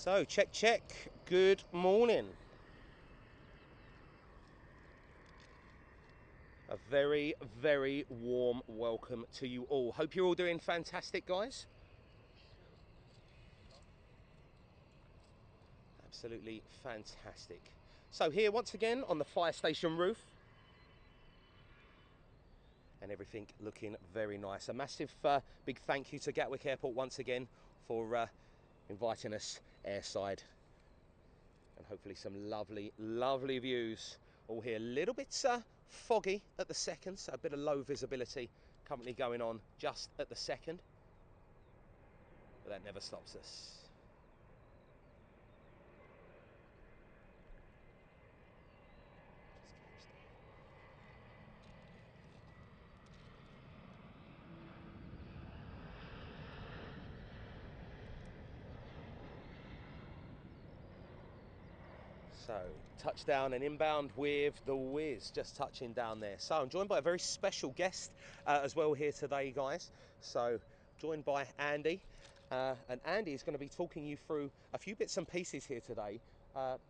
So, check, check. Good morning. A very, very warm welcome to you all. Hope you're all doing fantastic, guys. Absolutely fantastic. So here once again on the fire station roof. And everything looking very nice. A massive big thank you to Gatwick Airport once again for inviting us airside. And hopefully some lovely, lovely views all here. A little bit foggy at the second, so a bit of low visibility currently going on just at the second. But that never stops us. So, touchdown and inbound with the Whiz, just touching down there. So, I'm joined by a very special guest as well here today, guys. So, joined by Andy. And Andy is going to be talking you through a few bits and pieces here today.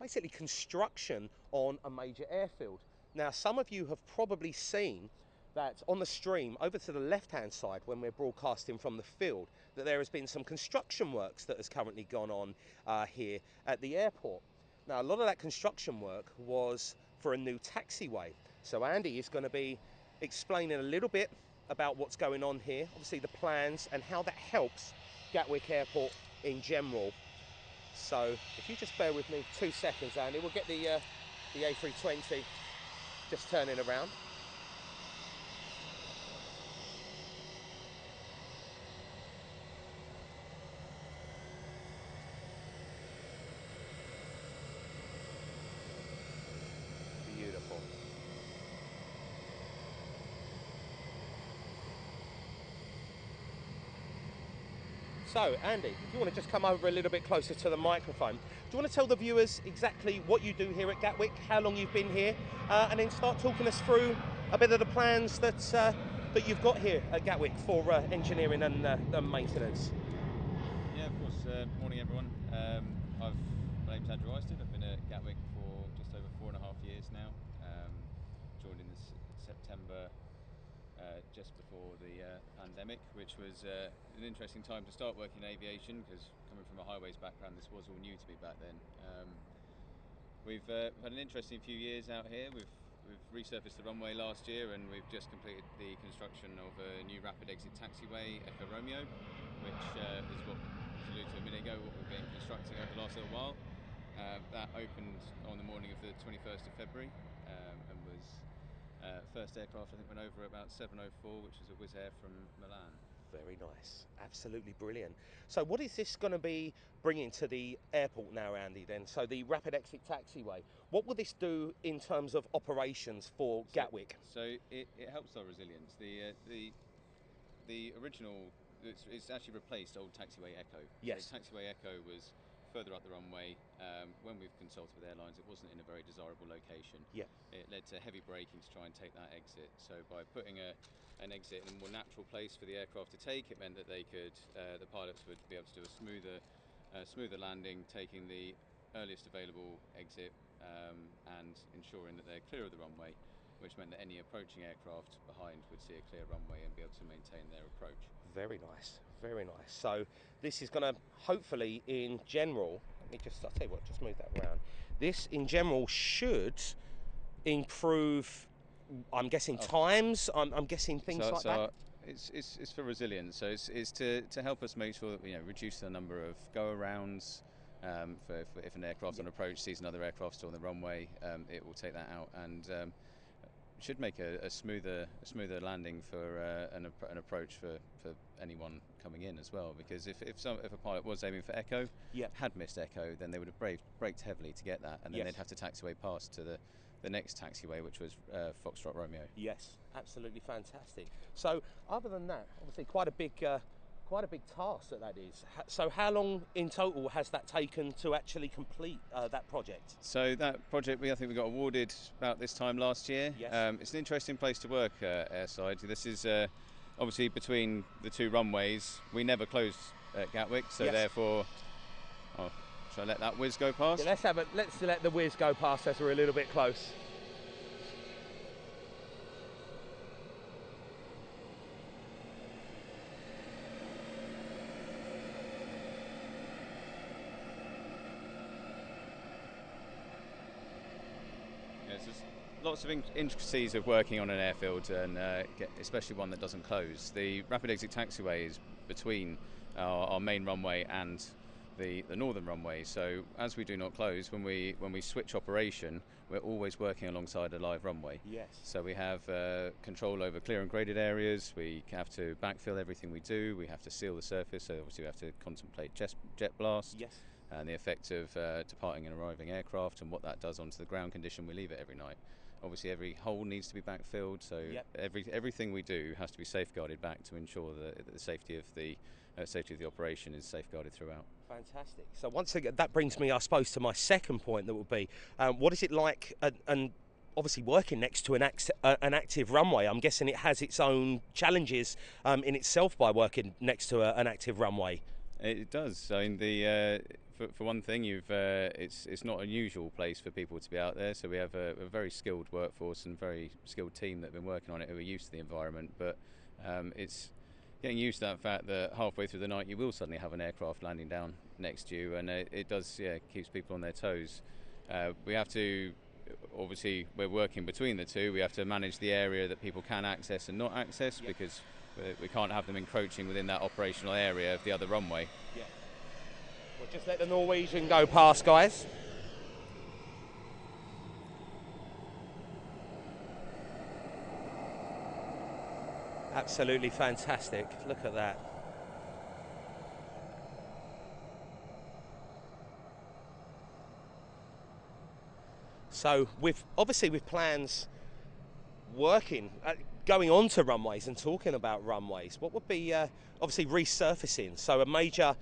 Basically, construction on a major airfield. Now, some of you have probably seen that on the stream over to the left-hand side when we're broadcasting from the field, that there has been some construction works that has currently gone on here at the airport. Now, a lot of that construction work was for a new taxiway. So Andy is going to be explaining a little bit about what's going on here, obviously the plans and how that helps Gatwick Airport in general. So if you just bear with me 2 seconds, Andy, we'll get the A320 just turning around. Beautiful. So, Andy, if you want to just come over a little bit closer to the microphone, do you want to tell the viewers exactly what you do here at Gatwick, how long you've been here, and then start talking us through a bit of the plans that that you've got here at Gatwick for engineering and maintenance? Yeah, of course. Morning, everyone. My name's Andrew Eisted. I've been at Gatwick for just over 4.5 years now. Joined in this September, just before the pandemic, which was an interesting time to start working in aviation, because coming from a highways background, this was all new to me back then. We've had an interesting few years out here. We've resurfaced the runway last year, and we've just completed the construction of a new rapid exit taxiway, Echo Romeo, which is what I alluded to a minute ago, what we've been constructing over the last little while. That opened on the morning of the 21st of February and was first aircraft, I think, went over about 7:04, which was a Wizz Air from Milan. Very nice, absolutely brilliant. So what is this going to be bringing to the airport now, Andy, then? So the rapid exit taxiway, what will this do in terms of operations for Gatwick? So it helps our resilience. The original, it's actually replaced old taxiway Echo. Yes. So taxiway Echo was further up the runway. When we've consulted with airlines, it wasn't in a very desirable location. Yeah. It led to heavy braking to try and take that exit. So by putting an exit in a more natural place for the aircraft to take, it meant that they could, the pilots would be able to do a smoother landing, taking the earliest available exit and ensuring that they're clear of the runway, which meant that any approaching aircraft behind would see a clear runway and be able to maintain their approach. Very nice, very nice. So this is going to hopefully, in general, I'll tell you what, just move that around. This in general should improve, I'm guessing, times, I'm guessing things like that. It's for resilience. So it's to help us make sure that we reduce the number of go-arounds. If an aircraft on approach sees another aircraft still on the runway, it will take that out and should make a smoother landing for an approach for anyone coming in as well. Because if a pilot was aiming for Echo, had missed Echo, then they would have braked heavily to get that, and then they'd have to taxiway past to the next taxiway, which was Foxtrot Romeo. Yes, absolutely fantastic. So other than that, obviously quite a big task that is. So how long in total has that taken to actually complete that project? So that project, I think we got awarded about this time last year. Yes. It's an interesting place to work, Airside. This is obviously between the two runways. We never closed at Gatwick, so therefore, Shall I let that whiz go past? Yeah, let's let the whiz go past as we're a little bit close. There's lots of intricacies of working on an airfield, and especially one that doesn't close. The rapid exit taxiway is between our main runway and the northern runway. So as we do not close, when we switch operation, we're always working alongside a live runway. Yes. So we have control over clear and graded areas. We have to backfill everything we do. We have to seal the surface. So obviously we have to contemplate jet blast. Yes. And the effect of departing and arriving aircraft and what that does onto the ground condition we leave it every night. Obviously every hole needs to be backfilled, so yep. everything we do has to be safeguarded back to ensure that the safety of the operation is safeguarded throughout. Fantastic. So once again, that brings me, I suppose, to my second point, that would be, what is it like, and obviously working next to an active runway? I'm guessing it has its own challenges in itself by working next to an active runway. It does. I mean, for one thing, it's not an unusual place for people to be out there. So we have a very skilled workforce and very skilled team that have been working on it, who are used to the environment. But it's getting used to that fact that halfway through the night you will suddenly have an aircraft landing down next to you, and it does, keeps people on their toes. We have to, obviously, we're working between the two. We have to manage the area that people can access and not access, yep. because we can't have them encroaching within that operational area of the other runway. Yeah. We'll just let the Norwegian go past, guys. Absolutely fantastic. Look at that. So obviously with plans working, going on to runways and talking about runways, what would be obviously resurfacing? So a major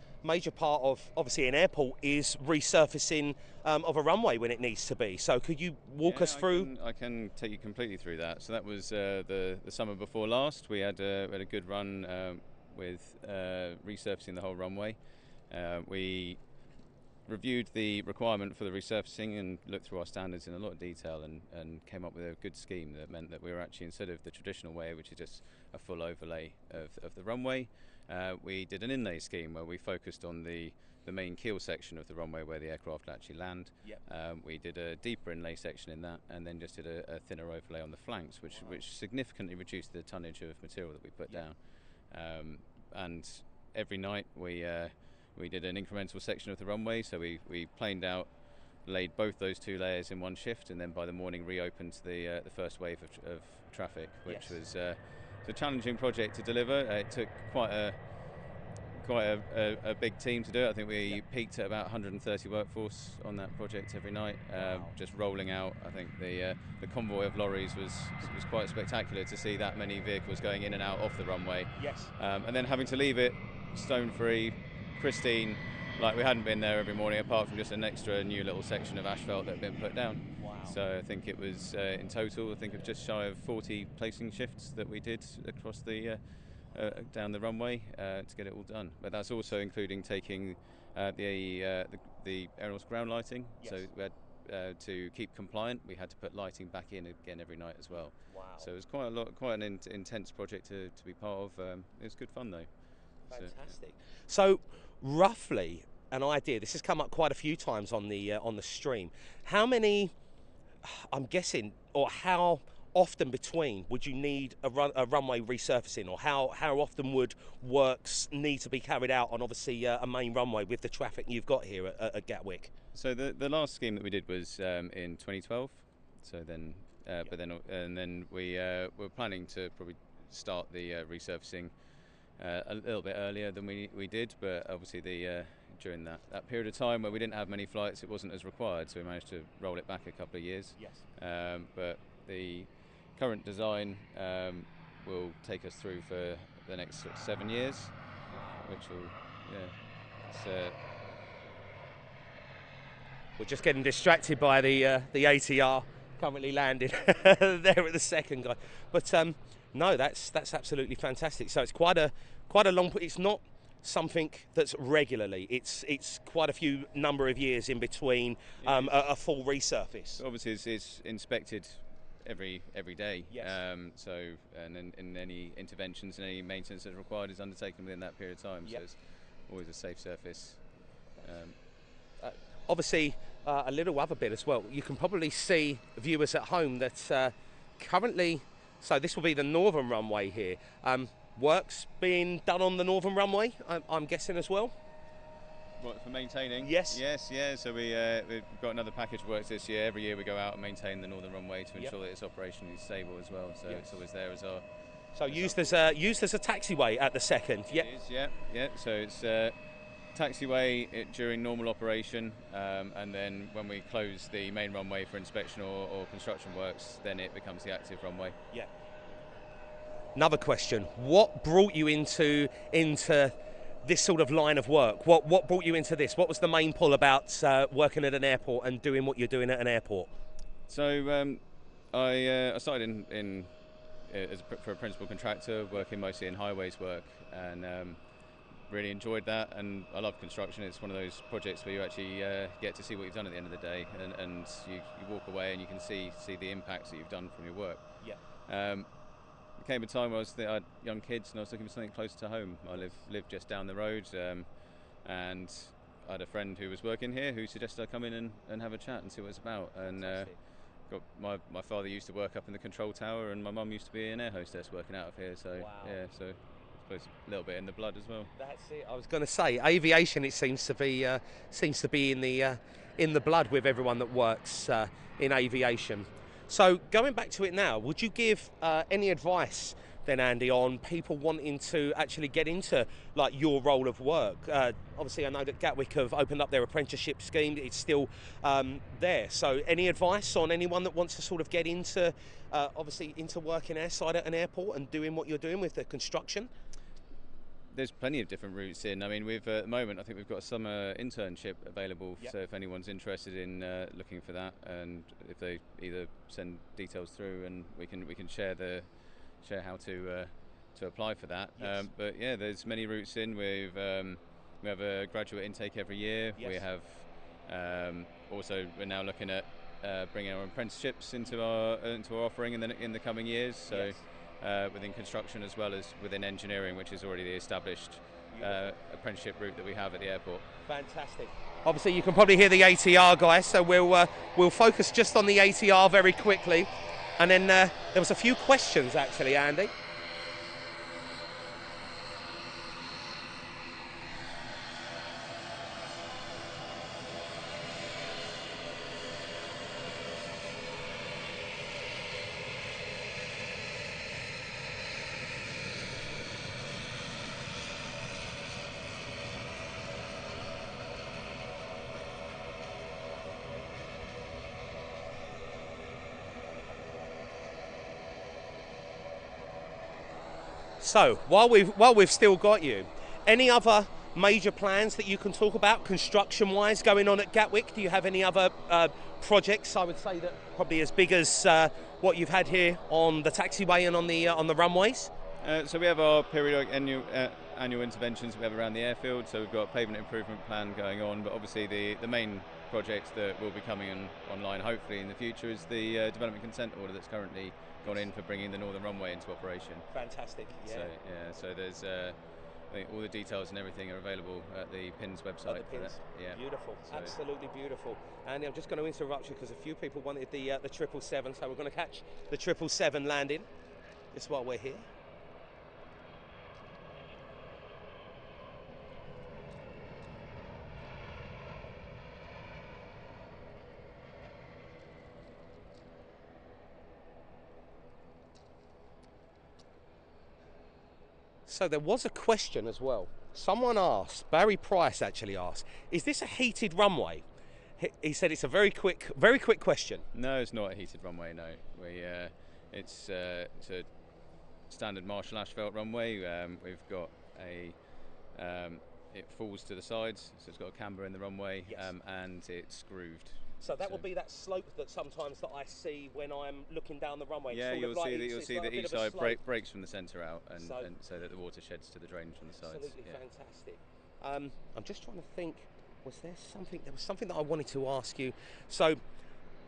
part of obviously an airport is resurfacing of a runway when it needs to be. So could you walk us through? I can take you completely through that. So that was the summer before last. We had a good run with resurfacing the whole runway. We reviewed the requirement for the resurfacing and looked through our standards in a lot of detail, and came up with a good scheme that meant that we were actually, instead of the traditional way, which is just a full overlay of the runway, we did an inlay scheme where we focused on the main keel section of the runway where the aircraft actually land. Yep. We did a deeper inlay section in that, and then just did a thinner overlay on the flanks, which significantly reduced the tonnage of material that we put down. And every night we did an incremental section of the runway, so we planed out, laid both those two layers in one shift, and then by the morning reopened the first wave of traffic, which was a challenging project to deliver. It took quite a big team to do it. I think we peaked at about 130 workforce on that project every night, just rolling out. I think the convoy of lorries was quite spectacular to see that many vehicles going in and out off the runway. Yes. And then having to leave it stone free, pristine, like we hadn't been there every morning, apart from just an extra new little section of asphalt that had been put down. Wow. So I think it was in total, I think it was just shy of 40 placing shifts that we did across the down the runway to get it all done. But that's also including taking the aeronautical ground lighting. Yes. So we had to keep compliant, we had to put lighting back in again every night as well. Wow. So it was quite an intense project to be part of. It was good fun though. Fantastic. So roughly an idea, this has come up quite a few times on the stream, how many, I'm guessing, or how often between would you need a runway resurfacing, or how often would works need to be carried out on obviously a main runway with the traffic you've got here at Gatwick? So the last scheme that we did was in 2012. So then, but then we were planning to probably start the resurfacing a little bit earlier than we did, but obviously during that period of time where we didn't have many flights, it wasn't as required, so we managed to roll it back a couple of years. Yes. But the current design will take us through for the next sort of 7 years, which will, we're just getting distracted by the ATR currently landing there at the second guy, but no, that's absolutely fantastic. So it's quite a long. It's not something that's regularly? It's quite a few number of years in between a full resurface. Obviously, it's inspected every day. Yes. And any interventions and any maintenance that's required is undertaken within that period of time. Yep. So it's always a safe surface. Obviously, a little other bit as well. You can probably see viewers at home that currently, so this will be the northern runway here. Work's being done on the northern runway, I'm guessing as well. What, for maintaining? Yes. Yes, yeah. So we've got another package of works this year. Every year we go out and maintain the northern runway to ensure that it's operationally stable as well. So it's always there as our. So used as a taxiway at the second. It is, yeah. So it's taxiway during normal operation, and then when we close the main runway for inspection or construction works, then it becomes the active runway. Yeah. Another question: what brought you into this sort of line of work? What brought you into this? What was the main pull about working at an airport and doing what you're doing at an airport? So I started for a principal contractor, working mostly in highways work, and really enjoyed that. And I love construction. It's one of those projects where you actually get to see what you've done at the end of the day, and you walk away and you can see the impacts that you've done from your work. Yeah. There came a time where I had young kids and I was looking for something closer to home. I live just down the road, and I had a friend who was working here who suggested I come in and have a chat and see what it's about. And my father used to work up in the control tower, and my mum used to be an air hostess working out of here. So wow. yeah, so I suppose a little bit in the blood as well. That's it. I was going to say aviation. It seems to be in the blood with everyone that works in aviation. So going back to it now, would you give any advice then, Andy, on people wanting to actually get into like your role of work? Obviously, I know that Gatwick have opened up their apprenticeship scheme. It's still there. So any advice on anyone that wants to sort of get into, obviously, into working airside at an airport and doing what you're doing with the construction? There's plenty of different routes in. I mean, at the moment, I think we've got a summer internship available. Yep. So if anyone's interested in looking for that, and if they either send details through, and we can share how to apply for that. Yes. But yeah, there's many routes in. We have a graduate intake every year. Yes. We have also we're now looking at bringing our apprenticeships into our offering in the coming years. So. Yes. Within construction as well as within engineering, which is already the established apprenticeship route that we have at the airport. Fantastic. Obviously, you can probably hear the ATR guys, so we'll focus just on the ATR very quickly, and then there was a few questions actually, Andy. So while we've still got you, any other major plans that you can talk about construction-wise going on at Gatwick? Do you have any other projects? I would say that probably as big as what you've had here on the taxiway and on the runways. So we have our periodic annual interventions we have around the airfield. So we've got a pavement improvement plan going on, but obviously the main project that will be coming online hopefully in the future is the development consent order that's currently gone in for bringing the northern runway into operation. Fantastic. Yeah. So there's I think all the details and everything are available at the PINS website. At the PINS. Yeah. Beautiful. So. Absolutely beautiful. And I'm just going to interrupt you because a few people wanted the 777, so we're going to catch the 777 landing just while we're here. So there was a question as well. Someone asked, Barry Price actually asked, is this a heated runway? He said it's a very quick question. No, it's not a heated runway, no. It's a standard Marshall asphalt runway. We've got it falls to the sides, so it's got a camber in the runway. Yes. And it's grooved. So that would be that slope that sometimes that I see when I'm looking down the runway. Yeah, you'll see that each side breaks from the centre out, and so that the water sheds to the drainage from the sides. Absolutely fantastic. I'm just trying to think. There was something that I wanted to ask you. So,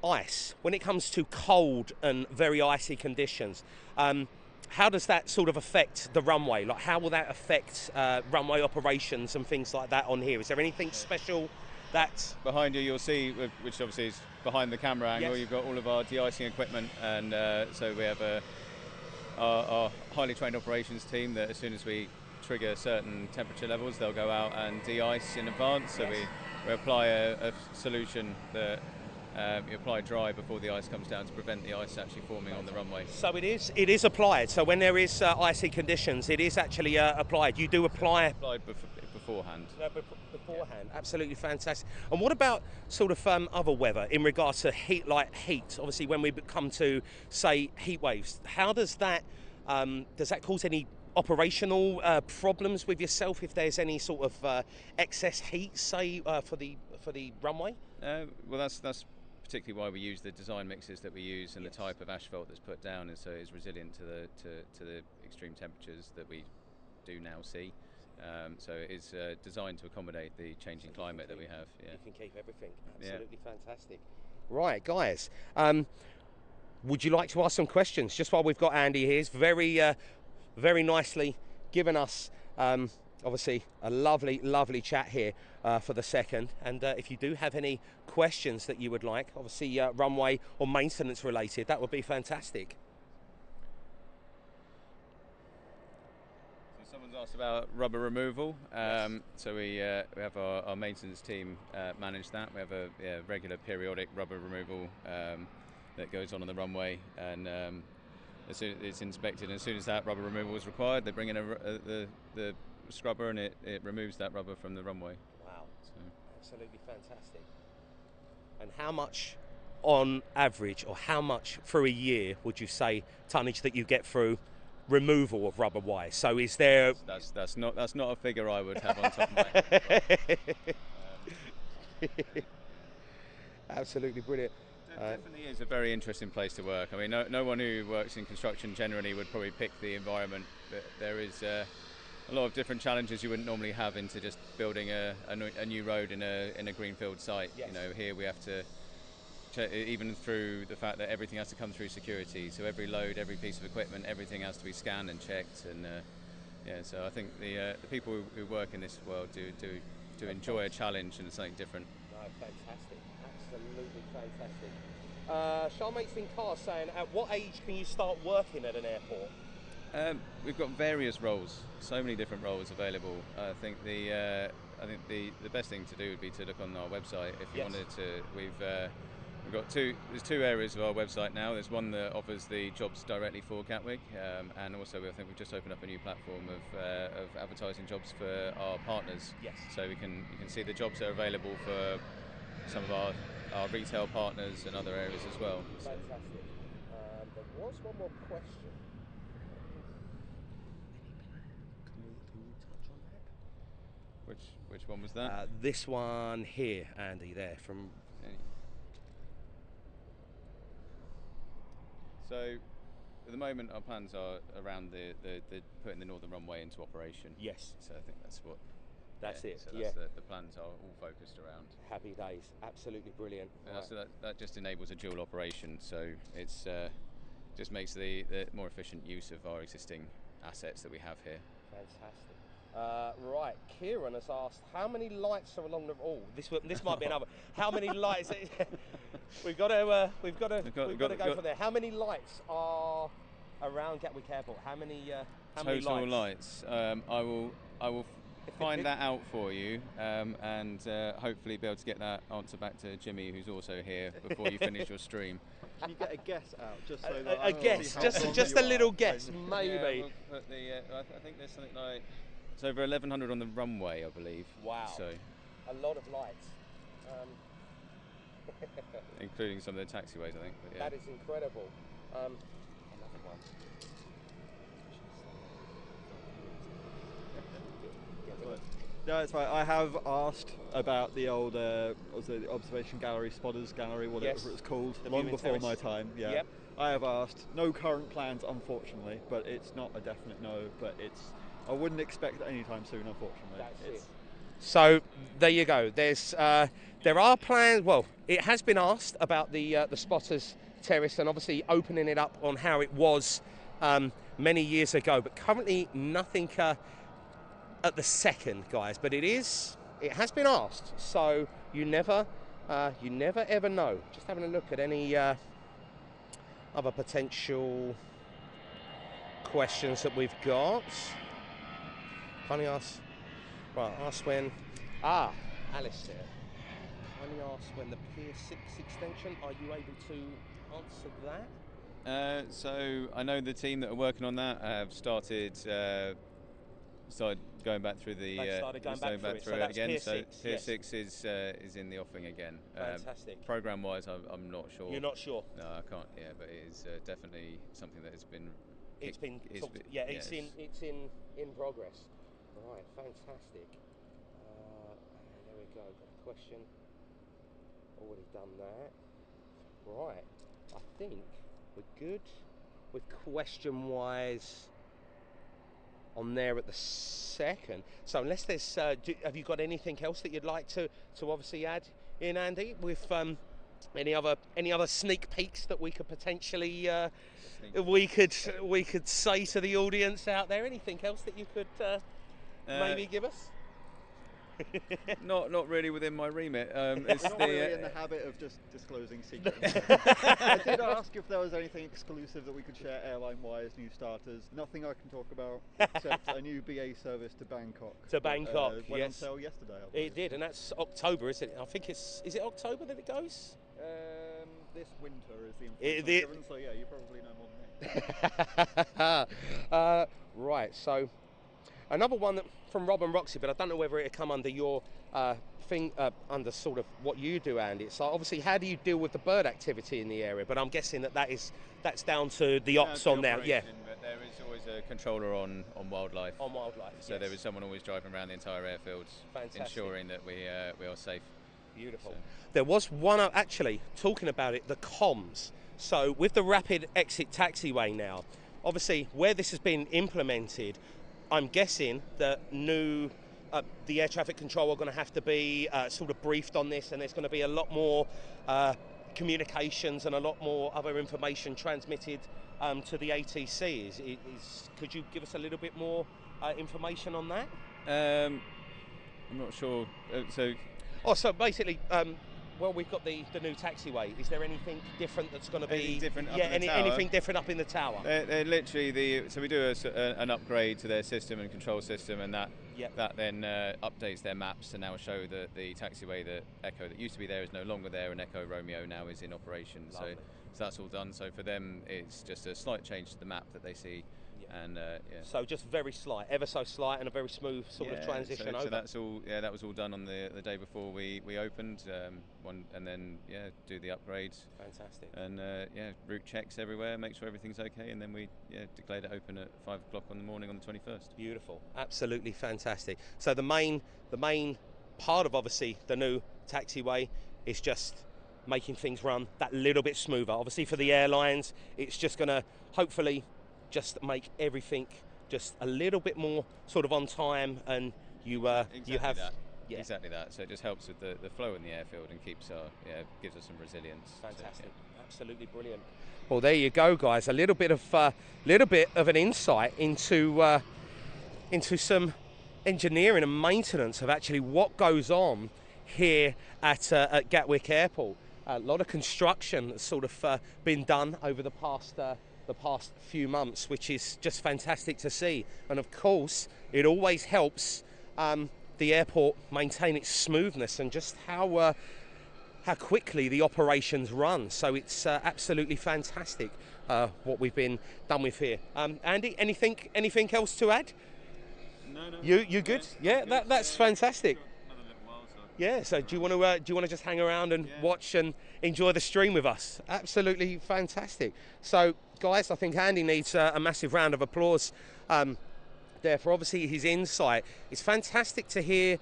ice, when it comes to cold and very icy conditions, how does that sort of affect the runway? Like, how will that affect runway operations and things like that on here? Is there anything special that... Behind you, you'll see, which obviously is behind the camera angle, you've got all of our de-icing equipment, and so we have our highly trained operations team that as soon as we trigger certain temperature levels, they'll go out and de-ice in advance. So we apply a solution that you apply dry before the ice comes down to prevent the ice actually forming on the runway. So it is applied. So when there is icy conditions, it is actually applied. You do apply... Applied beforehand. No, beforehand. Yeah. Absolutely fantastic. And what about sort of other weather in regards to heat, like heat? Obviously, when we come to, say, heat waves, how does that cause any operational problems with yourself if there's any sort of excess heat, say, for the runway? Well, that's particularly why we use the design mixes that we use, and the type of asphalt that's put down is so it's resilient to the extreme temperatures that we do now see. So it's designed to accommodate the changing climate that we have. Yeah. You can keep everything. Absolutely fantastic. Right, guys. Would you like to ask some questions? Just while we've got Andy here, he's very nicely given us, obviously, a lovely chat here for the second. And if you do have any questions that you would like, obviously runway or maintenance related, that would be fantastic. So someone's asked about rubber removal. So we have our maintenance team manage that. We have a regular periodic rubber removal that goes on the runway, and as soon as it's inspected, and as soon as that rubber removal is required, they bring in the scrubber, and it removes that rubber from the runway. Wow, absolutely fantastic. And how much on average, or how much through a year would you say tonnage that you get through removal of rubber wire? So is there... That's not a figure I would have on top of my head. Absolutely brilliant. Definitely is a very interesting place to work. I mean, no one who works in construction generally would probably pick the environment, but there is a lot of different challenges you wouldn't normally have into just building a new road in a greenfield site. Yes. You know, here we have to, even through the fact that everything has to come through security. So every load, every piece of equipment, everything has to be scanned and checked. And so I think the people who work in this world do enjoy a challenge and something different. No, fantastic. Absolutely fantastic. Charmaine's in cars saying, at what age can you start working at an airport? We've got various roles, so many different roles available. I think the best thing to do would be to look on our website if you wanted to. We've got there's two areas of our website now. There's one that offers the jobs directly for Gatwick, and also I think we've just opened up a new platform of advertising jobs for our partners. Yes. So you can see the jobs that are available for some of our retail partners and other areas as well. Fantastic. There was one more question. Can you touch on that? Which one was that? This one here, Andy, there from... So at the moment our plans are around the putting the northern runway into operation. Yes. So I think that's what... That's it. So the plans are all focused around. Happy days. Absolutely brilliant. Right. So that just enables a dual operation. So it's just makes the more efficient use of our existing assets that we have here. Fantastic. Right, Kieran has asked how many lights are along the... Oh, this might be another. How many lights? We've got to go from there. How many lights are around Gatwick Airport? How many total lights? I will find that out for you, and hopefully be able to get that answer back to Jimmy, who's also here, before you finish your stream. Can you get a guess out, just so a guess, just a little guess, maybe? Yeah, we'll put I think there's something like it's over 1,100 on the runway, I believe. Wow. So a lot of lights, including some of the taxiways, I think. But yeah. That is incredible. Another one. No, it's right. I have asked about the old what was it, the observation gallery, spotters gallery, whatever Yes. it was called, The long viewing before terrace. my time. Yeah, Yep. I have asked. No current plans, unfortunately, but it's not a definite no. But I wouldn't expect it anytime soon, unfortunately. That's it. So there you go. There are plans. Well, it has been asked about the spotters terrace and obviously opening it up on how it was many years ago, but currently nothing at the second, guys. But it has been asked, so you never ever know. Just having a look at any other potential questions that we've got. Kindly ask. Right, ask when. Alistair. Kindly ask when the Pier 6 extension. Are you able to answer that? So I know the team that are working on that have started going back through the. They've started going back through it. So that's again. Pier So 6, Pier yes. 6 is in the offing again. Fantastic. Program-wise, I'm not sure. You're not sure. No, I can't. Yeah, but it is definitely something that has been. It's in progress. Right, fantastic. There we go. Got a question. Already done that. Right, I think we're good with question-wise on there at the second. So unless there's, have you got anything else that you'd like to obviously add in, Andy? With any other sneak peeks that we could potentially we could say to the audience out there? Anything else that you could maybe give us? Not really within my remit. It's not really in the habit of just disclosing secrets. I did ask if there was anything exclusive that we could share airline-wise, new starters. Nothing I can talk about except a new BA service to Bangkok. To Bangkok, went on yes. sale yesterday. I believe. It did, and that's October, isn't it? I think is it October that it goes? This winter is the information given, so yeah, you probably know more than me. Right, so another one from Rob and Roxy, but I don't know whether it'll come under your thing, under sort of what you do, Andy. So obviously, how do you deal with the bird activity in the area? But I'm guessing that's down to the ops on there. Yeah. But there is always a controller on wildlife. On wildlife. So yes. there is someone always driving around the entire airfield, ensuring that we are safe. Beautiful. So. There was one actually talking about it, the comms. So with the rapid exit taxiway now, obviously where this has been implemented, I'm guessing that the air traffic control are going to have to be sort of briefed on this, and there's going to be a lot more communications and a lot more other information transmitted to the ATC. Could you give us a little bit more information on that? I'm not sure. So basically, well, we've got the new taxiway. Is there anything different that's going to be different? Anything different up in the tower? They're literally so we do an upgrade to their system and control system, and that then updates their maps to now show that the taxiway that Echo that used to be there is no longer there, and Echo Romeo now is in operation. So that's all done. So for them, it's just a slight change to the map that they see. And so just very slight, ever so slight, and a very smooth sort of transition over. So that's all. Yeah, that was all done on the day before we opened. And then do the upgrades. Fantastic. And route checks everywhere, make sure everything's okay, and then we declared it open at 5 o'clock in the morning on the 21st. Beautiful, absolutely fantastic. So the main part of obviously the new taxiway is just making things run that little bit smoother. Obviously for the airlines, it's just going to hopefully just make everything just a little bit more sort of on time, and you have that. Yeah. Exactly that. So it just helps with the flow in the airfield and gives us some resilience. Fantastic, absolutely brilliant. Well, there you go, guys. A little bit of an insight into some engineering and maintenance of actually what goes on here at Gatwick Airport. A lot of construction that's sort of been done over the past few months, which is just fantastic to see. And of course, it always helps the airport maintain its smoothness and just how quickly the operations run. So it's absolutely fantastic what we've been done with here. Andy, anything else to add? No. You good? Yeah, that's fantastic. Another little while, so. Yeah. So do you want to just hang around and watch and enjoy the stream with us? Absolutely fantastic. So guys, I think Andy needs a massive round of applause there for obviously his insight. It's fantastic to hear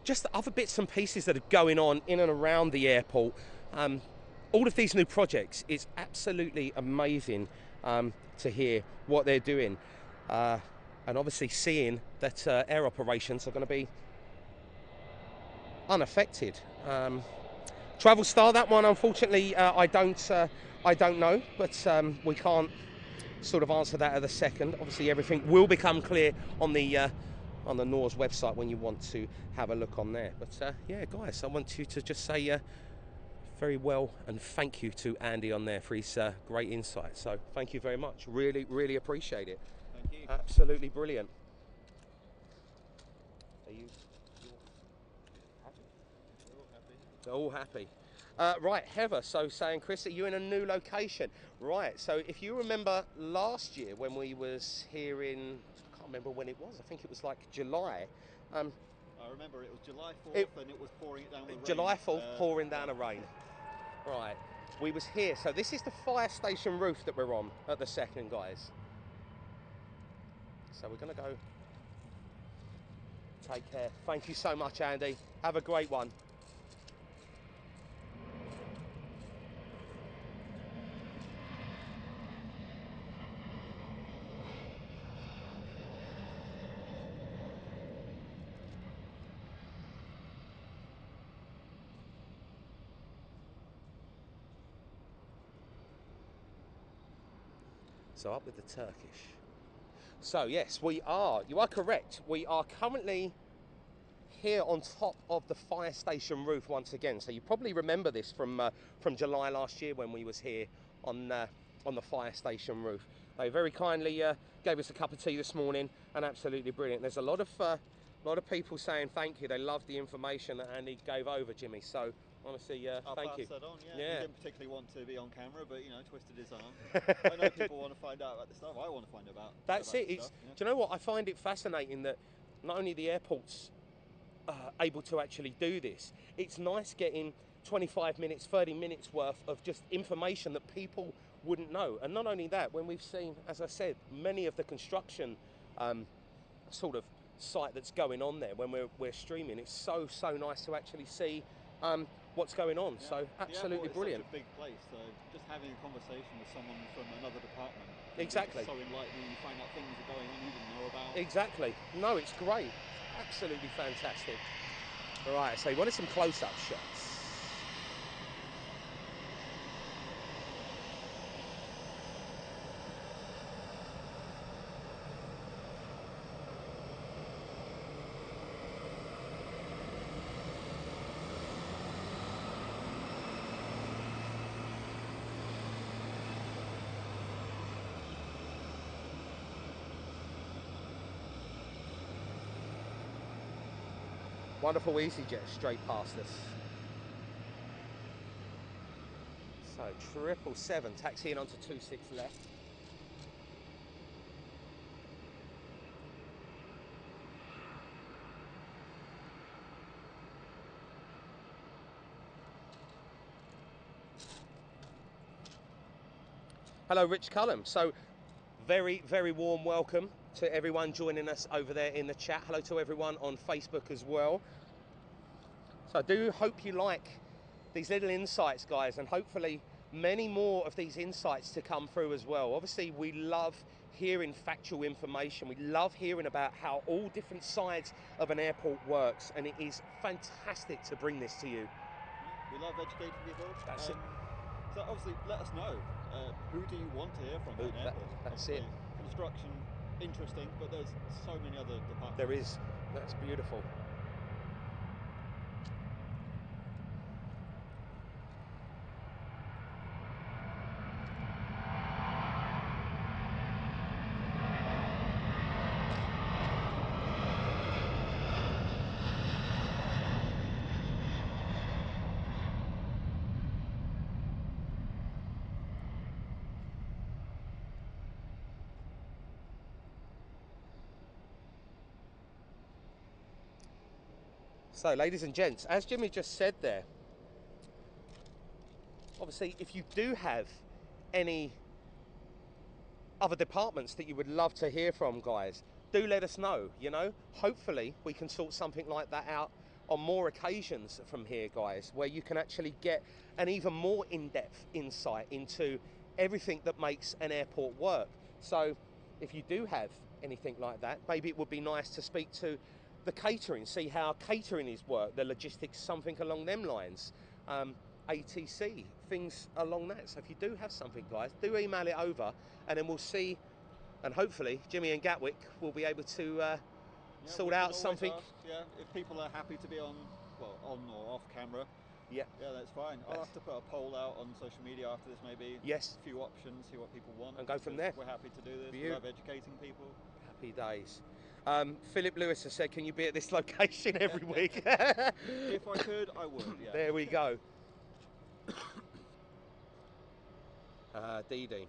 just the other bits and pieces that are going on in and around the airport. All of these new projects, it's absolutely amazing to hear what they're doing. And obviously seeing that air operations are going to be unaffected. Travel Star, that one, unfortunately, I don't know, but we can't sort of answer that at the second. Obviously, everything will become clear on the NOR's website when you want to have a look on there. But yeah, guys, I want you to just say very well and thank you to Andy on there for his great insight. So thank you very much. Really, really appreciate it. Thank you. Absolutely brilliant. Are you happy? They're all happy. Right, Heather, so saying, Chris, are you in a new location? Right, so if you remember last year when we was here in, I can't remember when it was, I think it was like July. I remember it was July 4th and it was pouring it down the rain. July 4th, pouring down the rain. Right, we was here. So this is the fire station roof that we're on at the second, guys. So we're going to go. Take care. Thank you so much, Andy. Have a great one. So up with the Turkish. So yes, we are, you are correct. We are currently here on top of the fire station roof once again. So you probably remember this from July last year when we was here on the fire station roof. They very kindly gave us a cup of tea this morning, and absolutely brilliant. There's a lot of people saying thank you. They loved the information that Andy gave over, Jimmy. So honestly, thank you. That on, Yeah. He didn't particularly want to be on camera, but you know, twisted his arm. I know people want to find out about this stuff. I want to find out about. That's about it. this stuff, yeah. Do you know what? I find it fascinating that not only the airport's able to actually do this, it's nice getting 25 minutes, 30 minutes worth of just information that people wouldn't know. And not only that, when we've seen, as I said, many of the construction sort of site that's going on there when we're streaming, it's so nice to actually see what's going on. Yeah. So absolutely brilliant. It's such a big place, so just having a conversation with someone from another department. Exactly. It's so enlightening. You find out things are going on you didn't know about. Exactly. No, it's great. Absolutely fantastic. All right, so you wanted some close-up shots. Wonderful EasyJet straight past us. So 777 taxiing onto 26 left. Hello, Rich Cullum. So very warm welcome to everyone joining us over there in the chat. Hello to everyone on Facebook as well. So I do hope you like these little insights, guys, and hopefully many more of these insights to come through as well. Obviously, we love hearing factual information. We love hearing about how all different sides of an airport works, and it is fantastic to bring this to you. We love educating people. That's it. So obviously, let us know. Who do you want to hear from at an airport? That's it. Construction, interesting, but there's so many other departments. There is. That's beautiful. So, ladies and gents, as Jimmy just said there, obviously, if you do have any other departments that you would love to hear from, guys, do let us know. You know, hopefully we can sort something like that out on more occasions from here, guys, where you can actually get an even more in-depth insight into everything that makes an airport work. So if you do have anything like that, maybe it would be nice to speak to the catering, see how catering is worked, the logistics, something along them lines, ATC, things along that. So if you do have something, guys, do email it over, and then we'll see, and hopefully Jimmy and Gatwick will be able to sort out something. Ask, yeah, if people are happy to be on, well, on or off camera, yeah, that's fine. I'll have to put a poll out on social media after this, maybe. Yes. A few options, see what people want, and go from there. We're happy to do this. We love educating people. Happy days. Philip Lewis has said, can you be at this location every week? If I could, I would, yeah. There we go. Dee Dee.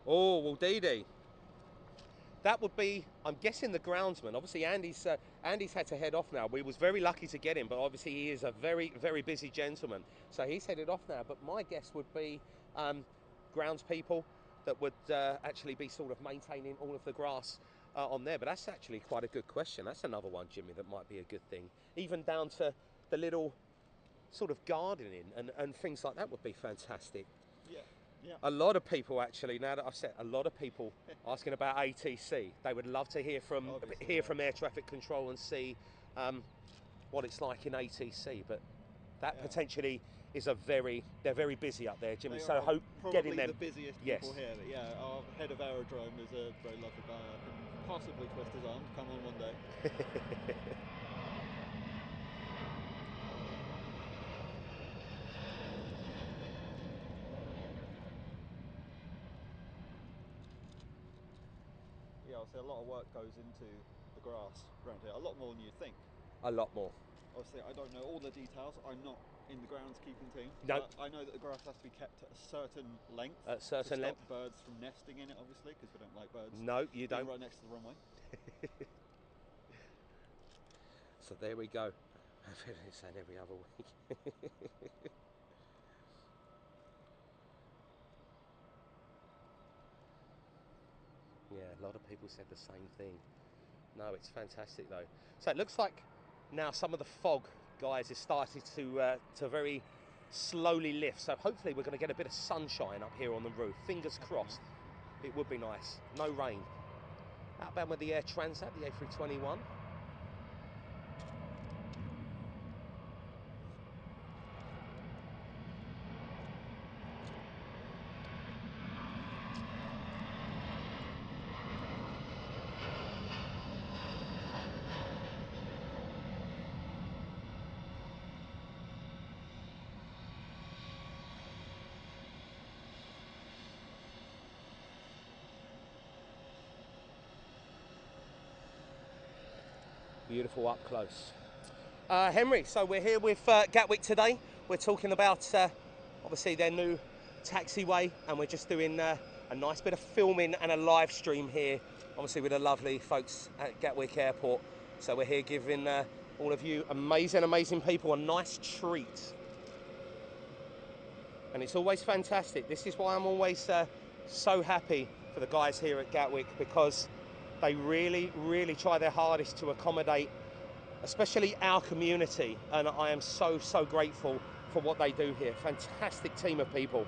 Oh, well, Dee Dee. That would be, I'm guessing, the groundsman. Obviously, Andy's had to head off now. We was very lucky to get him, but obviously he is a very, very busy gentleman. So he's headed off now. But my guess would be grounds people that would actually be sort of maintaining all of the grass on there. But that's actually quite a good question. That's another one, Jimmy, that might be a good thing. Even down to the little sort of gardening and things like that would be fantastic. Yeah. A lot of people actually, now that I've said, a lot of people asking about ATC. They would love to hear from air traffic control and see what it's like in ATC. But that potentially is they're very busy up there, Jimmy. So hope getting them. The busiest people here. But yeah, our head of aerodrome is a very lovely guy. I can possibly twist his arm to come on one day. Obviously a lot of work goes into the grass around here, a lot more than you think. A lot more. Obviously I don't know all the details, I'm not in the groundskeeping team. No. But I know that the grass has to be kept at a certain length. At a certain length. To stop birds from nesting in it, obviously, because we don't like birds. No, you don't. Right next to the runway. So there we go. I'm saying every other week. Yeah, a lot of people said the same thing. No, it's fantastic though. So it looks like now some of the fog, guys, is starting to very slowly lift. So hopefully we're going to get a bit of sunshine up here on the roof. Fingers crossed. It would be nice. No rain. Outbound with the Air Transat, the A321. Beautiful up close. Henry, so we're here with Gatwick today. We're talking about obviously their new taxiway, and we're just doing a nice bit of filming and a live stream here, obviously with the lovely folks at Gatwick Airport. So we're here giving all of you amazing people a nice treat. And it's always fantastic. This is why I'm always so happy for the guys here at Gatwick, because they really try their hardest to accommodate, especially our community, and I am so grateful for what they do here. Fantastic team of people.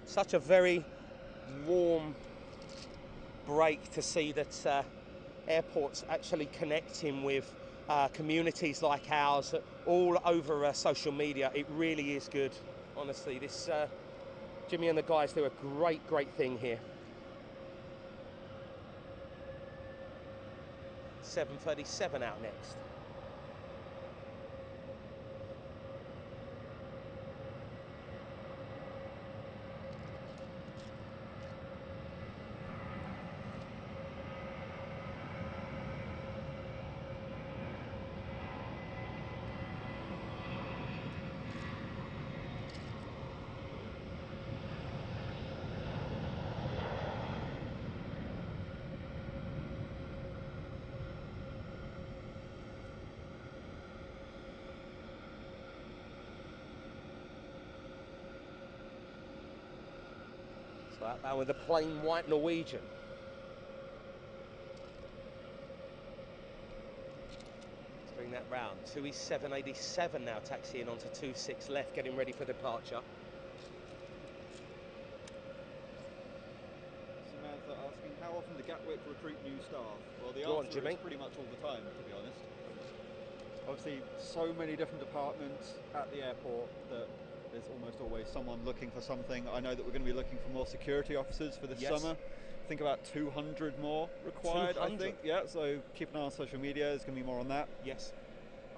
Such a very warm break to see that airports actually connecting with communities like ours all over social media. It really is good, honestly. This Jimmy and the guys do a great thing here. 737 out next. So outbound with the plain white Norwegian. Let's bring that round. 2E787 now taxiing onto 26 left, getting ready for departure. Samantha asking how often the Gatwick recruit new staff. Well, the Go on, answer Jimmy. is pretty much all the time, to be honest. Obviously, so many different departments at the airport that there's almost always someone looking for something. I know that we're going to be looking for more security officers for this summer. I think about 200 more required, 200? I think. Yeah, so keep an eye on social media, there's going to be more on that. Yes.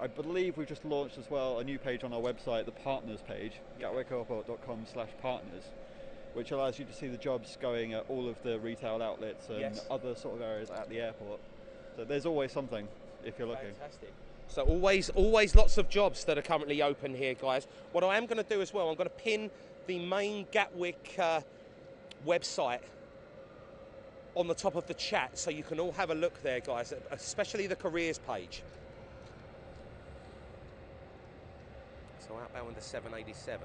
I believe we've just launched as well a new page on our website, the partners page, gatwickairport.com/partners, which allows you to see the jobs going at all of the retail outlets and other sort of areas at the airport. So there's always something if you're looking. Fantastic. So always lots of jobs that are currently open here, guys. What I am going to do as well, I'm going to pin the main Gatwick website on the top of the chat so you can all have a look there, guys, especially the careers page. So outbound with the 787.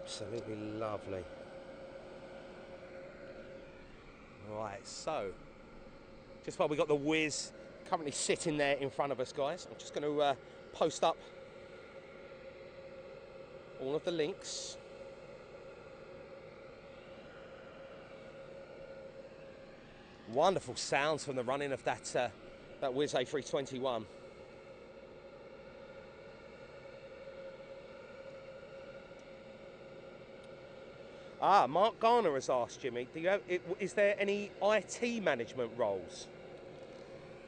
Absolutely lovely. Right, so just while we got the whiz currently sitting there in front of us, guys, I'm just going to post up all of the links. Wonderful sounds from the running of that Whiz A321. Mark Garner has asked, Jimmy, is there any IT management roles?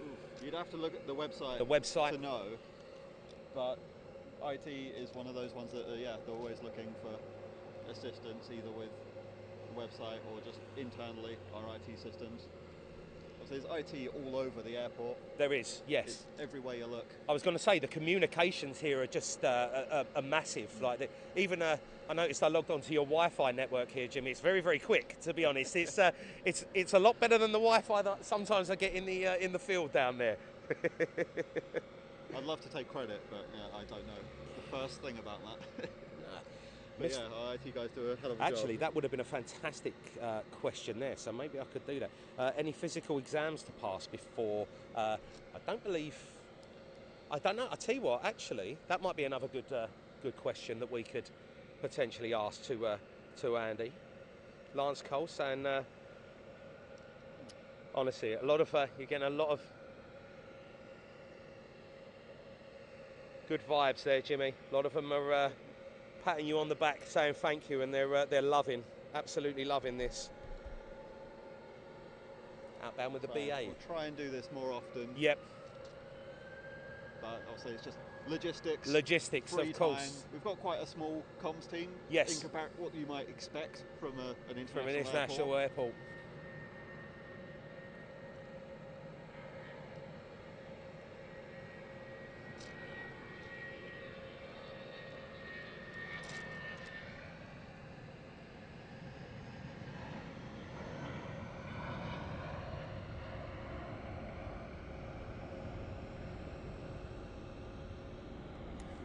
Ooh, you'd have to look at the website to know, but IT is one of those ones that, yeah, they're always looking for assistance, either with the website or just internally our IT systems. There's IT all over the airport. There is, yes. It's everywhere you look. I was going to say the communications here are just are massive. Like even I noticed I logged onto your Wi-Fi network here, Jimmy. It's very, very quick, to be honest. It's a lot better than the Wi-Fi that sometimes I get in the field down there. I'd love to take credit, but yeah, I don't know the first thing about that. But yeah, our IT guys do a hell of a job. Actually, that would have been a fantastic question there, so maybe I could do that. Any physical exams to pass before? I don't know. I tell you what, actually, that might be another good question that we could potentially ask to Andy. Lance Cole saying, honestly, a lot of you're getting a lot of good vibes there, Jimmy. A lot of them are patting you on the back, saying thank you, and they're loving, absolutely loving this. Outbound with the BA. We'll try and do this more often. Yep. But obviously it's just logistics. Logistics, of course. Time. We've got quite a small comms team. Yes. In comparison, what you might expect from an international airport.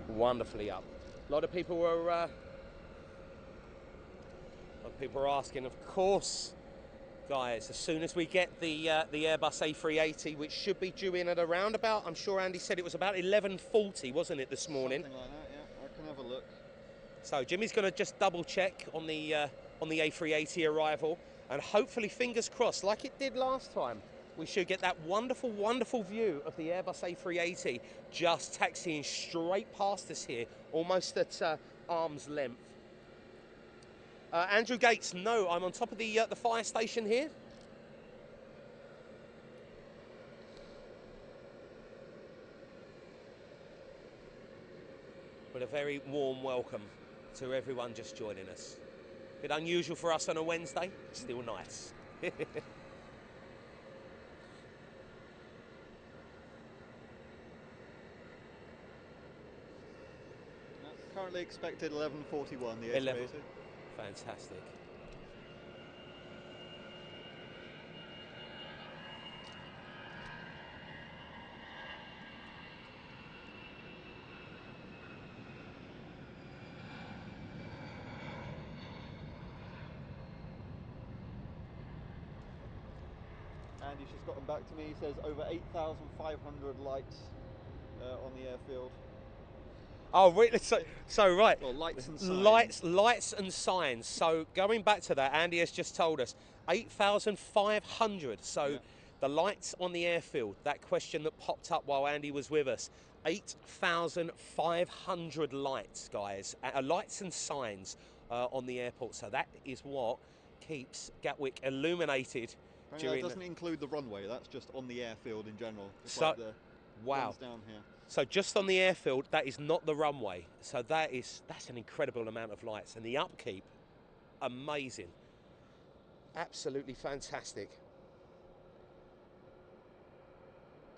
Wonderfully up. A lot of people were asking, of course, guys, as soon as we get the Airbus A380, which should be due in at around about, I'm sure Andy said it was about 11:40, wasn't it, this morning? Something like that, yeah. I can have a look. So Jimmy's going to just double check on the A380 arrival, and hopefully, fingers crossed, like it did last time, we should get that wonderful, wonderful view of the Airbus A380 just taxiing straight past us here, almost at arm's length. Andrew Gates, no, I'm on top of the fire station here. But a very warm welcome to everyone just joining us. A bit unusual for us on a Wednesday, still nice. Currently expected 11:41, the 11. A380. Fantastic. And he's just gotten back to me. He says over 8,500 lights on the airfield. Oh, really? So right. Well, lights and signs. Lights and signs. So going back to that, Andy has just told us 8,500. So Yeah. the lights on the airfield, that question that popped up while Andy was with us, 8,500 lights, guys. Lights and signs on the airport. So that is what keeps Gatwick illuminated. That doesn't include the runway. That's just on the airfield in general. Just So, like the wow. ones down here. So just on the airfield, that is not the runway. So that's an incredible amount of lights, and the upkeep, amazing, absolutely fantastic.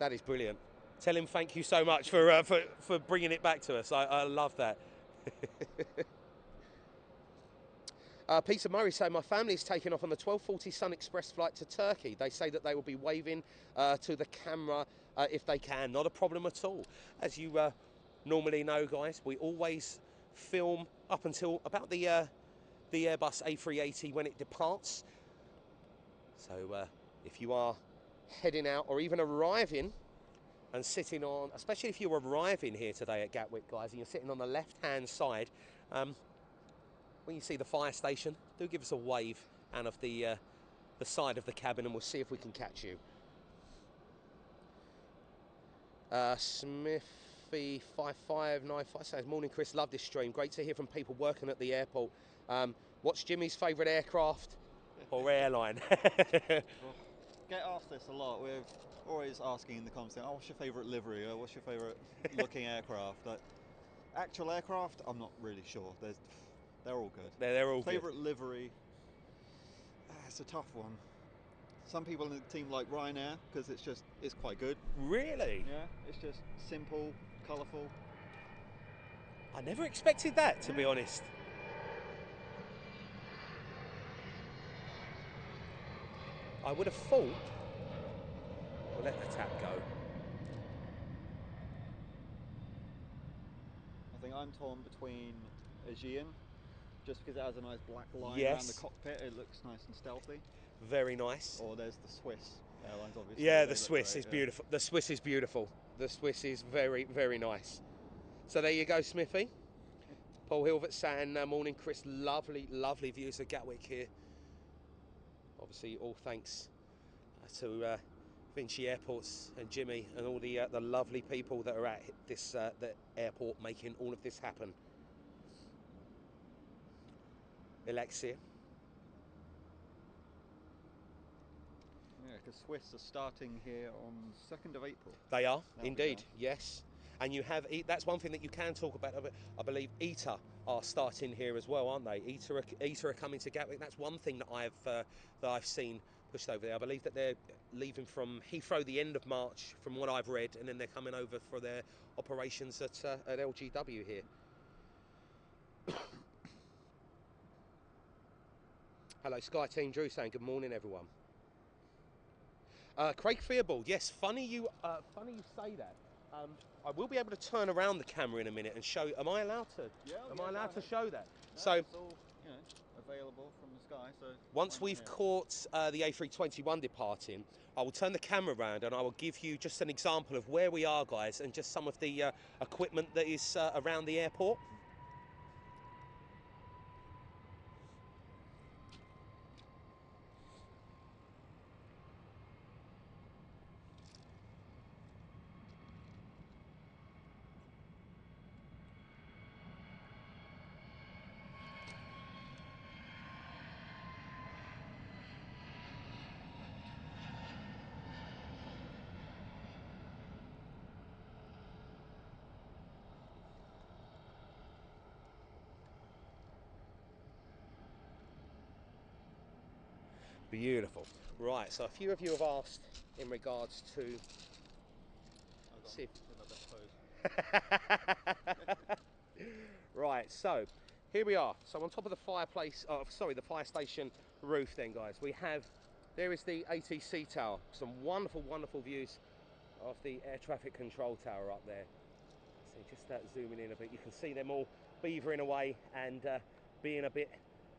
That is brilliant. Tell him thank you so much for bringing it back to us. I love that. Peter Murray saying, my family is taking off on the 12:40 Sun Express flight to Turkey. They say that they will be waving to the camera if they can. Not a problem at all. As you normally know, guys, we always film up until about the Airbus A380 when it departs. So if you are heading out or even arriving and sitting on, especially if you're arriving here today at Gatwick, guys, and you're sitting on the left-hand side, when you see the fire station, do give us a wave out of the side of the cabin, and we'll see if we can catch you. Smithy5595 says, morning Chris, love this stream. Great to hear from people working at the airport. What's Jimmy's favourite aircraft or airline? Get asked this a lot. We're always asking in the comments, oh, what's your favourite livery? Or what's your favourite looking aircraft? Like, actual aircraft, I'm not really sure. They're all good. They're all Favourite good. livery? It's a tough one. Some people in the team like Ryanair because it's quite good. Really? Yeah, it's just simple, colourful. I never expected that, to be honest. I would have thought. We'll let the tap go. I think I'm torn between Aviation, just because it has a nice black line Yes. around the cockpit. It looks nice and stealthy. Very nice. Or there's the Swiss airlines, obviously. Yeah, They the look Swiss great, is beautiful. The Swiss is beautiful. The Swiss is very, very nice. So there you go, Smithy. Paul Hilvert saying, morning Chris, lovely, lovely views of Gatwick here. Obviously, all thanks to Vinci Airports and Jimmy and all the lovely people that are at this the airport making all of this happen. Alexia. Yeah, because Swiss are starting here on 2nd of April. They are, That'll indeed, be yes. And you have, that's one thing that you can talk about. I believe ITA are starting here as well, aren't they? ITA are coming to Gatwick. That's one thing that I've seen pushed over there. I believe that they're leaving from Heathrow the end of March, from what I've read, and then they're coming over for their operations at LGW here. Hello, Sky Team Drew saying good morning, everyone. Craig Fearbald, yes, funny you say that. I will be able to turn around the camera in a minute and show. Am I allowed to? Yeah, Am I allowed to show that? No, So it's all available from the sky. So once we've caught the A321 departing, I will turn the camera around and I will give you just an example of where we are, guys, and just some of the equipment that is around the airport. Beautiful. Right, so a few of you have asked in regards to... See Right, so here we are. So on top of the fireplace, the fire station roof then, guys, we have, there is the ATC tower. Some wonderful, wonderful views of the air traffic control tower up there. So just zooming in a bit, you can see them all beavering away and being a bit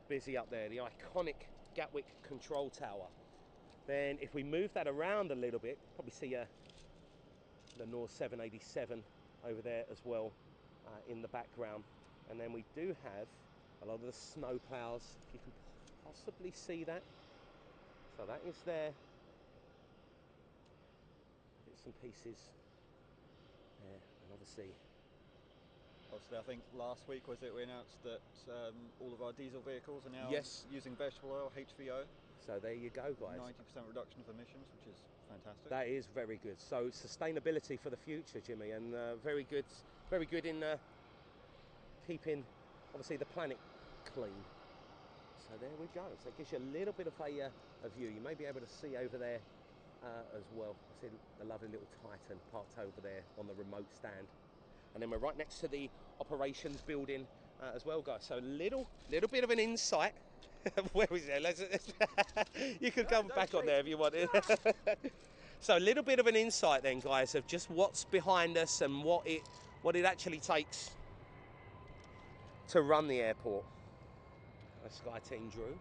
busy up there. The iconic Gatwick control tower. Then if we move that around a little bit, probably see the North 787 over there as well in the background. And then we do have a lot of the snow plows, if you can possibly see that. So that is there. Bits and pieces there, and obviously, I think last week was it we announced that all of our diesel vehicles are now using vegetable oil, HVO. So there you go, guys. 90% reduction of emissions, which is fantastic. That is very good. So sustainability for the future, Jimmy, and very good in keeping, obviously, the planet clean. So there we go. So it gives you a little bit of a view. You may be able to see over there as well. See the lovely little Titan parked over there on the remote stand. And then we're right next to the operations building as well, guys. So a little bit of an insight. Where is it? You could come back on there if you wanted. So a little bit of an insight then, guys, of just what's behind us and what it actually takes to run the airport. Sky Team Drew.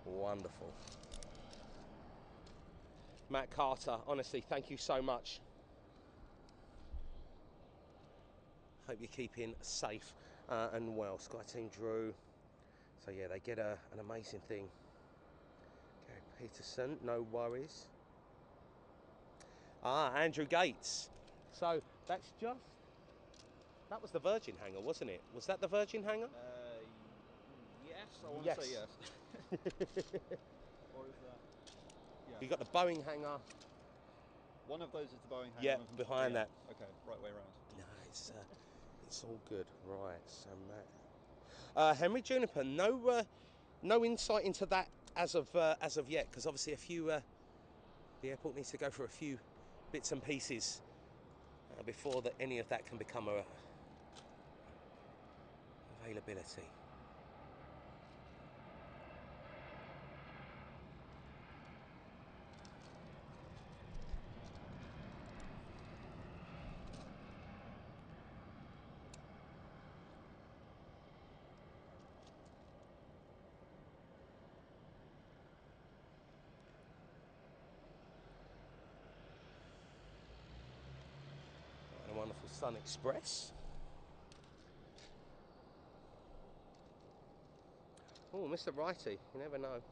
Wonderful. Matt Carter, honestly, thank you so much. Hope you're keeping safe and well. Sky Team Drew. So yeah, they get an amazing thing. Gary Peterson, no worries. Andrew Gates. So that was the Virgin hangar, wasn't it? Was that the Virgin hangar? Yes, I want to say yes. Or is that? Yeah. You got the Boeing hangar. One of those is the Boeing hangar. Yeah, behind that. Okay, right way around. No, it's all good. Right, so Matt. Henry Juniper, no insight into that as of yet, because obviously the airport needs to go for a few bits and pieces before any of that can become a availability. A wonderful Sun Express. Oh, Mr. Righty, you never know.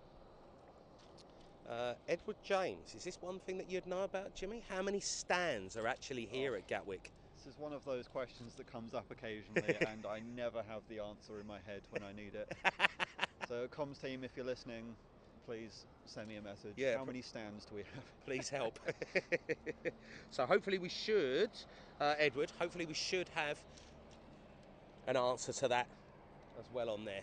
Edward James, is this one thing that you'd know about, Jimmy? How many stands are actually here at Gatwick? This is one of those questions that comes up occasionally and I never have the answer in my head when I need it. So comms team, if you're listening, please send me a message. Yeah, how many stands do we have? Please help. So hopefully we should, Edward, hopefully we should have an answer to that as well on there.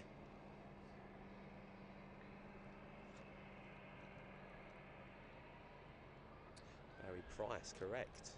Barry Price, correct.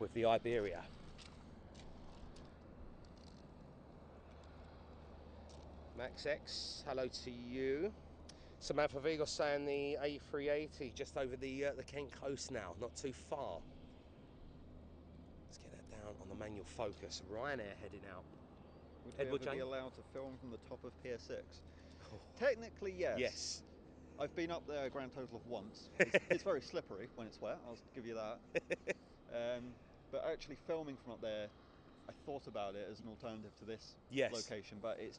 with the Iberia. Max X, hello to you. Samantha Vigos saying the A380 just over the Kent coast now, not too far. Let's get that down on the manual focus. Ryanair heading out. Would Edward we ever be Jane? allowed to film from the top of Pier 6? Technically, yes. Yes. I've been up there a grand total of once. It's very slippery when it's wet, I'll give you that. But actually filming from up there, I thought about it as an alternative to this location, but it's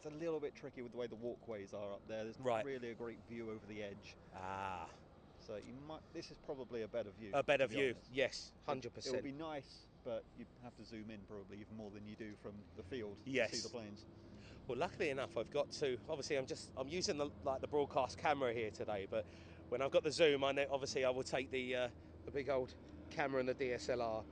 a little bit tricky with the way the walkways are up there. There's not really a great view over the edge. Ah. So this is probably a better view. A better view, yes, 100%. It would be nice, but you'd have to zoom in probably even more than you do from the field to see the planes. Well, luckily enough, I've got to, obviously I'm using the broadcast camera here today, but when I've got the zoom, I will take the big old camera and the DSLR.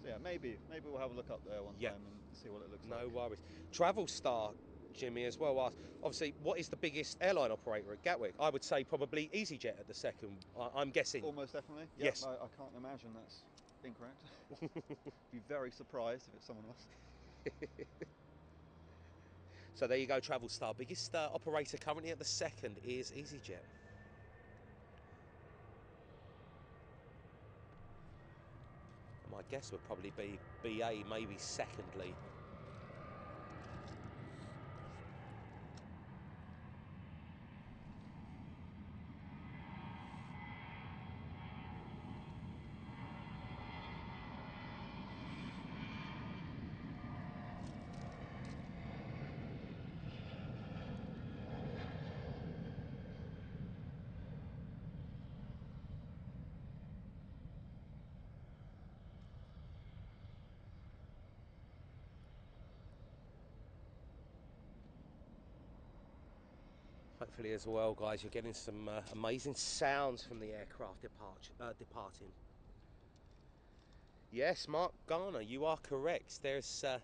So yeah, maybe we'll have a look up there one time and see what it looks like. No worries. Travel Star Jimmy as well asked, obviously, what is the biggest airline operator at Gatwick? I would say probably EasyJet at the second, I'm guessing. Almost definitely. Yes. I can't imagine that's incorrect. Be very surprised if it's someone else. So there you go, Travel Star. Biggest operator currently at the second is EasyJet. My guess would probably be BA, maybe secondly. Hopefully as well, guys, you're getting some amazing sounds from the aircraft departing. Yes, Mark Garner, you are correct. There's the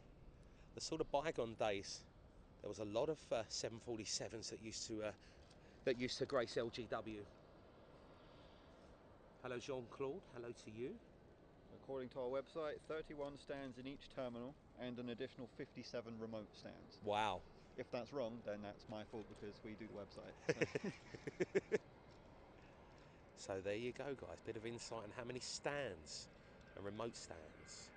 sort of bygone days. There was a lot of 747s that used to grace LGW. Hello, Jean-Claude. Hello to you. According to our website, 31 stands in each terminal and an additional 57 remote stands. Wow. If that's wrong, then that's my fault because we do the website. So there you go, guys. Bit of insight on how many stands and remote stands.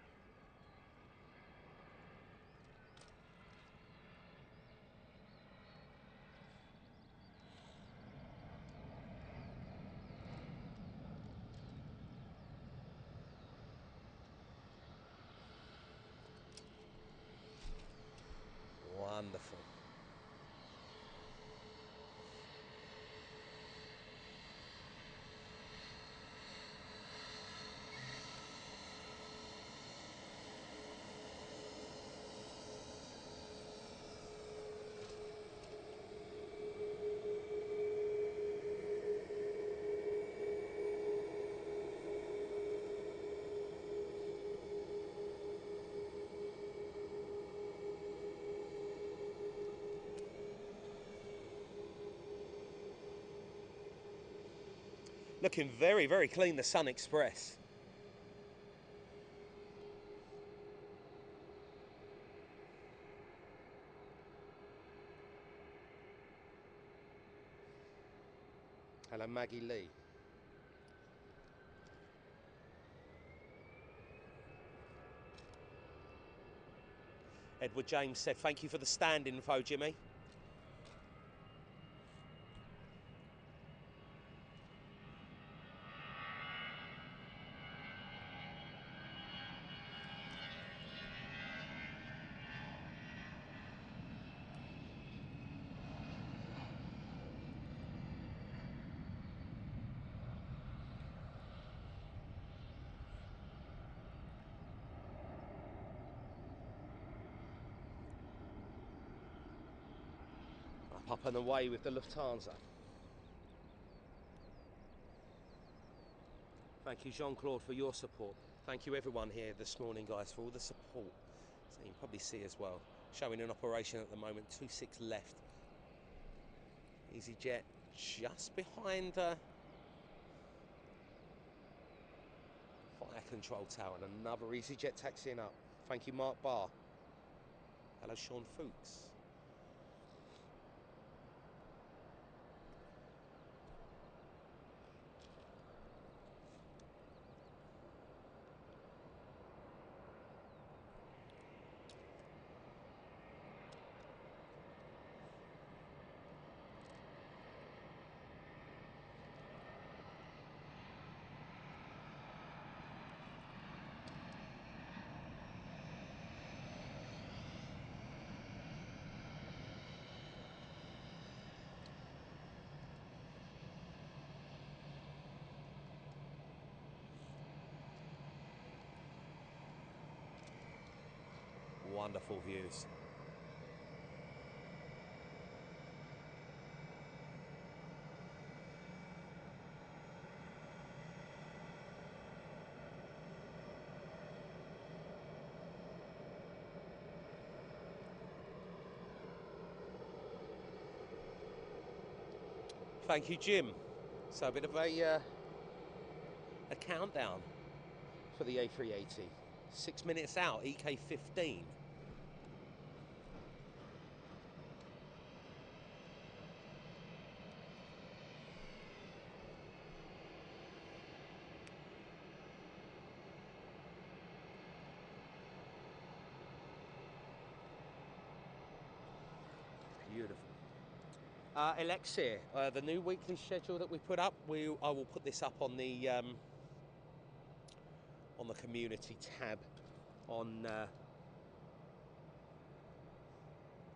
Wonderful. Looking very, very clean, the Sun Express. Hello, Maggie Lee. Edward James said, thank you for the stand info, Jimmy. Up and away with the Lufthansa. Thank you, Jean-Claude, for your support. Thank you, everyone here this morning, guys, for all the support. So you can probably see as well, showing in operation at the moment, 26 left. EasyJet just behind control tower and another EasyJet taxiing up. Thank you, Mark Barr. Hello, Sean Fuchs. Wonderful views. Thank you, Jim. So a bit of a countdown for the A380. 6 minutes out, EK15. Beautiful. Elixir, the new weekly schedule that we put up, I will put this up on the community tab on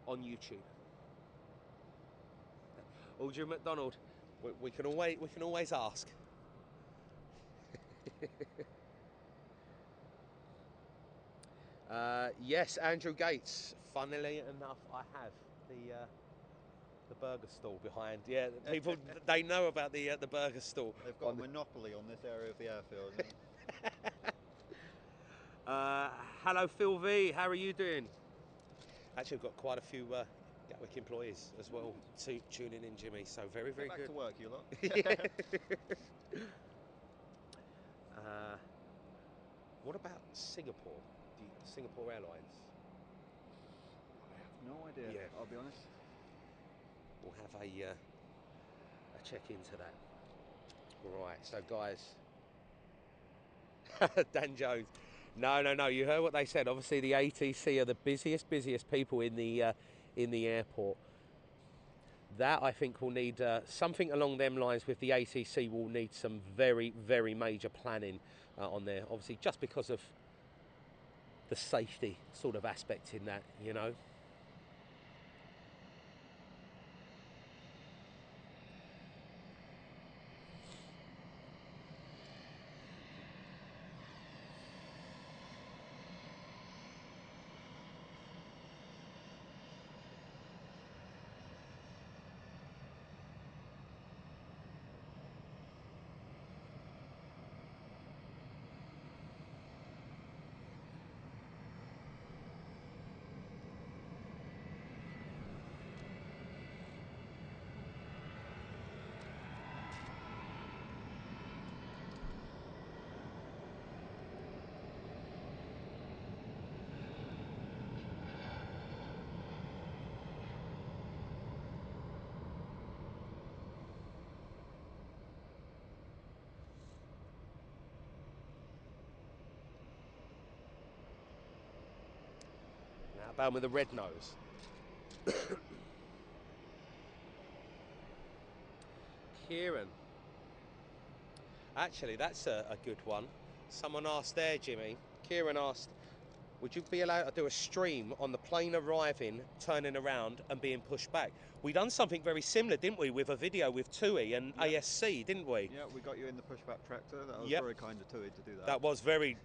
YouTube. Aldrin McDonald, we can always ask. Yes, Andrew Gates. Funnily enough, I have the burger stall behind. Yeah, people they know about the burger stall. They've got a monopoly on this area of the airfield. Hello, Phil V. How are you doing? Actually, we've got quite a few Gatwick employees as well tuning in, Jimmy. So very, very Get back good. to work, you lot. What about Singapore? Singapore Airlines? I have no idea. Yeah. I'll be honest. We'll have a check into that. Right, so guys, Dan Jones. No. You heard what they said. Obviously, the ATC are the busiest people in the airport. That I think will need something along them lines with the ATC. Will need some very, very major planning on there. Obviously, just because of the safety sort of aspect in that, you know. Bound with a red nose. Kieran. Actually, that's a good one. Someone asked there, Jimmy. Kieran asked, would you be allowed to do a stream on the plane arriving, turning around and being pushed back? We done something very similar, didn't we, with a video with TUI and ASC, didn't we? Yeah, we got you in the pushback tractor. That was Yep. very kind of TUI to do that. That was very,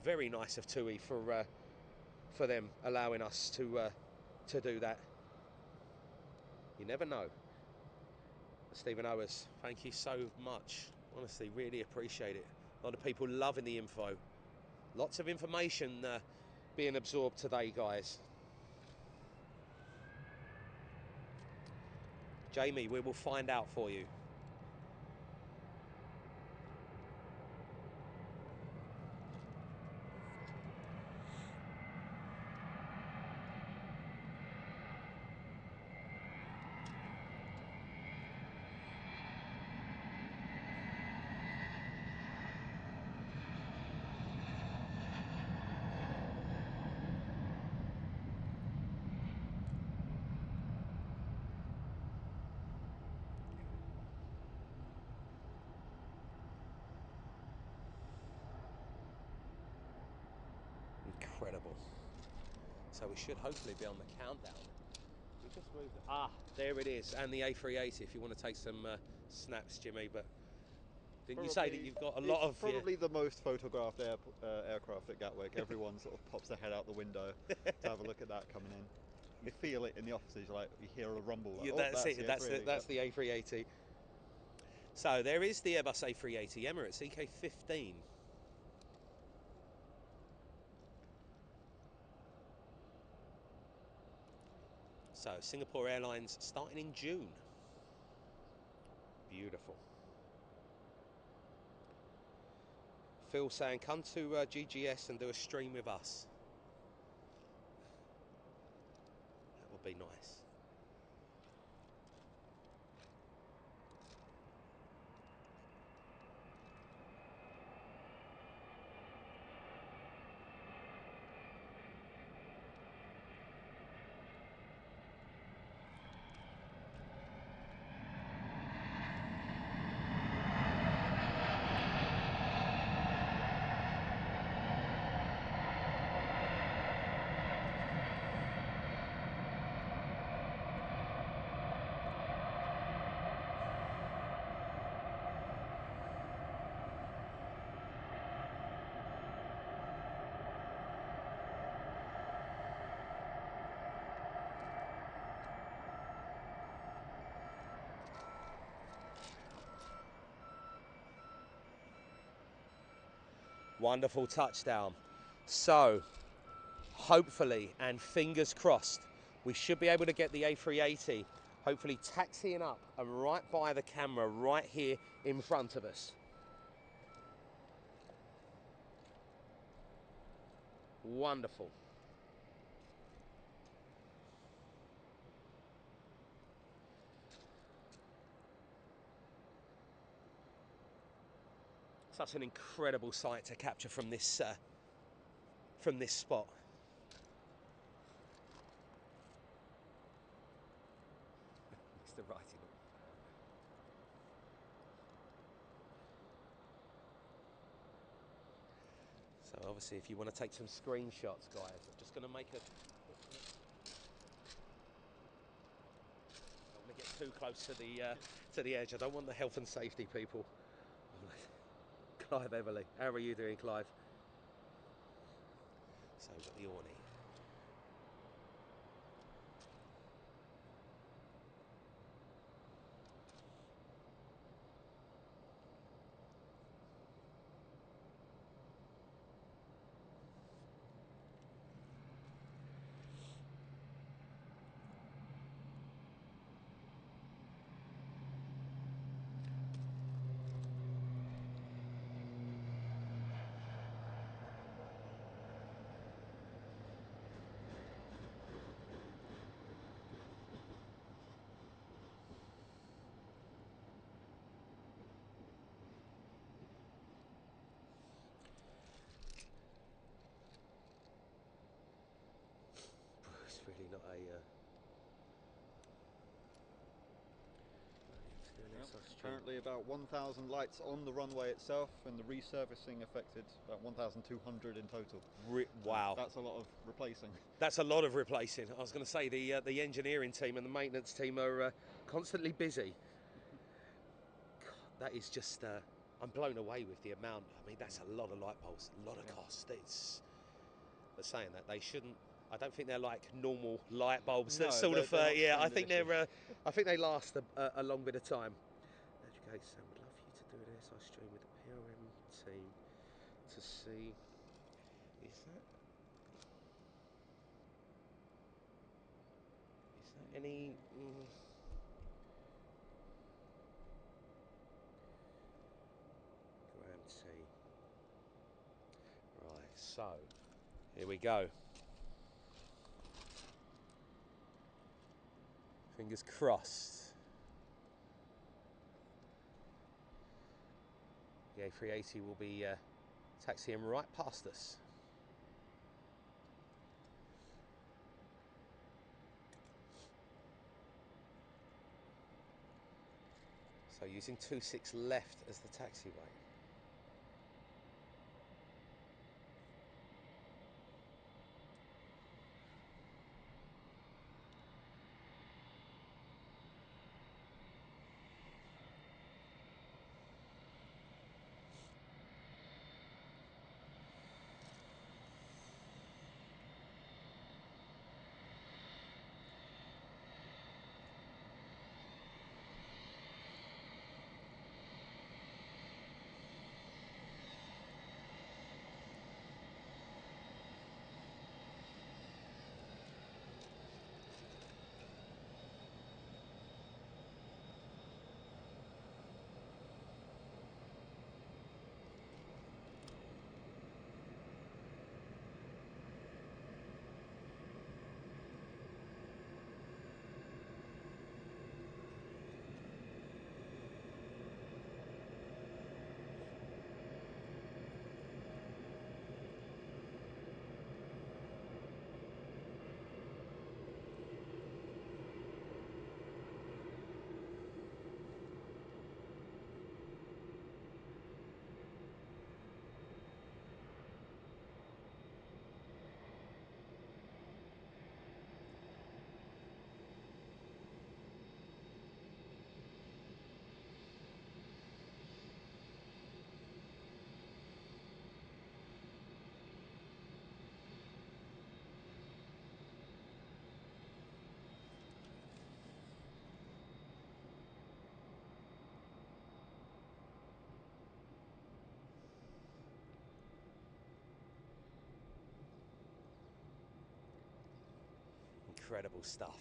very nice of TUI for them allowing us to do that. You never know. Stephen Owers, thank you so much. Honestly, really appreciate it. A lot of people loving the info. Lots of information being absorbed today, guys. Jamie, we will find out for you. incredible. So we should hopefully be on the countdown. We just moved. Ah, there it is, and the A380. If you want to take some snaps, Jimmy, but didn't you say that you've got a lot of? Probably the most photographed aircraft at Gatwick. Everyone sort of pops their head out the window to have a look at that coming in. You feel it in the offices. You're like, you hear a rumble. Like, Yeah, oh, that's it. The That's the A380. So there is the Airbus A380 Emirates EK15. So Singapore Airlines starting in June. Beautiful. Phil saying, come to GGS and do a stream with us. That would be nice. Wonderful touchdown. So, hopefully, and fingers crossed, we should be able to get the A380, hopefully taxiing up and right by the camera, right here in front of us. Wonderful. Such an incredible sight to capture from this spot. Mr. Writing. So obviously, if you want to take some screenshots, guys, I'm just going to make a. I don't want to get too close to the edge. I don't want the health and safety people. Clive Everly. How are you doing, Clive? So we've got the awning. It's really not a. Apparently about 1,000 lights on the runway itself, and the resurfacing affected about 1,200 in total. Wow. That's a lot of replacing. That's a lot of replacing. I was going to say the engineering team and the maintenance team are constantly busy. God, that is just, I'm blown away with the amount. I mean, that's a lot of light bulbs, a lot of cost. But saying that, they shouldn't. I don't think they're like normal light bulbs. No, that sort of, they're I think they're. I think they last a long bit of time. Okay, so we'd love for you to do an airside stream with the PRM team to see. Is that any? Graham T. Right, so here we go. Fingers crossed. The A380 will be taxiing right past us. So using 26 left as the taxiway. incredible stuff.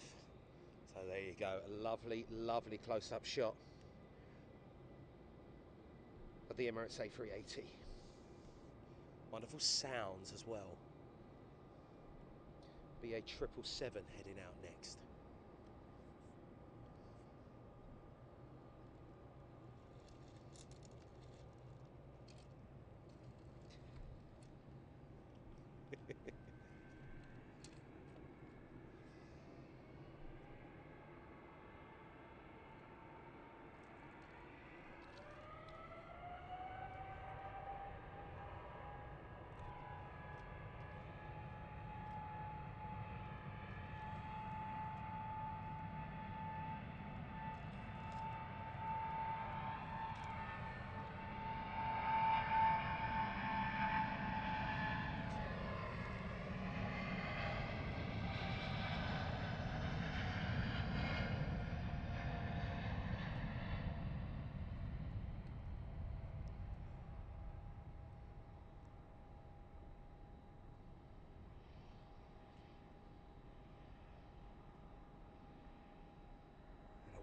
So there you go, a lovely, lovely close-up shot of the Emirates A380. Wonderful sounds as well. BA 777 heading out next.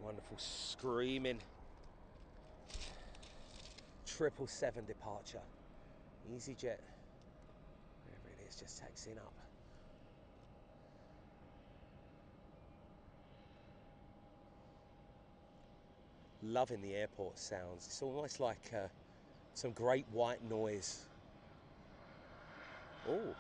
Wonderful screaming 777 departure. EasyJet, wherever it is, just taxiing up. Loving the airport sounds. It's almost like some great white noise. Oh.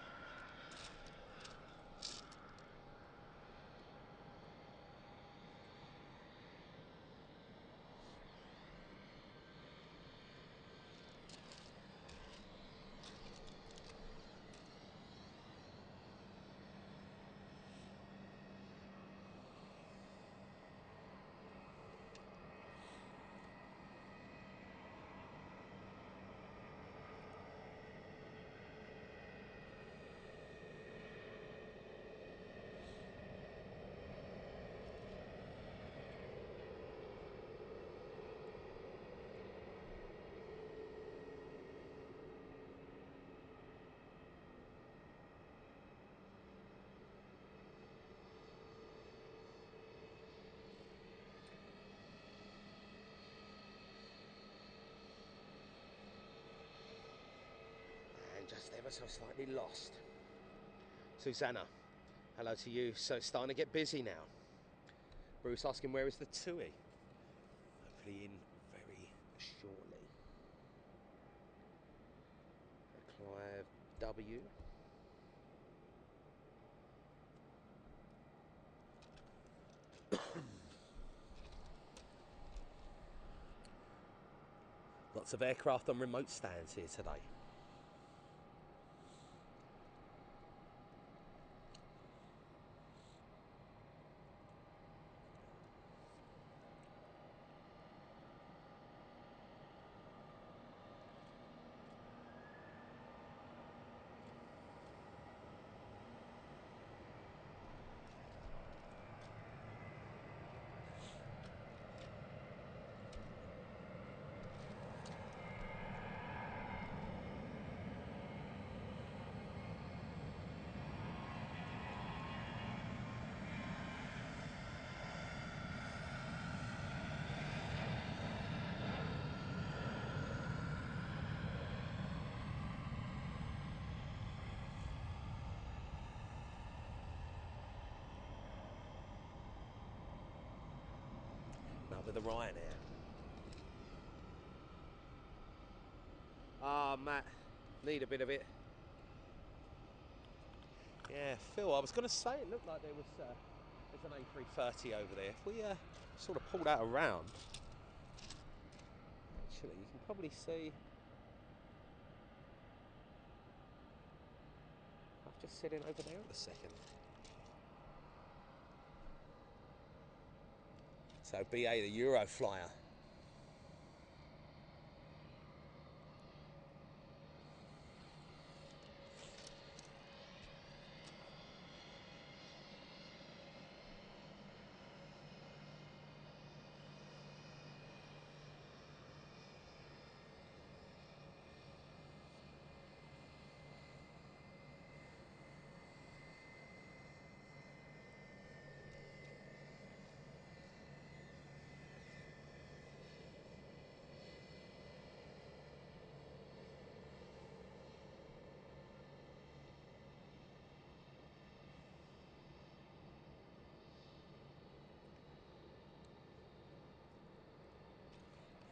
Just ever so slightly lost. Susanna, hello to you. So it's starting to get busy now. Bruce asking where is the TUI? Hopefully in very shortly. Clive W. Lots of aircraft on remote stands here today. With the Ryanair. Ah, Matt, need a bit of it. Yeah, Phil, I was going to say it looked like there was there's an A330 over there. If we sort of pull that around, actually, you can probably see. I've just sitting over there at a second. So BA, the Euroflyer.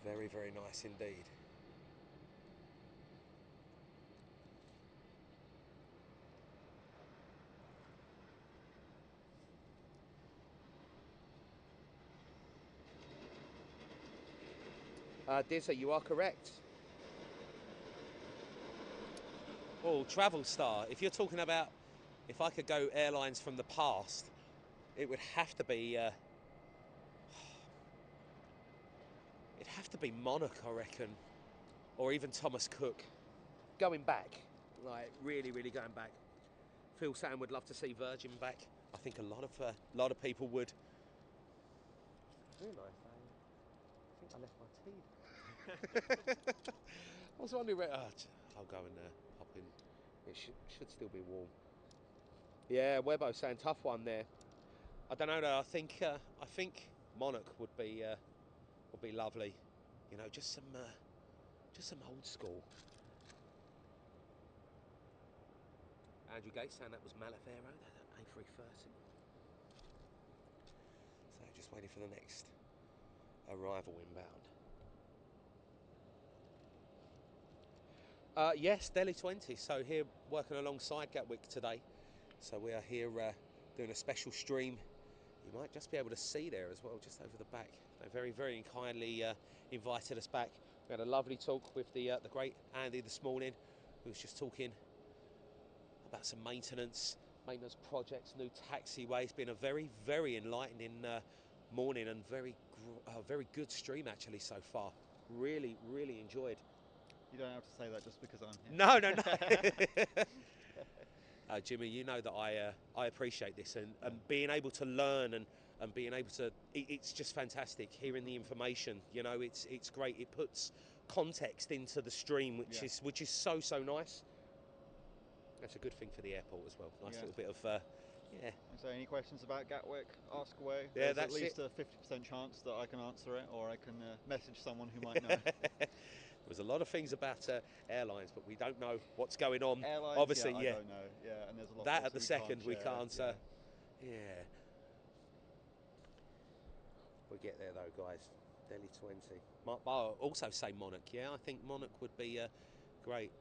Very, very nice indeed. Dizza, you are correct. Oh, Travel Star. If you're talking about if I could go airlines from the past, it would have to be it'd have to be Monarch, I reckon, or even Thomas Cook. Going back, like really, really going back. Phil Sam would love to see Virgin back. I think a lot of people would. I realised I think I left my tea. I was wondering where. I'll go and pop in. It should still be warm. Yeah, Webbo saying tough one there. I don't know though. I think Monarch would be lovely. You know, just some old school. Andrew Gates saying that was Malafero, that A330. So just waiting for the next arrival inbound. Yes, Delhi 20. So here working alongside Gatwick today. So we are here doing a special stream. You might just be able to see there as well, just over the back. They very, very kindly invited us back. We had a lovely talk with the great Andy this morning, who was just talking about some maintenance projects, new taxiway. It's been a very, very enlightening morning and very good stream actually so far. Really, really enjoyed. You don't have to say that just because I'm here. No. Jimmy, you know that I appreciate this and being able to learn and being able to, it's just fantastic hearing the information. You know, it's great. It puts context into the stream, which is so nice. That's a good thing for the airport as well. Nice little bit of yeah. So any questions about Gatwick, ask away. Yeah, There's at least a 50% chance that I can answer it, or I can message someone who might know. There's a lot of things about airlines, but we don't know what's going on. Airlines, obviously, I don't know. Yeah, and there's a lot that of at the second we can't. Yeah. We'll get there though, guys. Delhi 20. I'll also say Monarch. Yeah, I think Monarch would be great.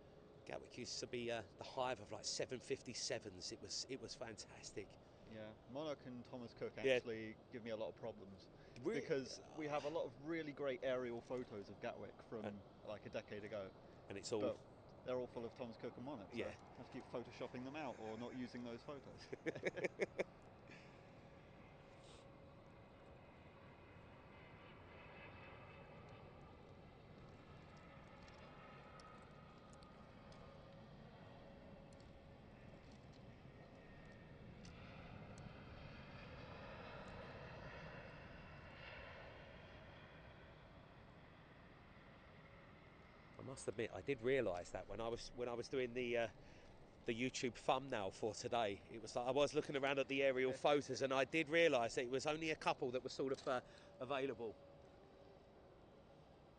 Gatwick used to be the hive of like 757s. It was fantastic. Yeah, Monarch and Thomas Cook actually give me a lot of problems. Really? Because we have a lot of really great aerial photos of Gatwick from like a decade ago. And it's all... But they're all full of Thomas Cook and Monarch. So yeah. I have to keep photoshopping them out or not using those photos. I must admit, I did realise that when I was doing the YouTube thumbnail for today. It was like I was looking around at the aerial photos, and I did realise that it was only a couple that were sort of available.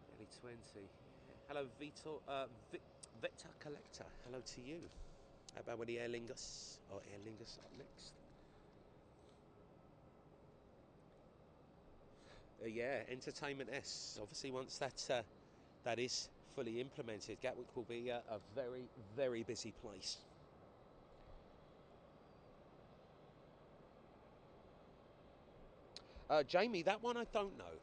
Nearly 20. Hello, Vector Collector. Hello to you. How about when the Aer Lingus up next? Yeah, Entertainment S. Obviously, once that is fully implemented, Gatwick will be a very, very busy place. Jamie, that one I don't know.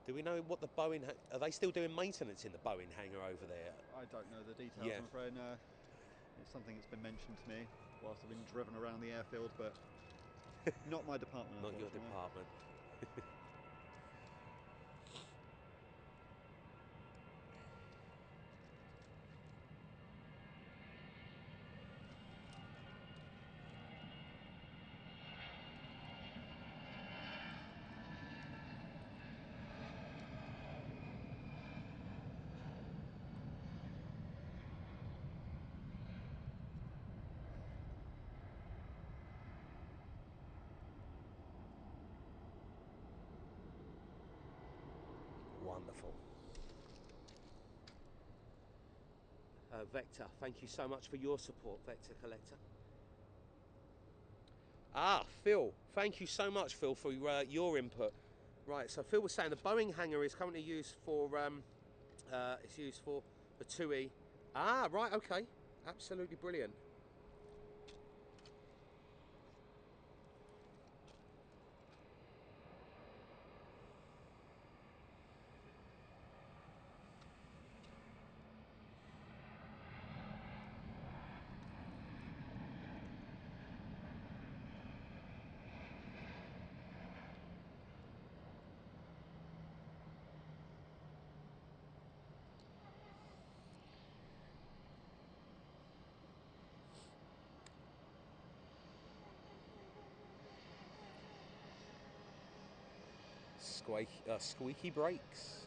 Do we know what the Boeing... Are they still doing maintenance in the Boeing hangar over there? I don't know the details, I'm afraid. No. It's something that's been mentioned to me whilst I've been driven around the airfield, but not my department. Not your department. Wonderful. Vector, thank you so much for your support, Vector Collector. Phil, thank you so much, Phil, for your input. Right, so Phil was saying the Boeing hangar is currently used for it's used for the 2E. Ah, right, okay, absolutely brilliant. Squeaky brakes.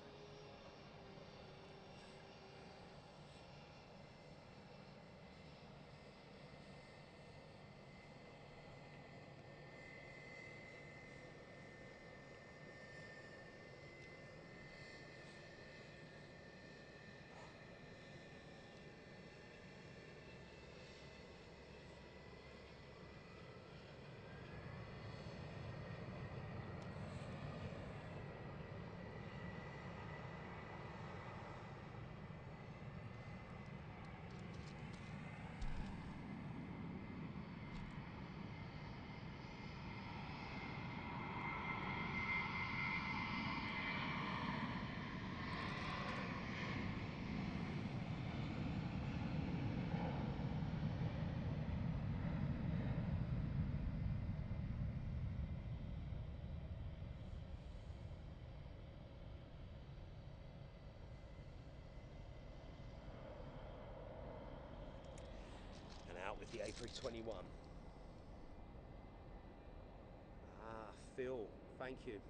And out with the A321. Ah, Phil, thank you.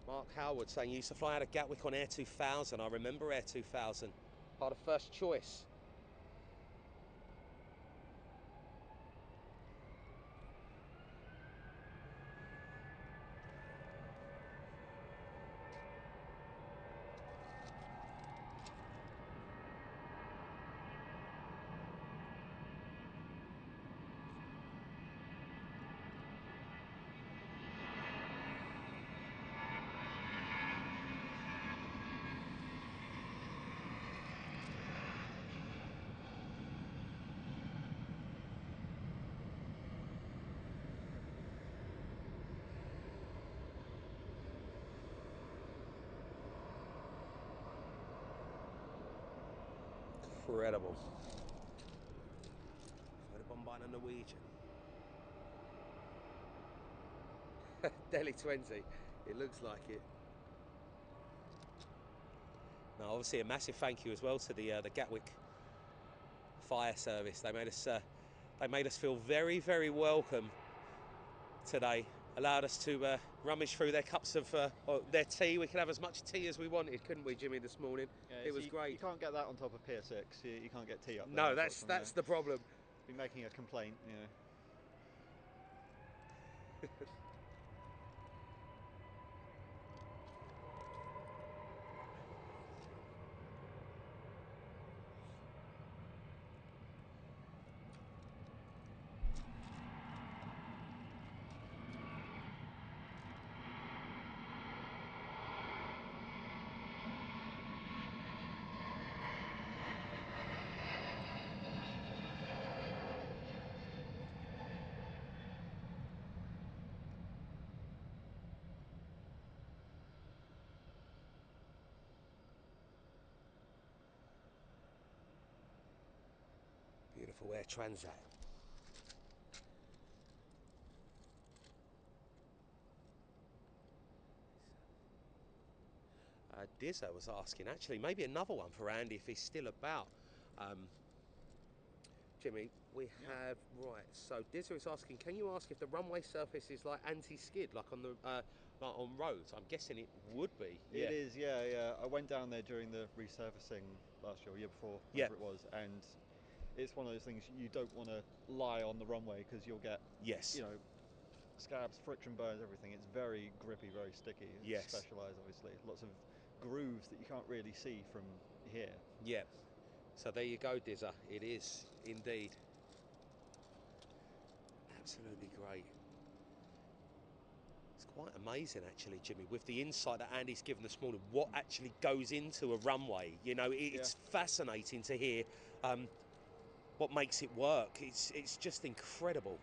Mark Howard saying you used to fly out of Gatwick on Air 2000. I remember Air 2000. Part of first choice. Incredible. Photobomb by the Norwegian. Delhi 20. It looks like it. Now, obviously, a massive thank you as well to the Gatwick Fire Service. They made us feel very, very welcome today. Allowed us to rummage through their cups of their tea. We could have as much tea as we wanted, couldn't we, Jimmy, this morning? Yeah, it was great. You can't get that on top of Pier 6. You can't get tea up there. No, that's the problem. Be making a complaint, you know. Beautiful Air Transat. Dizzo was asking, actually, maybe another one for Andy if he's still about. Jimmy, we have, right, so Dizzo is asking, can you ask if the runway surface is like anti-skid, like on the like on roads? I'm guessing it would be. It is, yeah. I went down there during the resurfacing last year, or year before, whatever it was, and it's one of those things you don't want to lie on the runway because you'll get, you know, scabs, friction burns, everything. It's very grippy, very sticky. It's specialised, obviously. Lots of grooves that you can't really see from here. Yeah. So there you go, Dizza. It is indeed. Absolutely great. It's quite amazing actually, Jimmy, with the insight that Andy's given this morning, what actually goes into a runway. You know, it's fascinating to hear what makes it work. It's just incredible.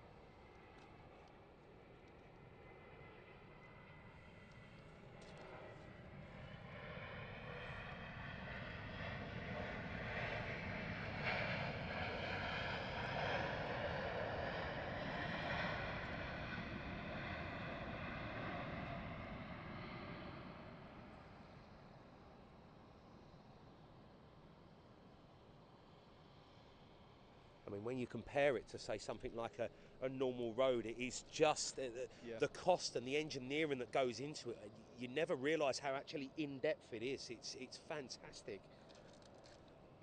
I mean, when you compare it to, say, something like a normal road, it is just the cost and the engineering that goes into it. You never realise how actually in-depth it is. It's fantastic.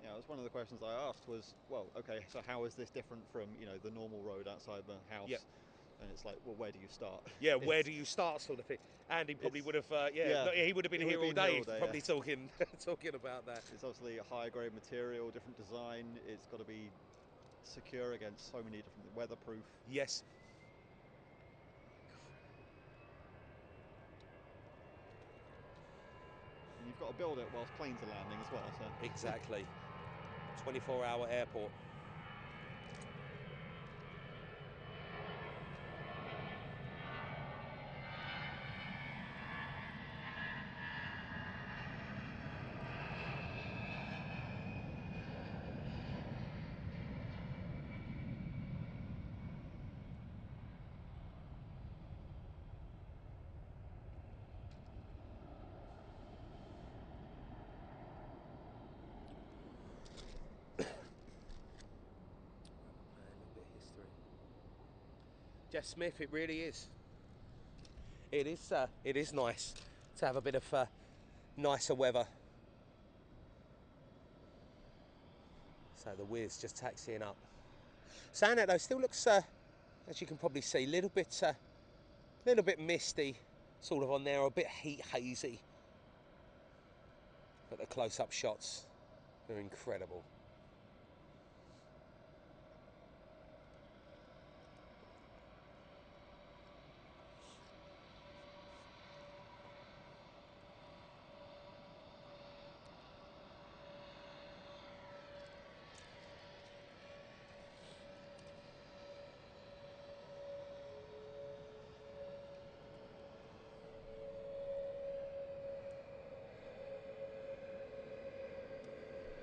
Yeah, it was one of the questions I asked was, well, okay, so how is this different from, you know, the normal road outside the house? Yep. And it's like, well, where do you start? Yeah, where do you start, sort of thing. Andy probably would have, he would have been here all day, probably talking about that. It's obviously a higher grade material, different design. It's got to be secure against so many different, weatherproof. Yes. And you've got to build it whilst planes are landing as well. So. Exactly. 24-hour airport. Jeff Smith, it really is. It is nice to have a bit of nicer weather. So the Wiz just taxiing up. Saying that though, still looks, as you can probably see, a little bit misty, sort of on there, a bit heat hazy. But the close-up shots are incredible.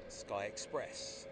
Sky Express.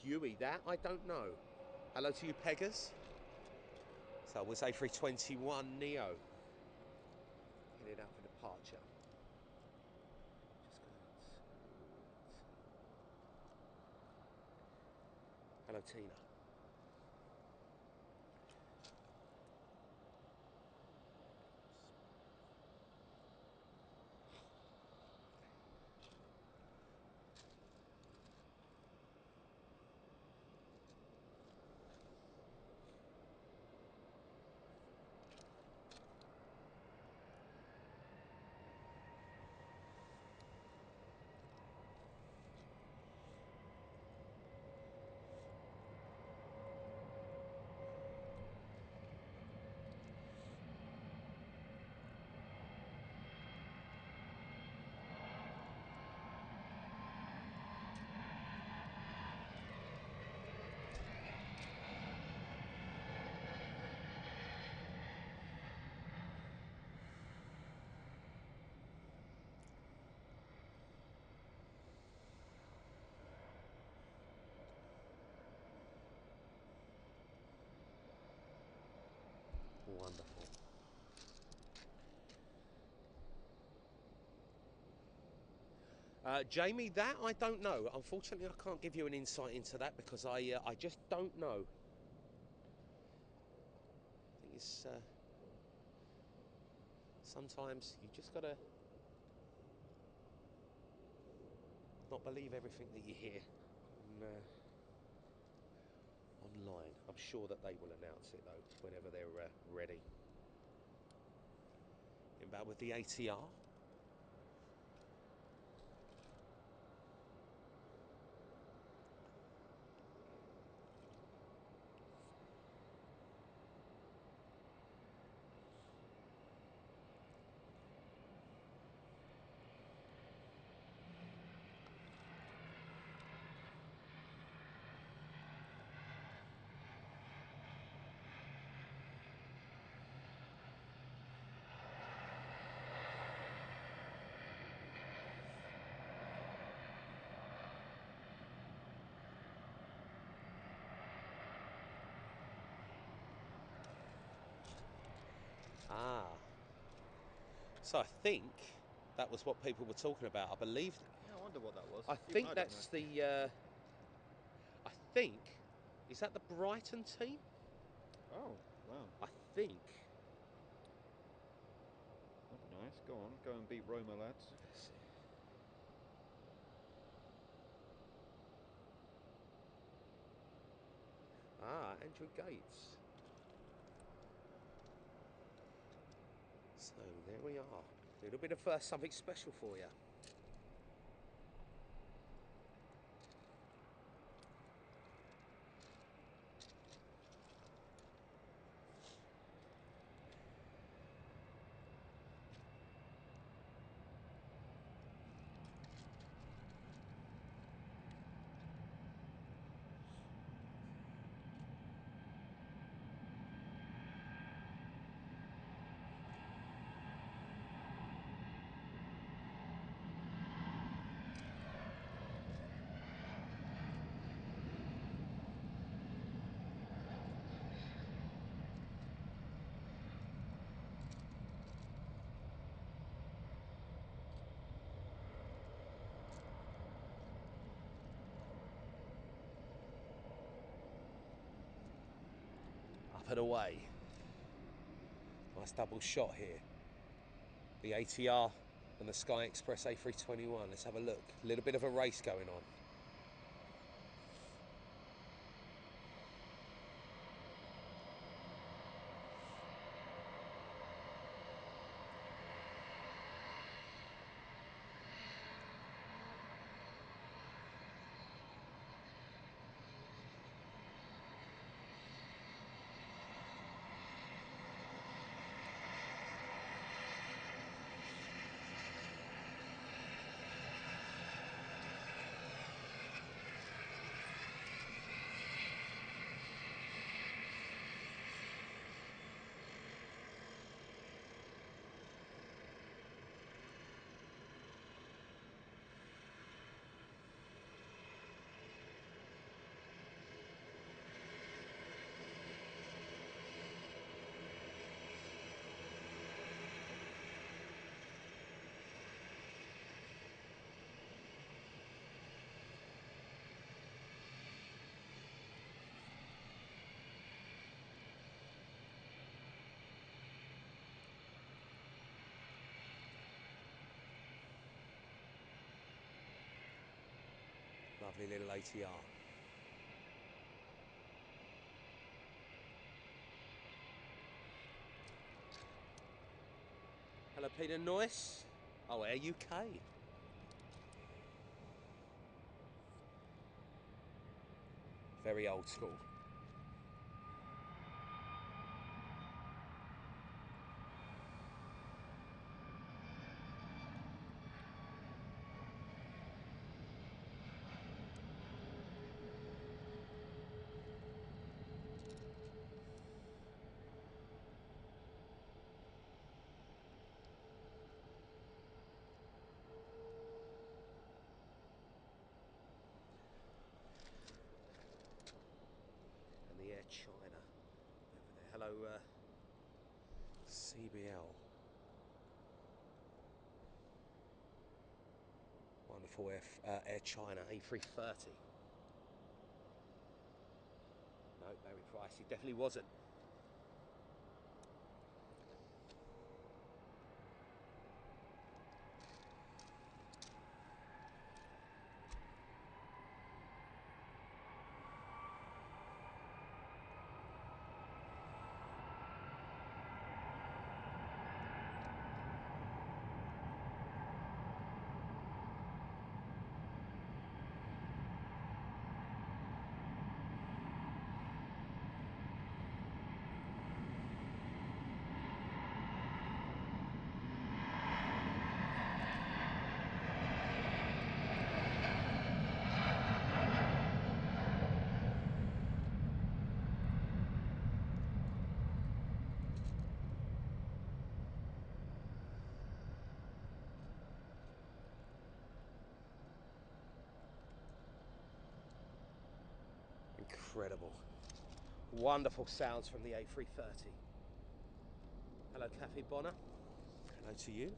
Huey, that I don't know. Hello to you, Peggers. So it was A321 Neo. Headed out for departure. Hello, Tina. Jamie, that I don't know. Unfortunately, I can't give you an insight into that because I just don't know. I think it's sometimes you just gotta not believe everything that you hear online. I'm sure that they will announce it though whenever they're ready. Inbound with the ATR. Ah, so I think that was what people were talking about. I believe. Yeah, I wonder what that was. I Even think don't that's know. the. I think is that the Brighton team? Oh, wow. I think. That'd be nice. Go on, go and beat Roma, lads. Ah, Andrew Gates. So there we are. A little bit of something special for you. Up and away. Nice double shot here. The ATR and the Sky Express A321. Let's have a look. A little bit of a race going on. Lovely little ATR. Hello, Peter Noyce. Oh, Air UK. Very old school. And the Air China over there. Hello, CBL. 1 wonderful Air China A330. No, very pricey, definitely wasn't. Incredible. Wonderful sounds from the A330. Hello, Kathy Bonner. Hello to you.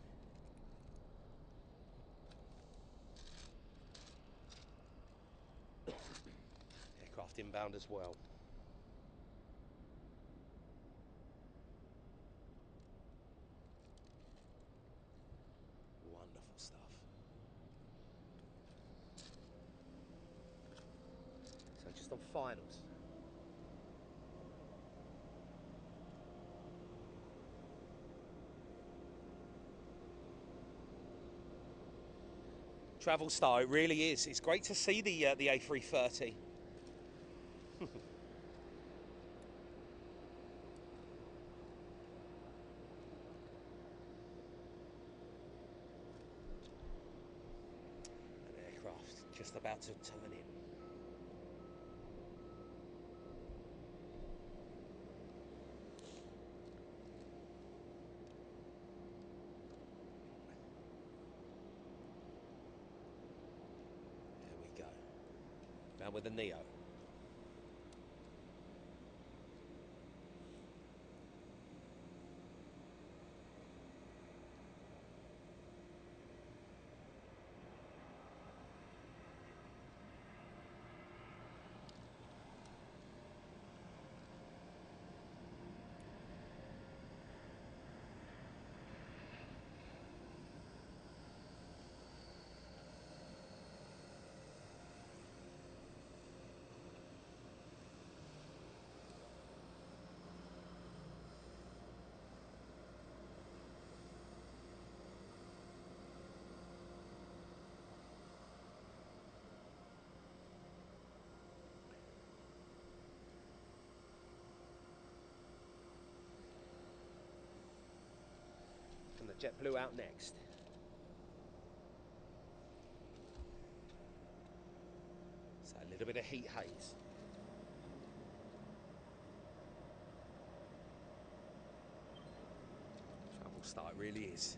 Aircraft inbound as well. Wonderful stuff. So just on finals. Travel star, it really is. It's great to see the A330. An aircraft just about to turn in. There we go. Now with the Neo. And the JetBlue out next. So a little bit of heat haze. Travel star, it really is.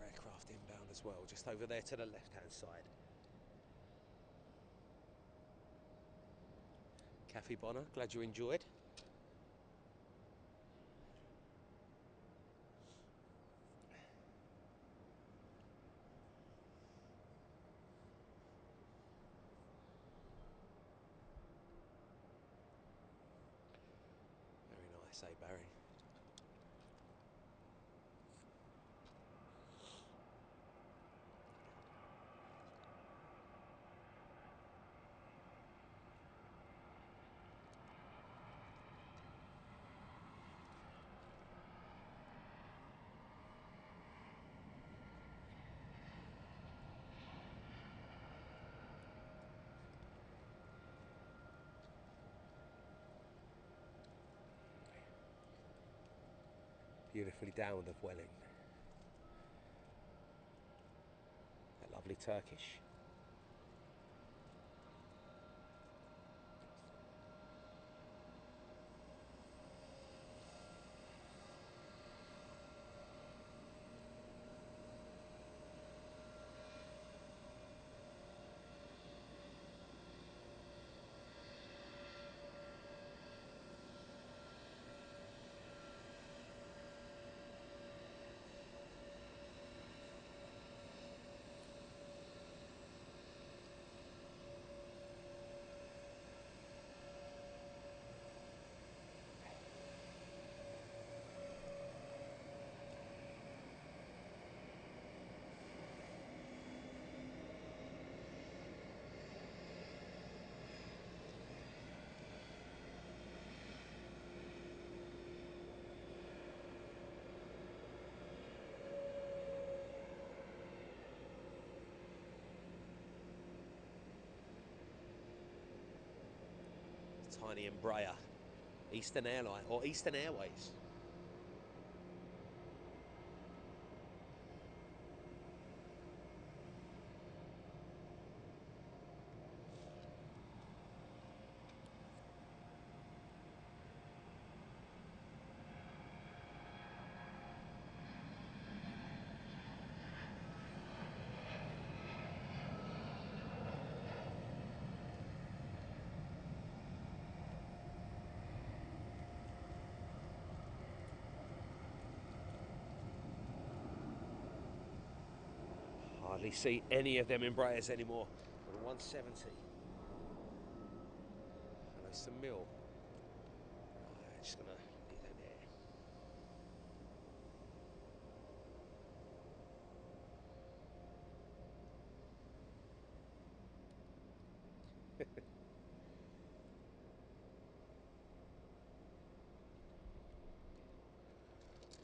Aircraft inbound as well, just over there to the left hand side. Kathy Bonner, glad you enjoyed. Very nice, eh, Barry? Beautifully downward of Welling. That lovely Turkish. Tiny Embraer, Eastern Airline or Eastern Airways. Hardly see any of them Embraers anymore. On the 170. Hello, some mill. Right, just gonna leave them there.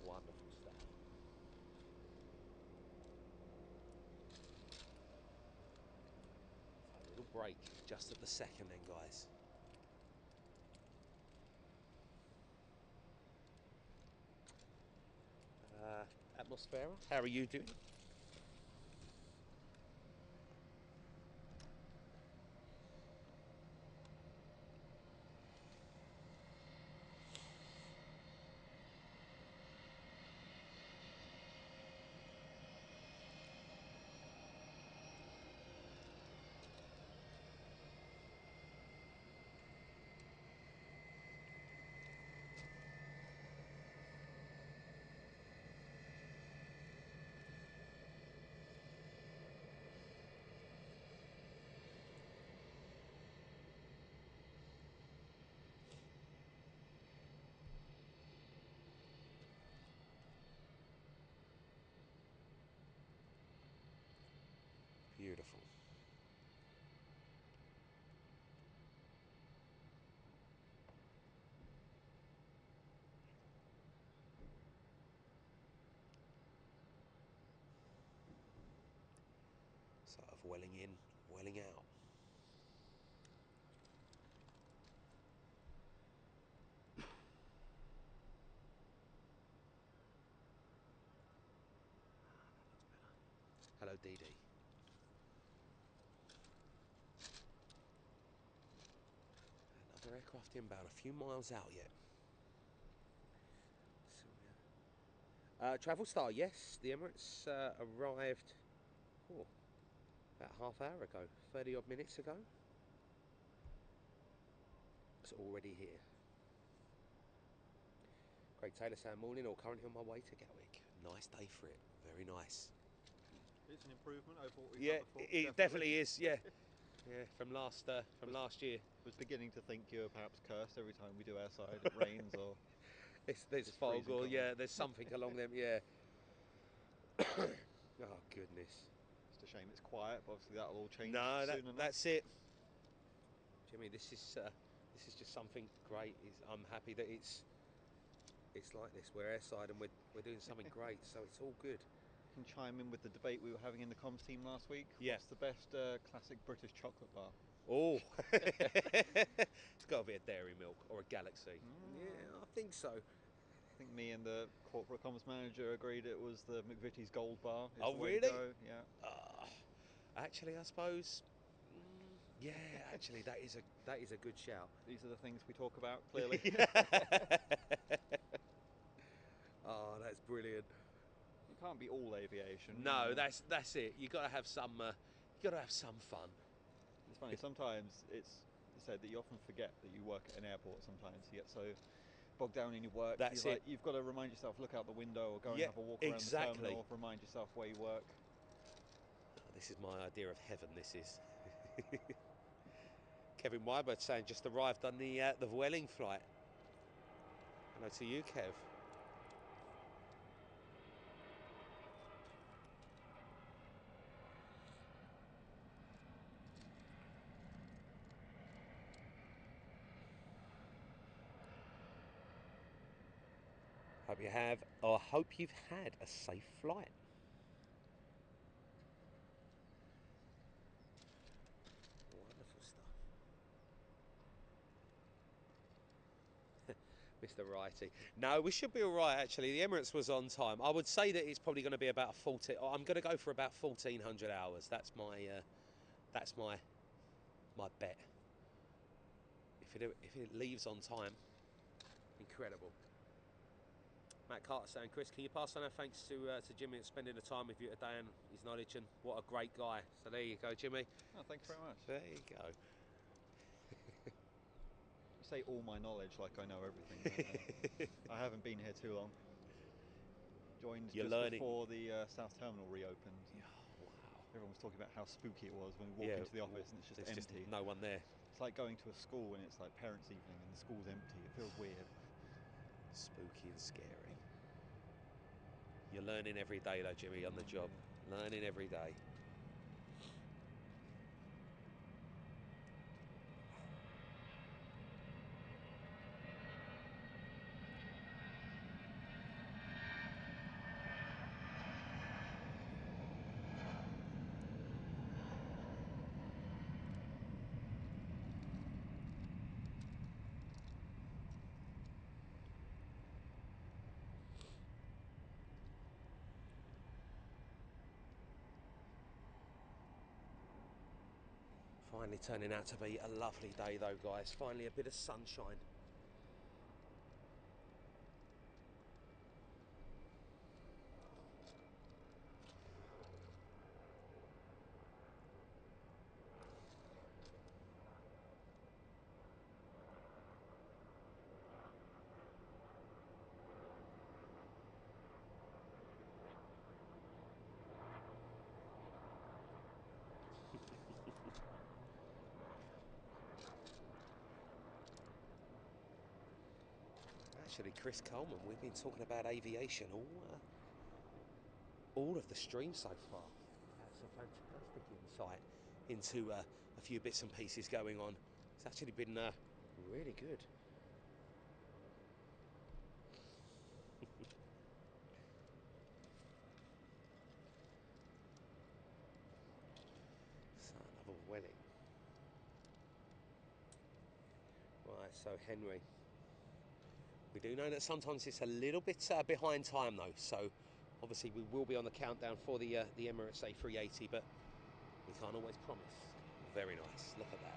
Wonderful stuff. A little break just at the second then, guys. Atmosphera, how are you doing? Beautiful. Sort of welling in, welling out. Hello, Dee Dee. Another aircraft inbound, a few miles out yet. Travel Star, yes, the Emirates arrived about half hour ago, 30 odd minutes ago. It's already here. Craig Taylor saying morning or currently on my way to Gatwick. Nice day for it, very nice. It's an improvement over what we've Yeah, done before. it definitely is, yeah. Yeah, from last year. I was beginning to think you're perhaps cursed every time we do Airside, it rains or... There's It's fog freezing or, cold. yeah, there's something along them, yeah. Oh, goodness. It's a shame it's quiet, but obviously that'll all change No, soon enough. that's it. Jimmy, this is just something great. I'm happy that it's like this. We're airside and we're doing something great, so it's all good. Can chime in with the debate we were having in the comms team last week. Yeah. What's the best classic British chocolate bar? Oh, it's got to be a Dairy Milk or a Galaxy. Yeah, I think so. think me and the corporate comms manager agreed it was the McVitie's Gold Bar. Is Oh, the way really? To go. Yeah. Actually, I suppose. Yeah, actually, that is a good shout. These are the things we talk about, clearly. Oh, that's brilliant. You can't be all aviation. No, you know. that's it. You got to have some. You got to have some fun. It's funny. Sometimes it's said that you often forget that you work at an airport. Sometimes you get so bogged down in your work. That's You're it. You've got to remind yourself, look out the window, or go and Yeah, have a walk around exactly. the terminal. Remind yourself where you work. This is my idea of heaven. This is. Kevin Wybert saying just arrived on the Vueling flight. Hello to you, Kev. Hope you have, or hope you've had a safe flight. Wonderful stuff. Mr. Righty. No, we should be all right, actually. The Emirates was on time. I would say that it's probably going to be about 40. I'm going to go for about 1,400 hours. That's my bet. If it leaves on time, incredible. Matt Carter saying, Chris, can you pass on our thanks to Jimmy for spending the time with you today and his knowledge, and what a great guy. So there you go, Jimmy. Oh, thank you very much. There you go. You say all my knowledge like I know everything. I haven't been here too long. Joined You're just learning. before the South Terminal reopened. Oh, wow. Everyone was talking about how spooky it was when we walk into the office and it's just empty. Just no one there. It's like going to a school when it's like parents' evening and the school's empty. It feels weird. Spooky and scary. You're learning every day though, Jimmy, on the job. Yeah. Learning every day. Finally turning out to be a lovely day though, guys. Finally a bit of sunshine. Actually, Chris Coleman, we've been talking about aviation all of the stream so far. That's a fantastic insight into a few bits and pieces going on. It's actually been really good. So another wedding. Right, so Henry. We do know that sometimes it's a little bit behind time though, so obviously we will be on the countdown for the Emirates A380, but we can't always promise. Very nice, look at that.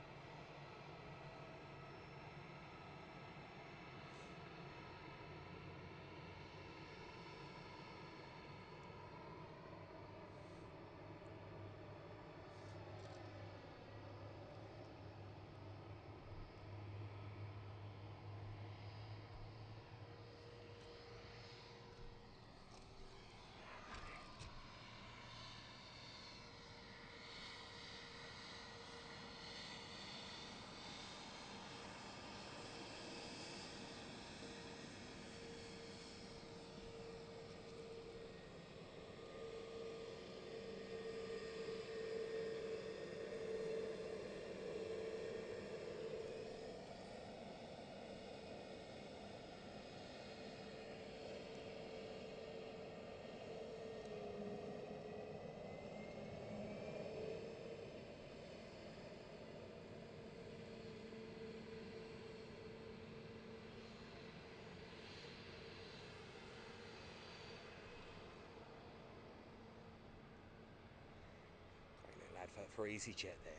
for EasyJet there.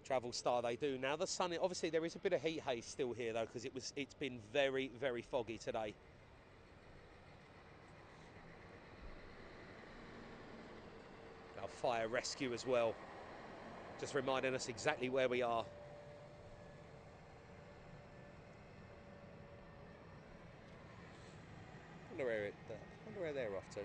Travel star they do. Now the sun, obviously there is a bit of heat haze still here though, because it's been very, very foggy today. Our fire rescue as well, just reminding us exactly where we are. I wonder where they're off to.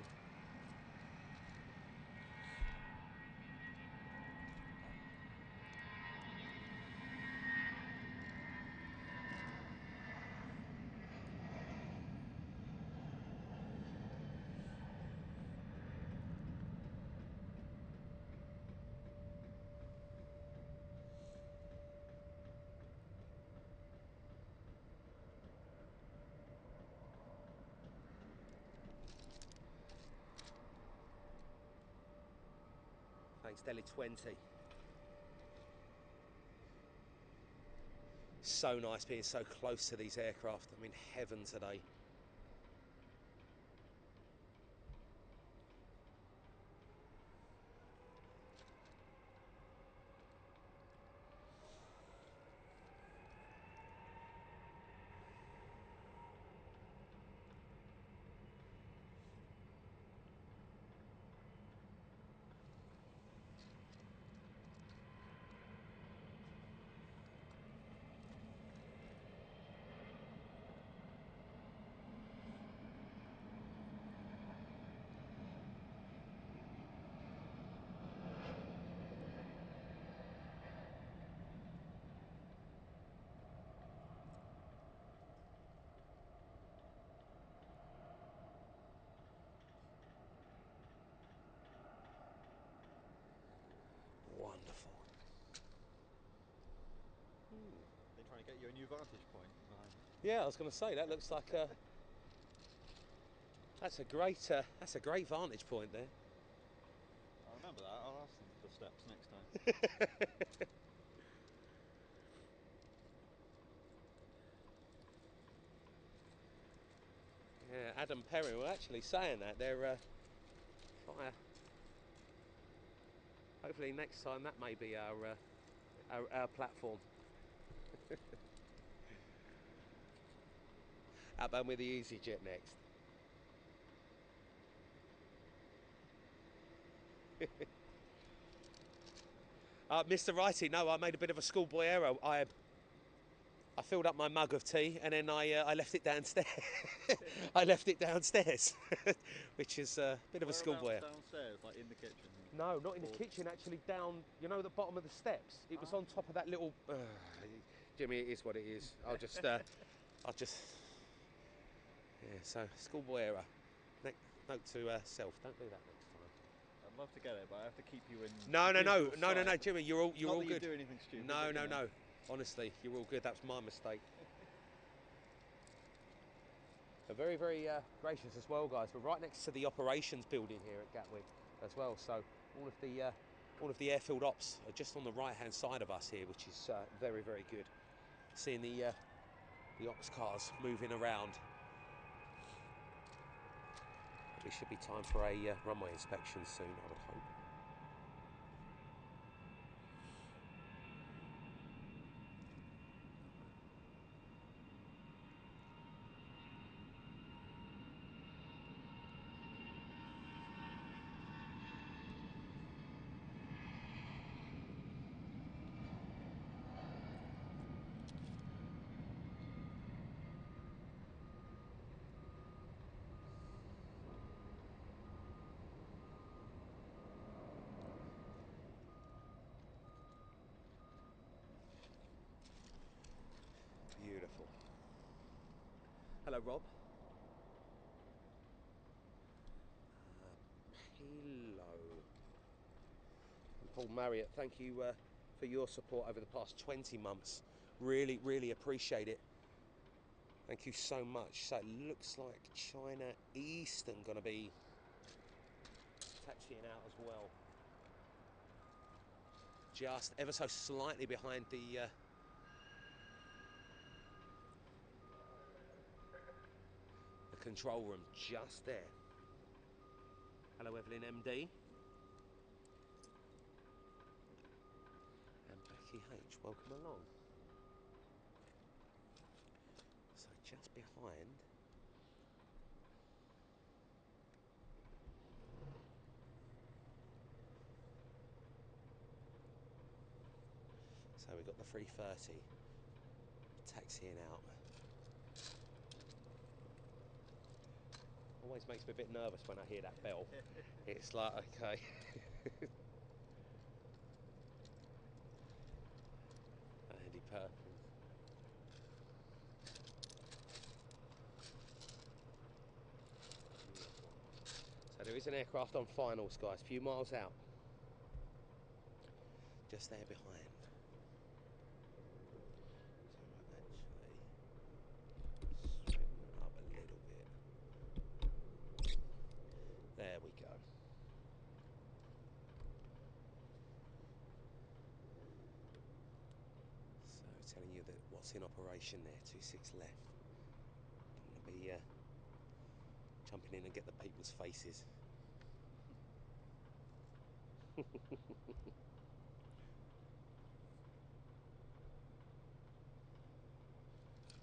Thanks, Delhi 20. So nice being so close to these aircraft. I'm in heaven today. Wonderful. They're trying to get you a new vantage point behind you. Yeah, I was going to say that looks like that's a great vantage point there. I'll remember that. I'll ask them for the steps next time. Yeah, Adam Perry were actually saying that they're fire. Hopefully next time that may be our platform. How about with the EasyJet next? Mr. Righty, no, I made a bit of a schoolboy error. I filled up my mug of tea and then I left it downstairs. I left it downstairs, which is a bit of a schoolboy error. Downstairs, like in the kitchen? No, not in the kitchen, actually down, you know, the bottom of the steps. It was on top of that little... Jimmy, it is what it is. I'll just... Yeah, so schoolboy error. Note to self, don't do that next time. I'd love to get it, but I have to keep you in... No, Jimmy, you're all Not that good. you do anything stupid. No. Honestly, you're all good. That's my mistake. They're very, very gracious as well, guys. We're right next to the operations building here at Gatwick as well. So all of the airfield ops are just on the right-hand side of us here, which is very, very good. Seeing the ops cars moving around. It should be time for a runway inspection soon, I would hope. Beautiful. Hello, Rob. Hello. And Paul Marriott, thank you for your support over the past 20 months. Really, really appreciate it. Thank you so much. So it looks like China Eastern going to be taxiing out as well. Just ever so slightly behind the control room just there. Hello Evelyn MD. And Becky H, welcome along. So just behind. So we've got the 330 taxiing out. Always makes me a bit nervous when I hear that bell. It's like, okay. Andy Perkins. So there is an aircraft on finals, guys, a few miles out. Just there behind. So actually straighten it up a little bit. There we go. So telling you that what's in operation there, 26 left. I'm going to be jumping in and get the people's faces.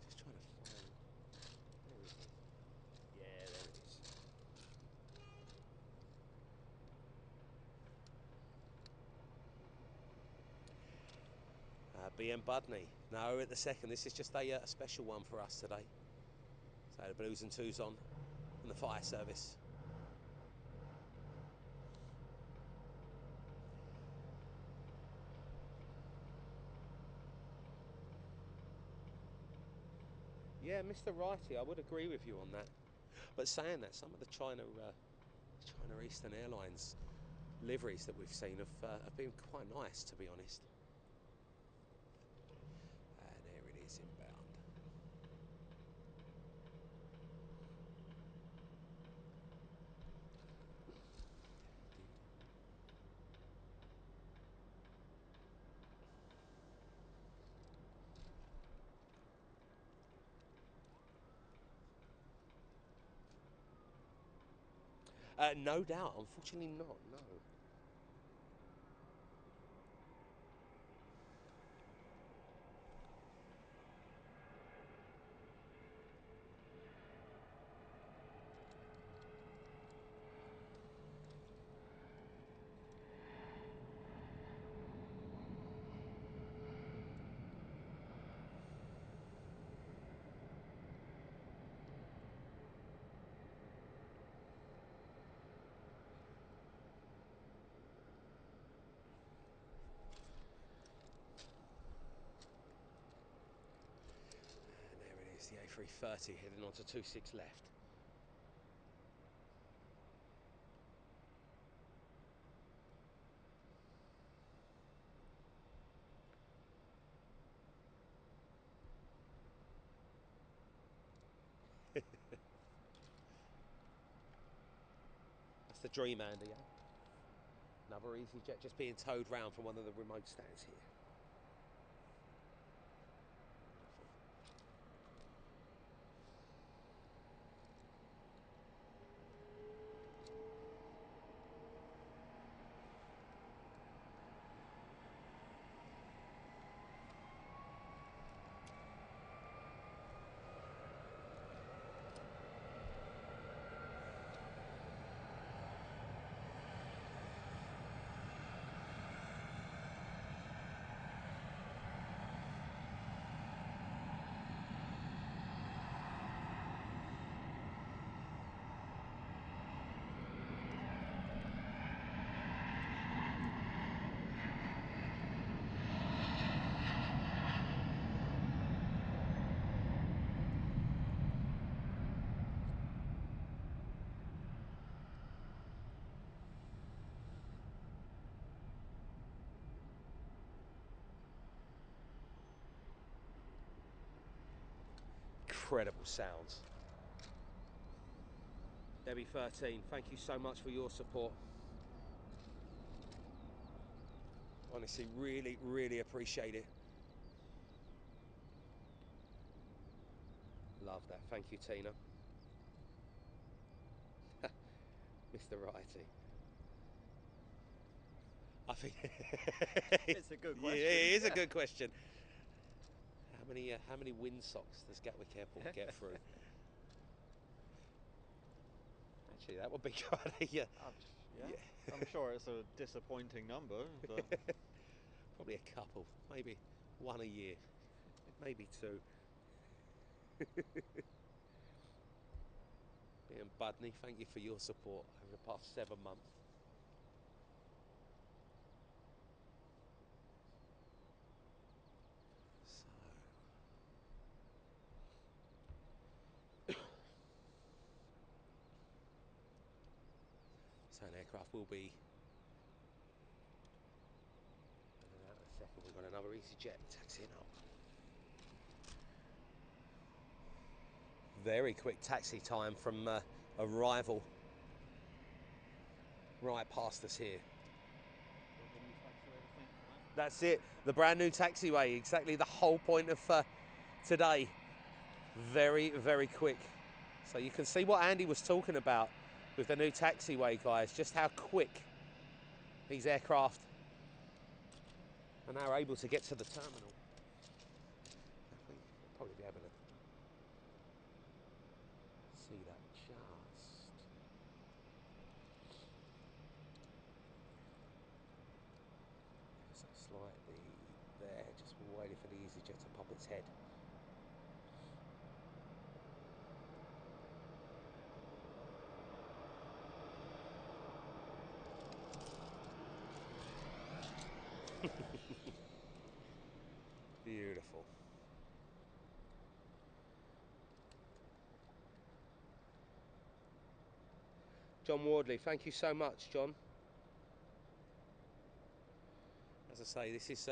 Just trying to find. There it is. Yeah, there it is. BM Budney. No, at the second. This is just a special one for us today. So the blues and twos on, and the fire service. Yeah, Mr. Righty, I would agree with you on that. But saying that, some of the China Eastern Airlines liveries that we've seen have been quite nice, to be honest. And there it is, inbound. No doubt, unfortunately not, no. The A330 heading on to 26 left. That's the dream, Andy, yeah? Another EasyJet just being towed round from one of the remote stands here. Incredible sounds. Debbie 13, thank you so much for your support. Honestly, really appreciate it. Love that. Thank you, Tina. Mr. Righty? I think It's a good question. Yeah, it is a good question. How many windsocks does Gatwick Airport get through? Actually, that would be quite a Yeah. I'm sure it's a disappointing number, but probably a couple, maybe one a year, maybe two. And Budney, thank you for your support over the past 7 months. So an aircraft will be. In a second, we've got another EasyJet taxiing up. Very quick taxi time from arrival right past us here. That's it, the brand new taxiway, exactly the whole point of today. Very, very quick. So you can see what Andy was talking about with the new taxiway, guys, just how quick these aircraft are now able to get to the terminal. We'll probably be able to see that just. So slightly there, just waiting for the EasyJet to pop its head. Beautiful. John Wardley, thank you so much, John. As I say, this is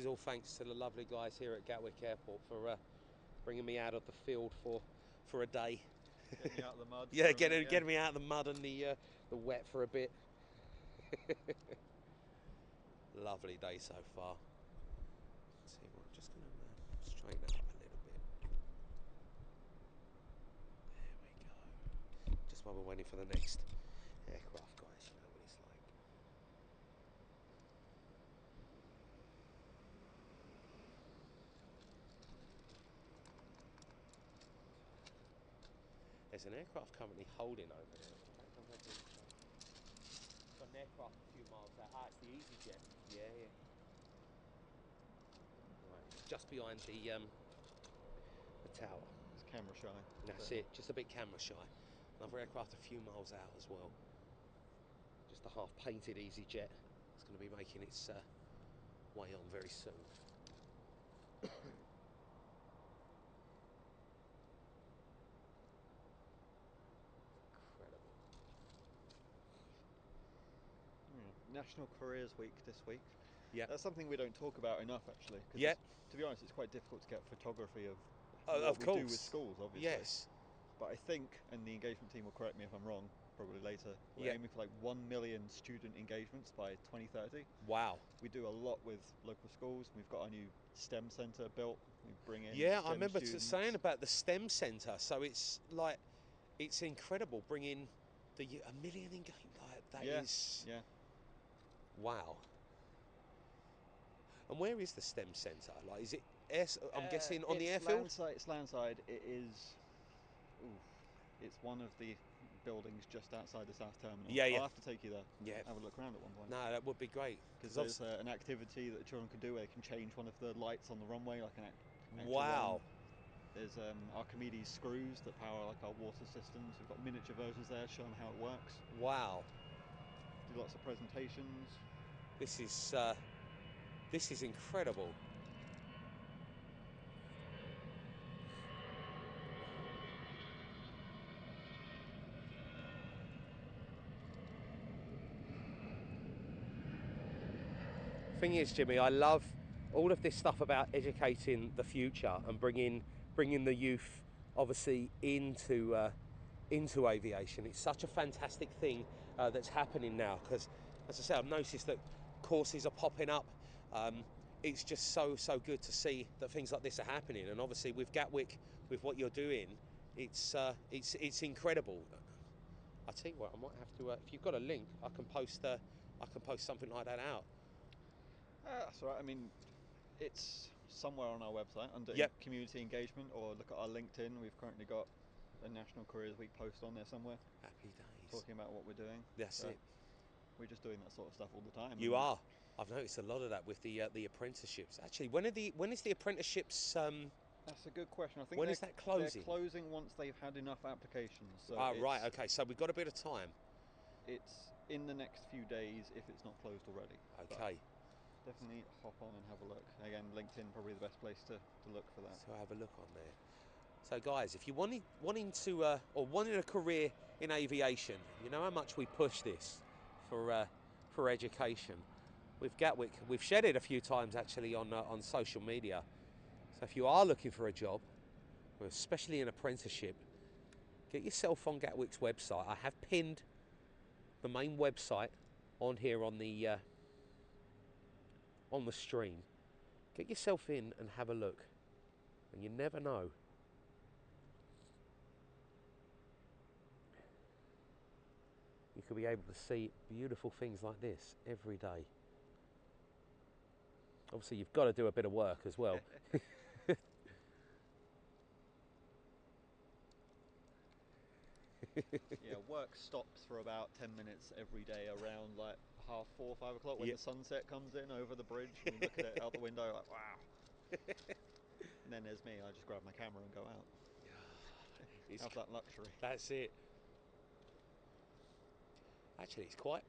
all thanks to the lovely guys here at Gatwick Airport for bringing me out of the field for a day. Getting you out of the mud. Yeah, getting me out of the mud and the wet for a bit. Lovely day so far. Let's see, we're just going to straighten it up a little bit. There we go. Just while we're waiting for the next aircraft, guys, you know what it's like. There's an aircraft currently holding over there. I don't know whether it's got an aircraft a few miles out. Ah, it's the EasyJet. Yeah, yeah. Right, it's just behind the tower. It's camera shy. That's it, just a bit camera shy. Another aircraft a few miles out as well. Just a half-painted EasyJet. It's going to be making its way on very soon. Incredible. National Careers Week this week. Yeah. That's something we don't talk about enough, actually. Yeah. To be honest, it's quite difficult to get photography of Of what course. we do with schools, obviously. Yes. But I think, and the engagement team will correct me if I'm wrong, probably later, we're aiming for like 1 million student engagements by 2030. Wow. We do a lot with local schools. We've got our new STEM centre built. We bring in Yeah, STEM I remember students. saying about the STEM centre. So it's like, it's incredible bringing a million engagement. Like, that is. Yeah. Wow. And where is the STEM centre? Like, is it? I'm guessing on the airfield. It's landside. It is. It's one of the buildings just outside the South Terminal. Yeah, yeah. I'll have to take you there. Yeah. Have a look around at one point. No, that would be great. Because there's an activity that the children can do where they can change one of the lights on the runway, like an actual Wow. run. There's Archimedes screws that power like our water systems. We've got miniature versions there showing how it works. Wow. Do lots of presentations. This is incredible. Thing is, Jimmy, I love all of this stuff about educating the future and bringing the youth, obviously, into aviation. It's such a fantastic thing that's happening now, because, as I say, I've noticed that courses are popping up. It's just so good to see that things like this are happening, and obviously with Gatwick, with what you're doing, it's incredible. I tell you what, I might have to. If you've got a link, I can post something like that out. That's all right. I mean, it's somewhere on our website under Yep. community engagement, or look at our LinkedIn. We've currently got a National Careers Week post on there somewhere, Happy days. talking about what we're doing. That's it. We're just doing that sort of stuff all the time. You are. I've noticed a lot of that with the apprenticeships. Actually, when is the apprenticeships? That's a good question. I think when is that closing? They're closing once they've had enough applications. So right. Okay. So we've got a bit of time. It's in the next few days if it's not closed already. Okay. But definitely hop on and have a look. Again, LinkedIn probably the best place to look for that. So have a look on there. So guys, if you wanting to or wanting a career in aviation, you know how much we push this for education. With Gatwick, we've shared it a few times actually on social media. So if you are looking for a job, or especially an apprenticeship, get yourself on Gatwick's website. I have pinned the main website on here on the stream. Get yourself in and have a look, and you never know. You could be able to see beautiful things like this every day. Obviously, you've got to do a bit of work as well. Yeah, work stops for about 10 minutes every day around like 4:30, 5 o'clock when the sunset comes in over the bridge. We look at it out the window like, wow. And then there's me, I just grab my camera and go out. Have that luxury. That's it. Actually, it's quite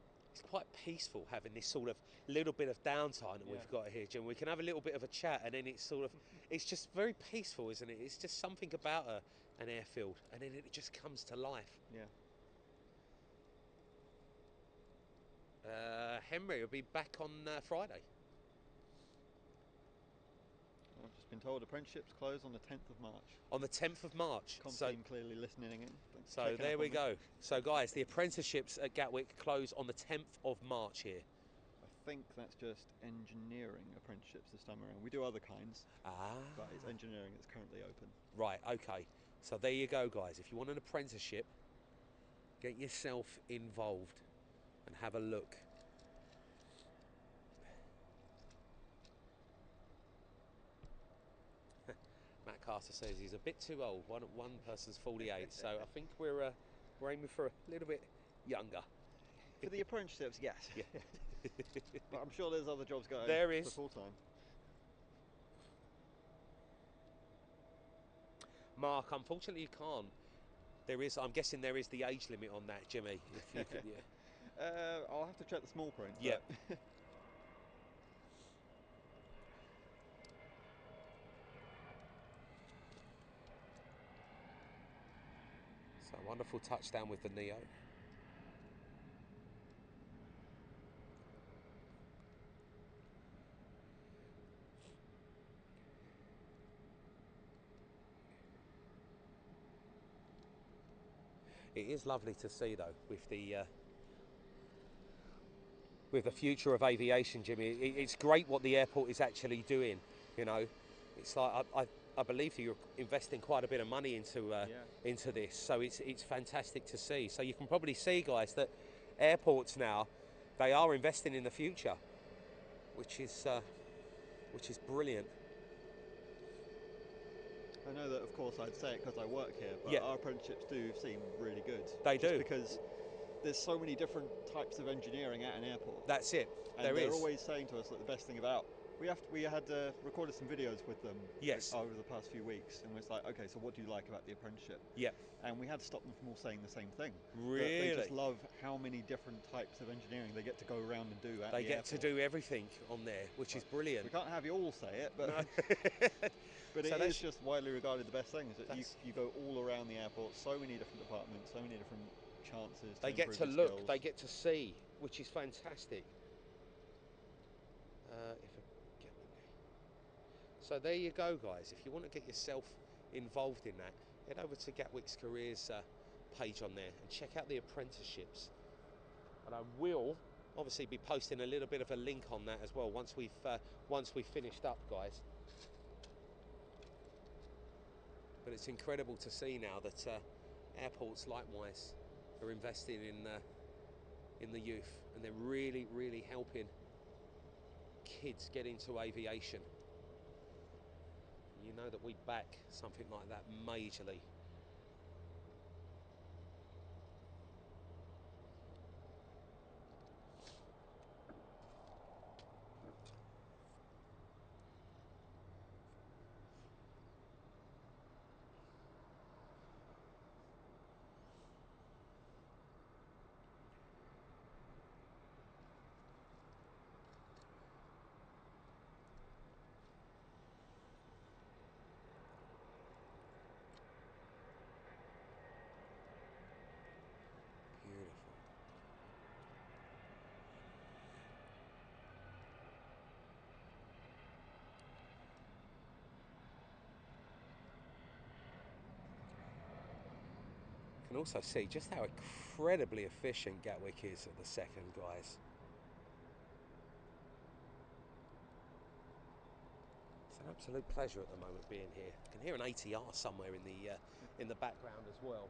peaceful having this sort of little bit of downtime that we've got here, Jim. We can have a little bit of a chat, and then it's just very peaceful, isn't it? It's just something about an airfield, and then it just comes to life. Yeah. Henry will be back on Friday. I've just been told apprenticeships close on the 10th of March. On the 10th of March. So clearly listening in. So there we go. So guys, the apprenticeships at Gatwick close on the 10th of March here. I think that's just engineering apprenticeships this time around. We do other kinds, but it's engineering that's currently open. Right, okay. So there you go, guys. If you want an apprenticeship, get yourself involved and have a look. Matt Carter says he's a bit too old. One person's 48, so I think we're aiming for a little bit younger. For the apprenticeships, yes. Yeah. But I'm sure there's other jobs going there is. for full time. Mark, unfortunately you can't. There is. I'm guessing there is the age limit on that, Jimmy. If you could, I'll have to check the small print. Yeah. So wonderful touchdown with the Neo. It is lovely to see, though, with the future of aviation, Jimmy. It's great what the airport is actually doing. You know, it's like I believe you're investing quite a bit of money into this, so it's fantastic to see. So you can probably see, guys, that airports now, they are investing in the future, which is brilliant. I know that, of course, I'd say it because I work here, but our apprenticeships do seem really good. They do. Because there's so many different types of engineering at an airport. That's it. And they're always saying to us that the best thing about we had recorded some videos with them over the past few weeks, and it's like, okay, so what do you like about the apprenticeship? Yeah. And we had to stop them from all saying the same thing. Really? They just love how many different types of engineering they get to go around and do at the airport. They get to do everything on there, which is brilliant. We can't have you all say it, but no. but it is just widely regarded the best thing. Is that you go all around the airport, so many different departments, so many different chances. They get to look, skills. They get to see, which is fantastic. So there you go, guys. If you want to get yourself involved in that, head over to Gatwick's careers page on there and check out the apprenticeships. And I will obviously be posting a little bit of a link on that as well once we've finished up, guys. But it's incredible to see now that airports likewise are investing in the youth, and they're really, really helping kids get into aviation. You know that we back something like that majorly. Can also see just how incredibly efficient Gatwick is at the second, guys. It's an absolute pleasure at the moment being here. I can hear an ATR somewhere in the background as well.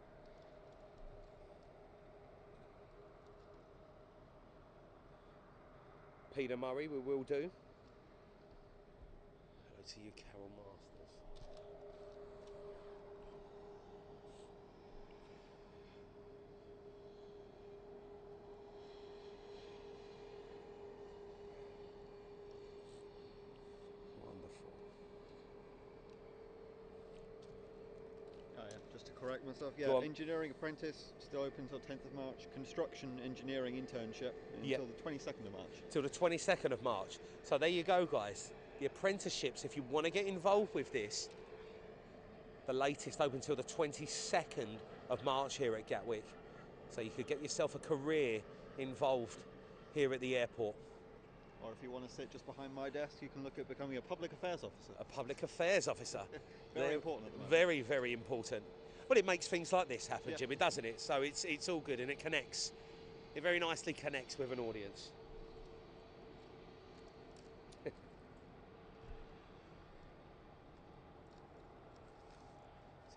Peter Murray, we will do. Hello to you, Carol Masters. Just to correct myself, Go on. engineering apprentice still open until 10th of March. Construction engineering internship until the 22nd of March. Till the 22nd of March. So there you go, guys. The apprenticeships, if you want to get involved with this, the latest open till the 22nd of March here at Gatwick. So you could get yourself a career involved here at the airport. Or if you want to sit just behind my desk, you can look at becoming a public affairs officer. A public affairs officer. Very important at the moment. Very, very important. But it makes things like this happen, Yeah. Jimmy, doesn't it? So it's all good, and it connects. It very nicely connects with an audience.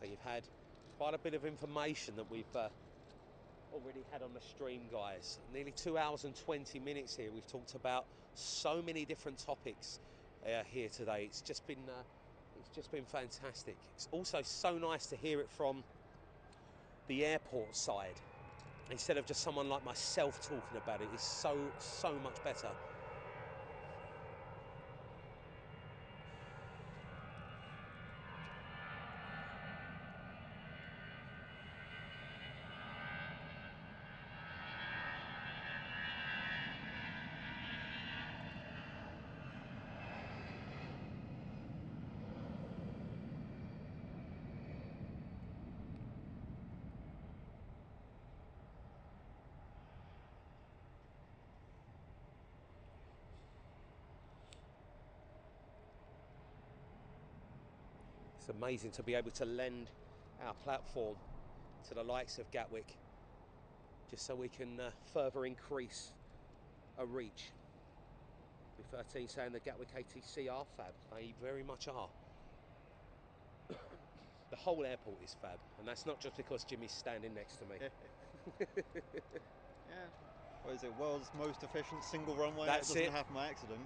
So you've had quite a bit of information that we've already had on the stream, guys. Nearly 2 hours and 20 minutes here. We've talked about so many different topics here today. It's just been fantastic. It's also so nice to hear it from the airport side instead of just someone like myself talking about it. It's so much better. It's amazing to be able to lend our platform to the likes of Gatwick, just so we can further increase a reach. B13 saying the Gatwick ATC are fab. They very much are. The whole airport is fab, and that's not just because Jimmy's standing next to me. Yeah. What is it? World's most efficient single runway. That's that doesn't it. happen by accident.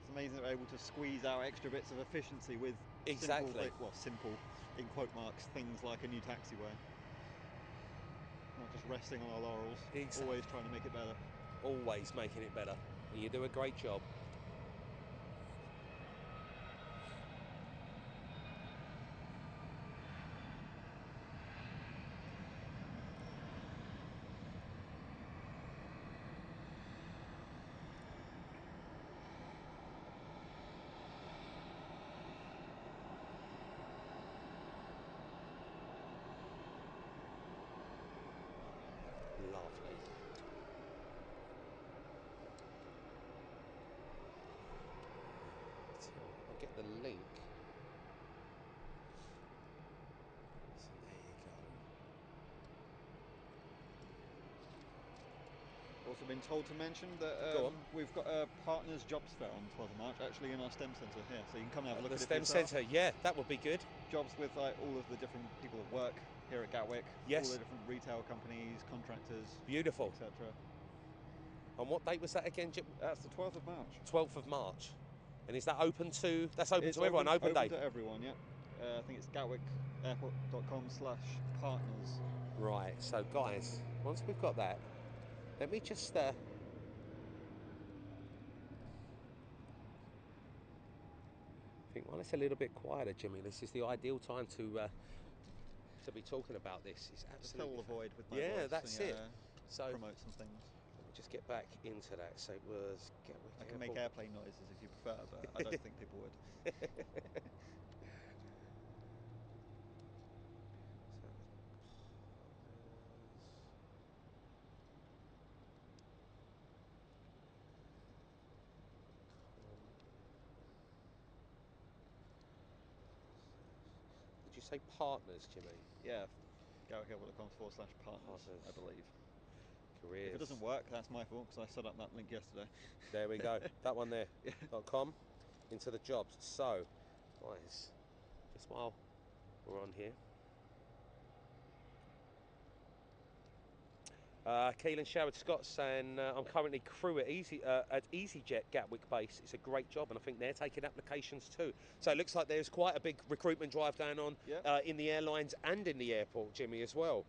It's amazing that we're able to squeeze out extra bits of efficiency with Exactly. simple, in quote marks, things like a new taxiway. Not just resting on our laurels. Exactly. Always trying to make it better. Always making it better. And you do a great job. Lovely. also been told to mention that Go on. we've got a partners jobs fair on the 12th of March, actually in our STEM centre here, so you can come and have a look The at it STEM yourself. Centre, yeah, that would be good. Jobs with like all of the different people that work here at Gatwick, Yes. all the different retail companies, contractors, Beautiful. etc. And what date was that again, Jim? That's the 12th of March. 12th of March. And is that open to? That's open It's to everyone. Open day. Open to everyone. Yeah. I think it's gatwickairport.com/partners. Right. So guys, once we've got that, let me just. I think while it's a little bit quieter, Jimmy, this is the ideal time to be talking about this. It's absolutely. Fill the void with my yeah, voice that's and, it. So promote some things. let me just get back into that. So it was Gatwick I can make Airport. airplane noises if you prefer, but I don't think people would. Did you say partners, Jimmy? Yeah, gatwickairport.com/partners, I believe. Careers. If it doesn't work, that's my fault because I set up that link yesterday. There we go. That one there. Yeah. .com into the jobs. So, guys, just while we're on here. Keelan Sherwood Scott saying I'm currently crew at EasyJet Gatwick base. It's a great job, and I think they're taking applications too. So it looks like there's quite a big recruitment drive going on in the airlines and in the airport, Jimmy, as well.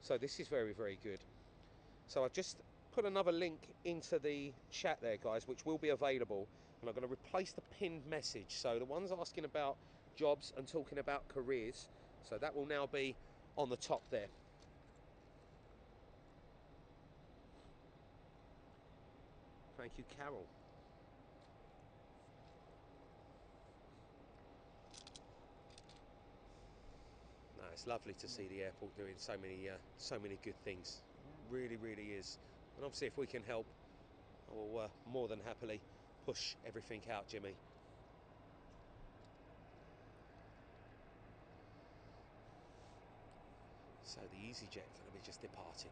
So this is very, very good. So I've just put another link into the chat there, guys, which will be available, and I'm going to replace the pinned message. So the ones asking about jobs and talking about careers, so that will now be on the top there. Thank you, Carol. No, it's lovely to see the airport doing so many good things. Really, really is. And obviously, if we can help, I will more than happily push everything out, Jimmy. So the EasyJet going to be just departing.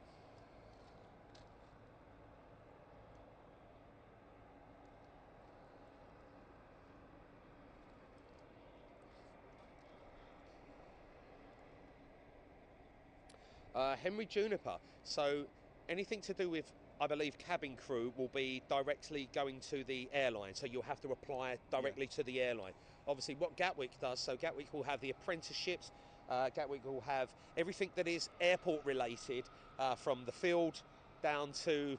Henry Juniper. So anything to do with, I believe, cabin crew will be directly going to the airline. So you'll have to apply directly to the airline. Obviously, what Gatwick does, so Gatwick will have the apprenticeships. Gatwick will have everything that is airport related, from the field down to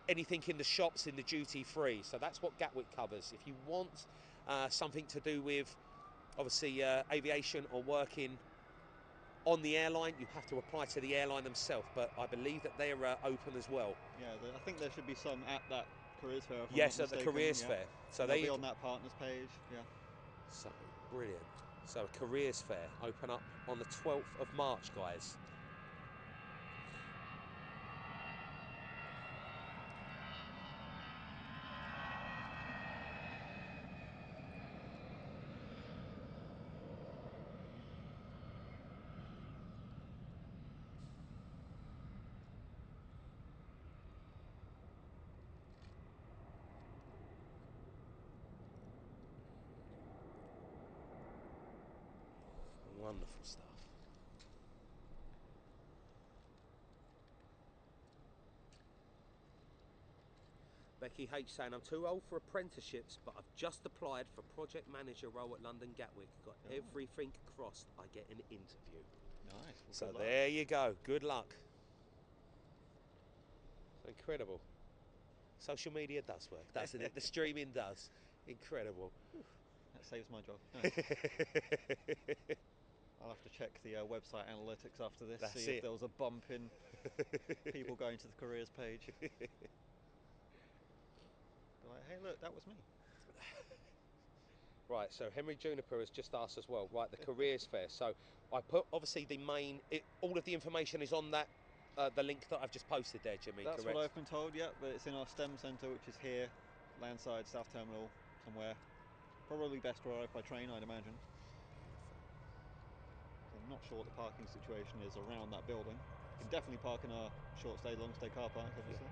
anything in the shops in the duty free. So that's what Gatwick covers. If you want something to do with, obviously, aviation or working on the airline, you have to apply to the airline themselves, but I believe that they are open as well. Yeah, I think there should be some at that careers fair. If Yes, I'm at not the mistaken. careers fair. So they'll they be on that partners page. Yeah. So brilliant. So a careers fair open up on the 12th of March, guys. Wonderful stuff. Becky H saying, I'm too old for apprenticeships, but I've just applied for project manager role at London Gatwick. Got everything crossed. I get an interview. Nice. So Well, there you go. Good luck. Incredible. Social media does work, doesn't it? The streaming does. Incredible. That saves my job. Nice. I'll have to check the website analytics after this, see if there was a bump in people going to the careers page. Like, hey, look, that was me. Right, so Henry Juniper has just asked as well. Right, the careers fair. So I put obviously the main. All of the information is on that. The link that I've just posted there, Jimmy. That's correct? what I've been told. Yeah, but it's in our STEM centre, which is here, landside, South Terminal, somewhere. Probably best to arrive by train, I'd imagine. I'm not sure what the parking situation is around that building. You can definitely park in our short stay, long stay car parks, obviously.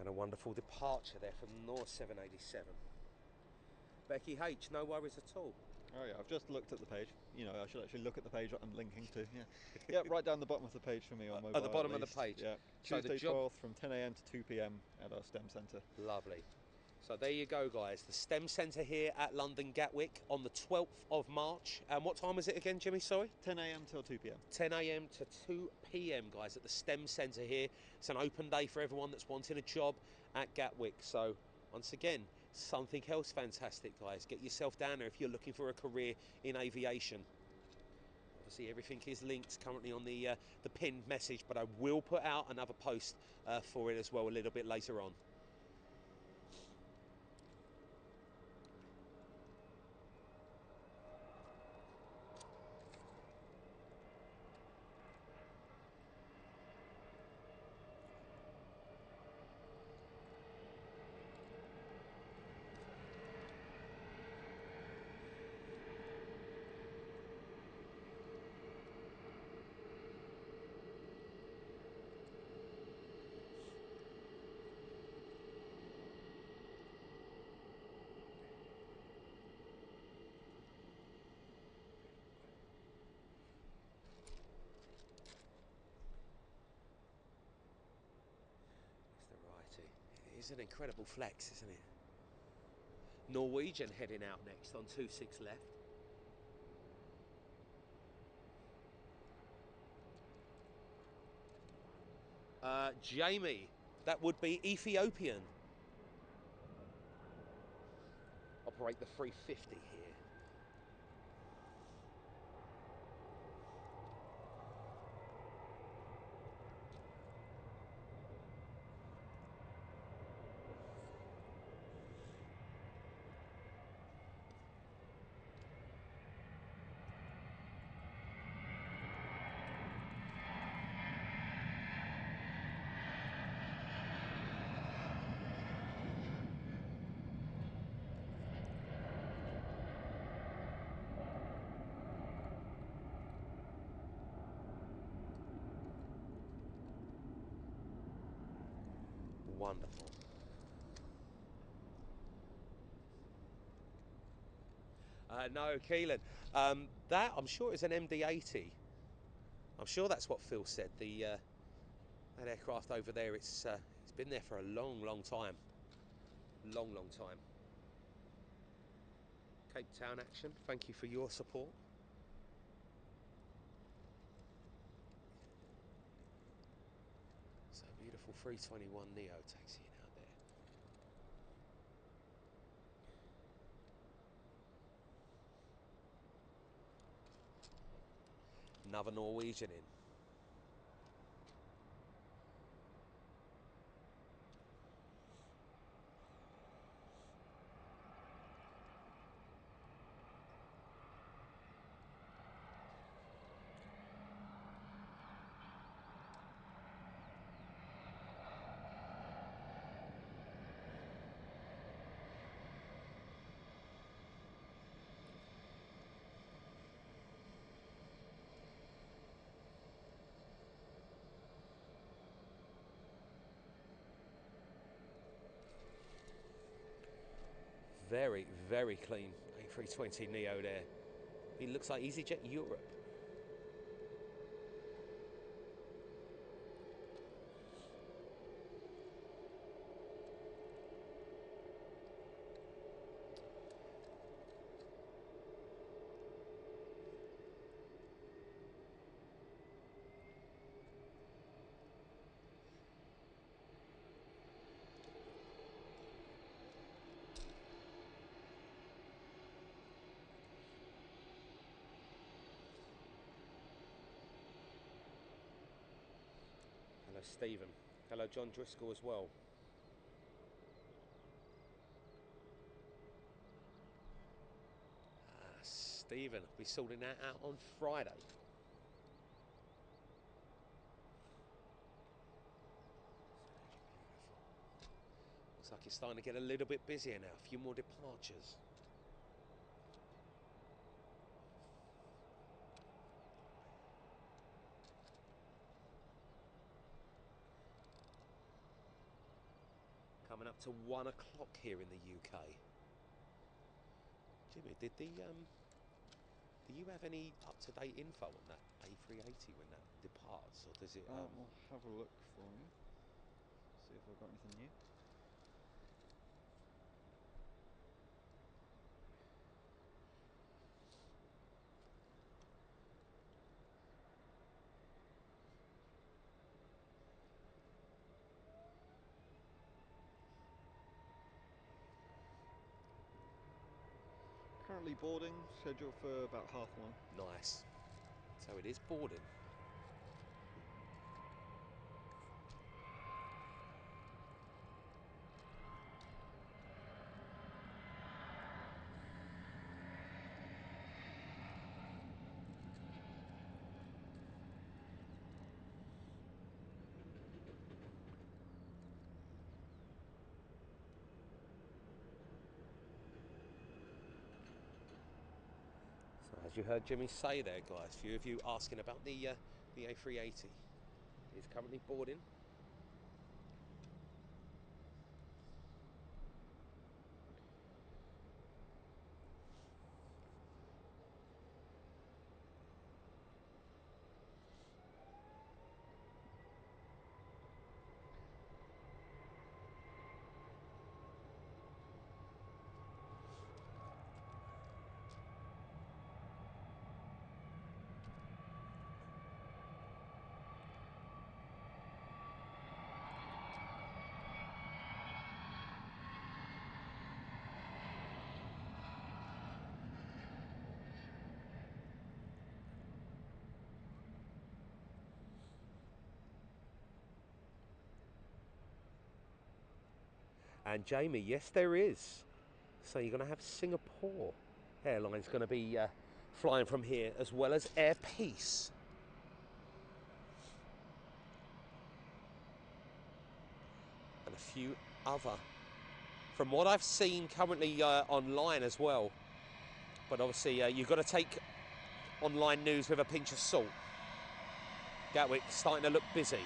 And a wonderful departure there from North 787. Becky H, no worries at all. Oh yeah, I've just looked at the page. You know, I should actually look at the page I'm linking to. Yeah, yeah, right down the bottom of the page for me on mobile. At the bottom at of the least. page. Yeah, So the Tuesday job 12th from 10 a.m. to 2 p.m. at our STEM centre. Lovely. So there you go, guys. The STEM Centre here at London Gatwick on the 12th of March. And what time was it again, Jimmy? Sorry? 10 a.m. till 2 p.m. 10 a.m. to 2 p.m, guys, at the STEM Centre here. It's an open day for everyone that's wanting a job at Gatwick. So, once again, something else fantastic, guys. Get yourself down there if you're looking for a career in aviation. Obviously, everything is linked currently on the pinned message, but I will put out another post for it as well a little bit later on. It is an incredible flex, isn't it? Norwegian heading out next on 26 left. Jamie, that would be Ethiopian. Operate the 350 here. Wonderful. No, Keelan. That, I'm sure, is an MD-80. I'm sure that's what Phil said. That aircraft over there, it's been there for a long, long time. Long, long time. Cape Town action, thank you for your support. So beautiful 321 Neo taxiing out there. Another Norwegian in. Very, very clean A320 Neo there. He looks like EasyJet Europe. Hello, Stephen. Hello, John Driscoll as well. Stephen, we'll be sorting that out on Friday. Looks like it's starting to get a little bit busier now. A few more departures. coming up to 1 o'clock here in the UK. Jimmy, did do you have any up-to-date info on that A380 when that departs, or does it? I'll have a look for you. See if I've got anything new. Currently boarding, scheduled for about 1:30. Nice. So it is boarding. So as you heard Jimmy say there, guys, a few of you asking about the A380. It's currently boarding. And Jamie, yes there is. So you're going to have Singapore Airlines going to be flying from here, as well as Air Peace. And a few other, from what I've seen currently online as well. But obviously you've got to take online news with a pinch of salt. Gatwick starting to look busy.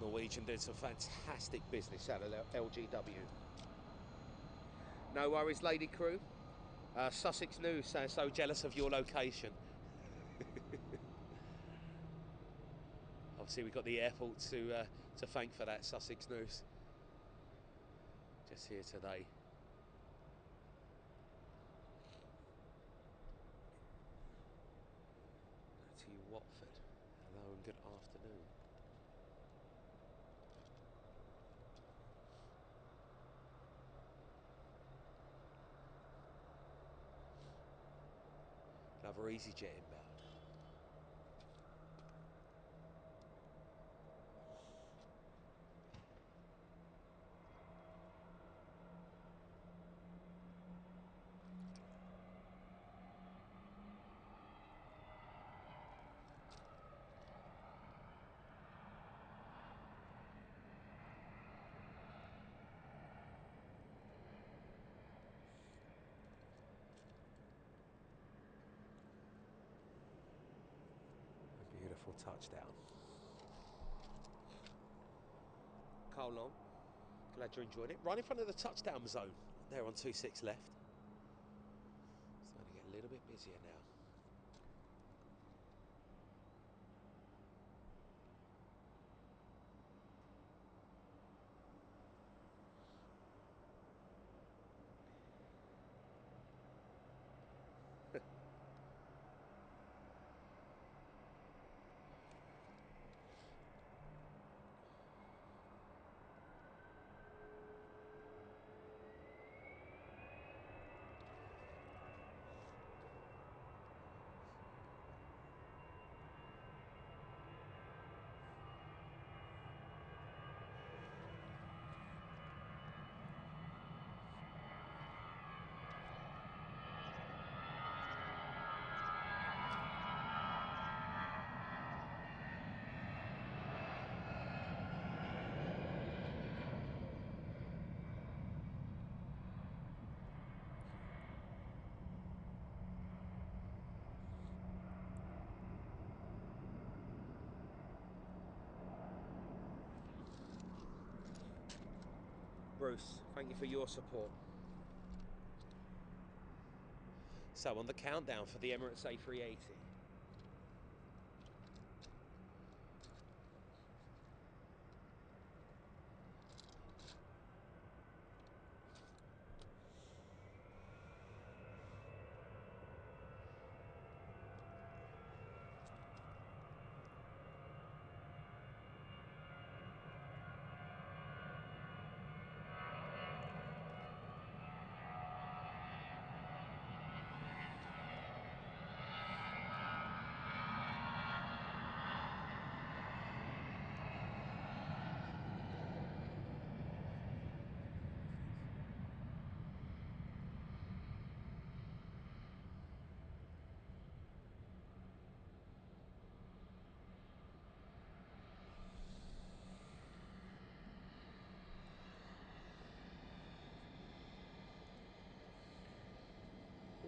Norwegian did some fantastic business out of LGW. No worries, lady crew. Sussex News saying so jealous of your location. Obviously, we've got the airport to thank for that, Sussex News. Just here today. To you, Watford. Hello and good afternoon. Another EasyJet inbound. Beautiful touchdown. Carl Long, glad you're enjoying it. Right in front of the touchdown zone, there on 26 left. Starting to get a little bit busier now. Bruce, thank you for your support. So on the countdown for the Emirates A380.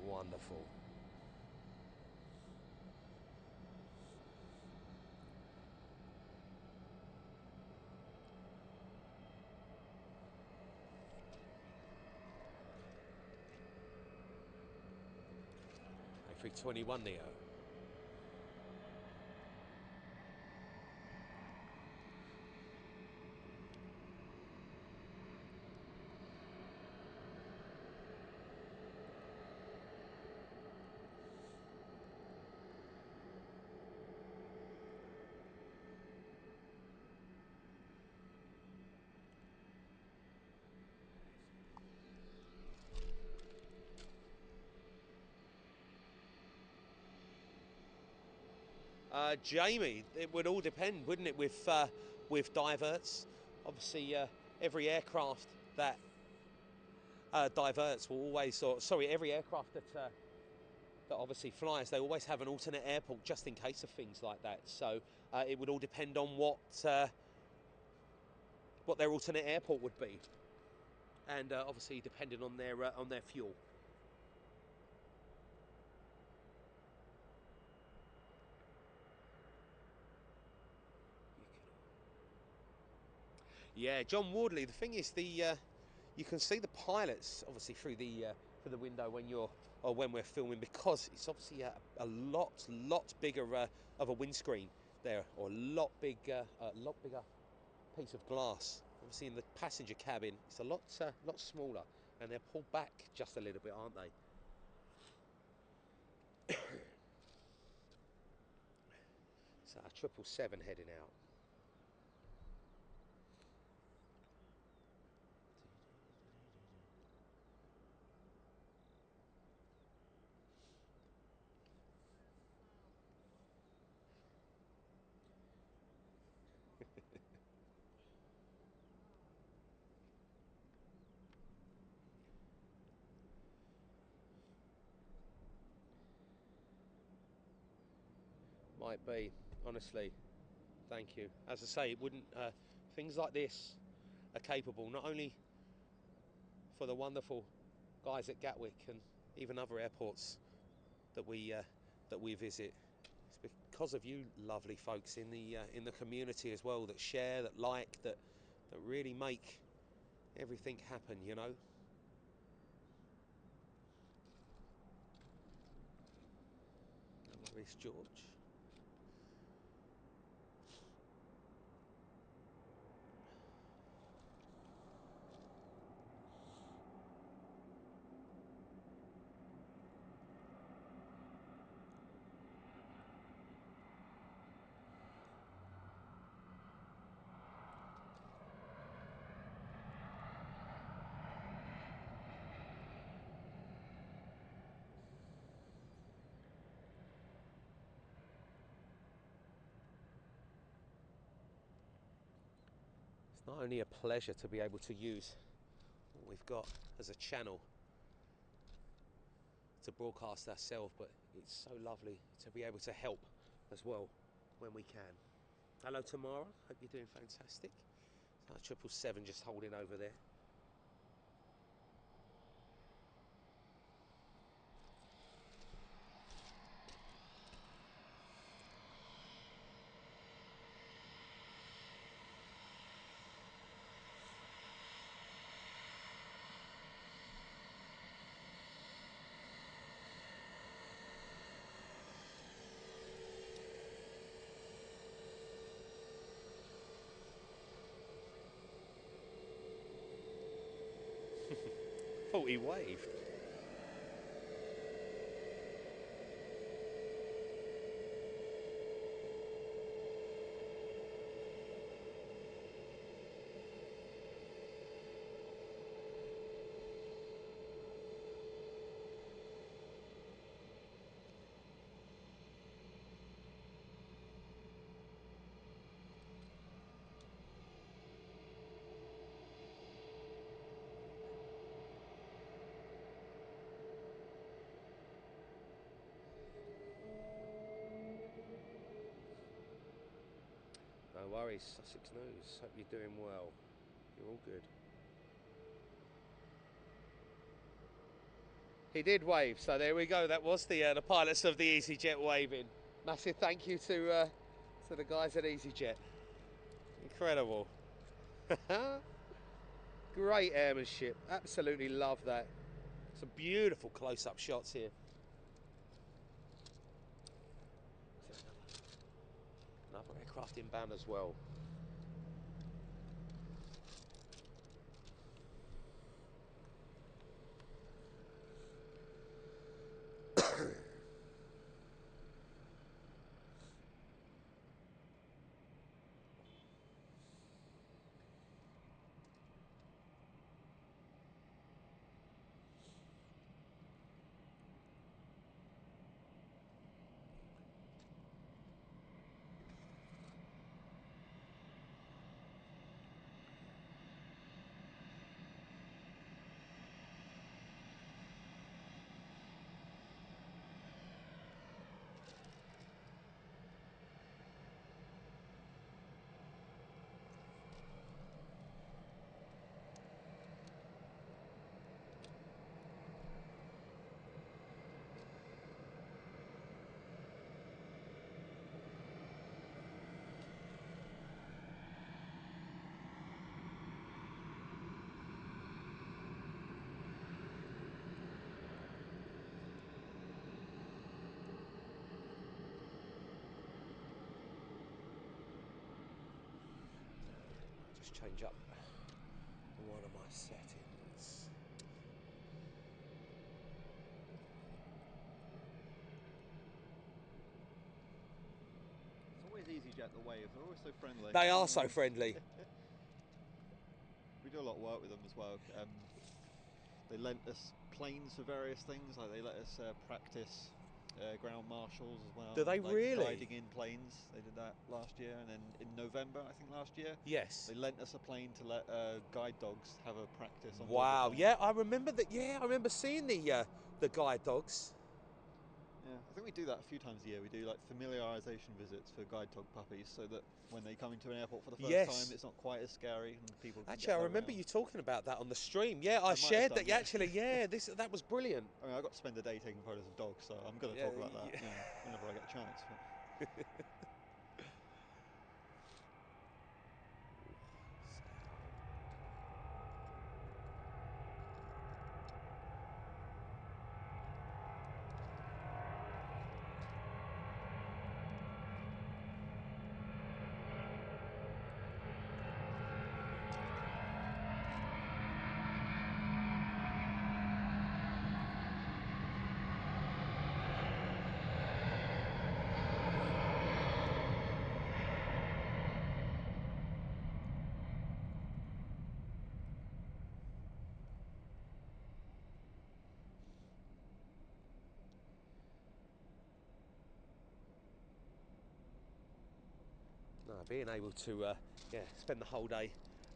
Wonderful. A321 Neo. Jamie, it would all depend, wouldn't it, with diverts. Obviously, every aircraft that diverts will always, or sorry, every aircraft that that obviously flies, they always have an alternate airport just in case of things like that. So it would all depend on what their alternate airport would be, and obviously depending on their fuel. Yeah, John Wardley. The thing is, you can see the pilots obviously through the window when we're filming, because it's obviously a lot bigger of a windscreen there, or a lot bigger piece of glass. Obviously, in the passenger cabin, it's a lot smaller, and they're pulled back just a little bit, aren't they? So, 777 heading out. Might be, honestly. Thank you. As I say, it wouldn't. Things like this are capable not only for the wonderful guys at Gatwick and even other airports that we visit. It's because of you, lovely folks in the community as well, that share, that like, that really make everything happen. You know. No worries, George. It's not only a pleasure to be able to use what we've got as a channel to broadcast ourselves, but it's so lovely to be able to help as well when we can. Hello Tamara, hope you're doing fantastic. 777 just holding over there. thought he waved. No worries, Sussex News. Hope you're doing well. You're all good. He did wave, so there we go. That was the pilots of the EasyJet waving. Massive thank you to the guys at EasyJet. Incredible. Great airmanship. Absolutely love that. Some beautiful close-up shots here. Another aircraft inbound as well. Just change up one of my settings. It's always EasyJet the wave. They're always so friendly. They are so friendly. We do a lot of work with them as well. They lent us planes for various things. Like they let us practice ground marshals as well. Do they like really? Guiding in planes. They did that last year, and then in November, I think last year, Yes. they lent us a plane to let guide dogs have a practice on board Wow. the plane. Yeah, I remember that. Yeah, I remember seeing the guide dogs. Yeah, I think we do that a few times a year. We do like familiarisation visits for guide dog puppies, so that when they come into an airport for the first Yes. time, it's not quite as scary, and people can Actually, get I low remember around. you talking about that on the stream. Yeah, I might have shared done, that. yeah. Actually, yeah, that was brilliant. I mean, I got to spend a day taking photos of dogs, so I'm going to Yeah, talk about that yeah. whenever I get a chance. But. No, being able to spend the whole day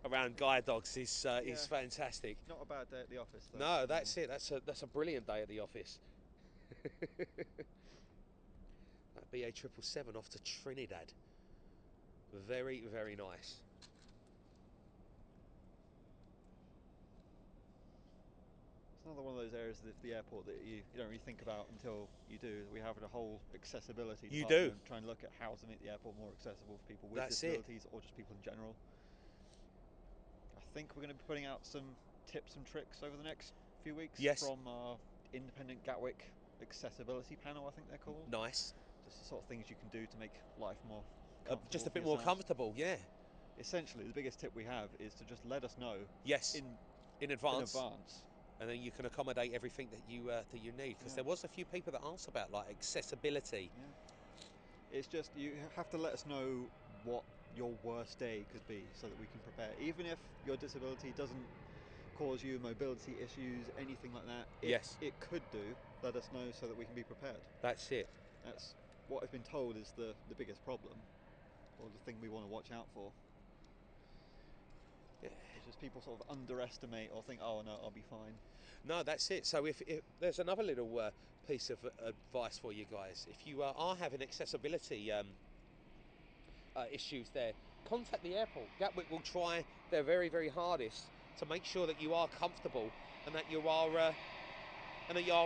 around guide dogs is fantastic. Not a bad day at the office, though. No, that's it. That's a brilliant day at the office. That BA 777 off to Trinidad. Very, very nice. It's another one of those areas of the airport that you don't really think about until you do. We have a whole accessibility You department do. trying to look at how to make the airport more accessible for people with That's it. disabilities or just people in general. I think we're going to be putting out some tips and tricks over the next few weeks from our independent Gatwick accessibility panel, I think they're called. Nice. Just the sort of things you can do to make life more comfortable. Just a for bit more yourself. comfortable, yeah. Essentially, the biggest tip we have is to just let us know Yes. In advance. and then you can accommodate everything that you need. Because there was a few people that asked about like accessibility. Yeah. It's just you have to let us know what your worst day could be so that we can prepare. Even if your disability doesn't cause you mobility issues, anything like that. Yes. It could do. Let us know so that we can be prepared. That's it. That's what I've been told is the biggest problem, or the thing we want to watch out for. Yeah. It's just people sort of underestimate or think, oh no, I'll be fine. No, that's it. So if there's another little piece of advice for you guys. If you are having accessibility issues there, contact the airport. Gatwick will try their very, very hardest to make sure that you are comfortable and that you are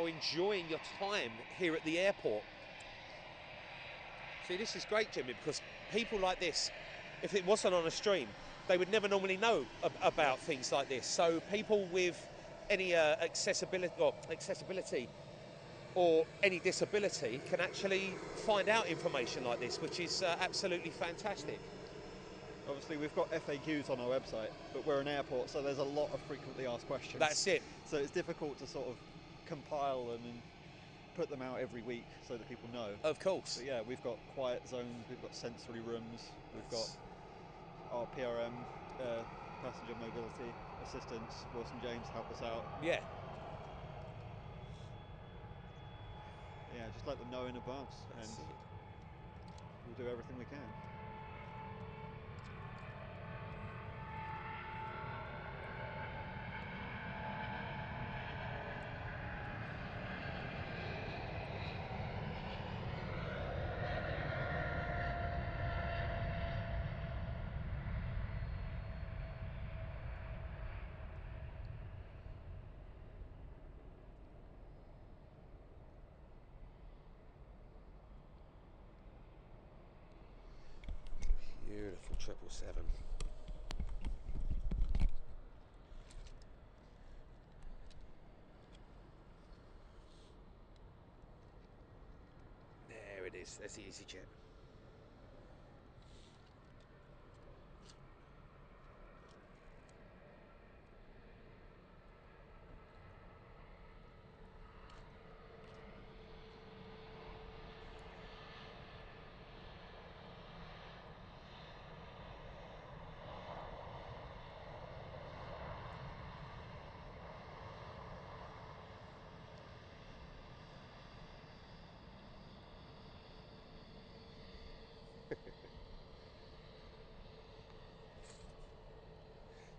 enjoying your time here at the airport. See, this is great, Jimmy, because people like this, if it wasn't on a stream, they would never normally know about things like this. So people with any accessibility or any disability can actually find out information like this, which is absolutely fantastic. Obviously, we've got FAQs on our website, but we're an airport, so there's a lot of frequently asked questions. That's it. So it's difficult to sort of compile them and put them out every week so that people know. Of course. But yeah, we've got quiet zones, we've got sensory rooms, we've got our PRM, passenger mobility assistants, Wilson James, help us out. Yeah. Yeah, just let them know in advance, That's and it. we'll do everything we can. Beautiful 777. There it is. There's the EasyJet.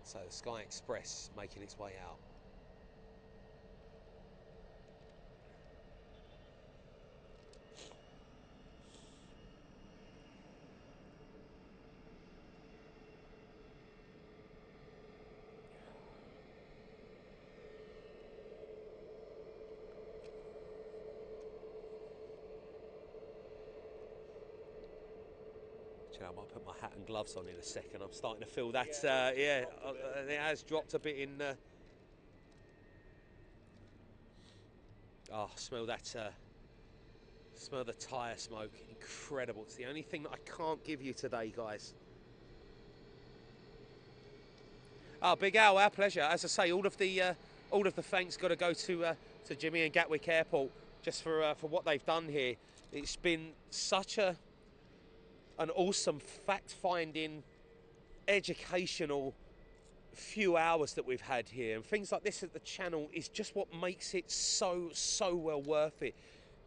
So the Sky Express making its way out. I might put my hat and gloves on in a second. I'm starting to feel that, it has dropped a bit in. Smell that, smell the tyre smoke. Incredible. It's the only thing that I can't give you today, guys. Oh, Big Al, our pleasure. As I say, all of the thanks got to go to Jimmy and Gatwick Airport just for what they've done here. It's been such an awesome fact-finding, educational few hours that we've had here, and things like this at the channel is just what makes it so well worth it.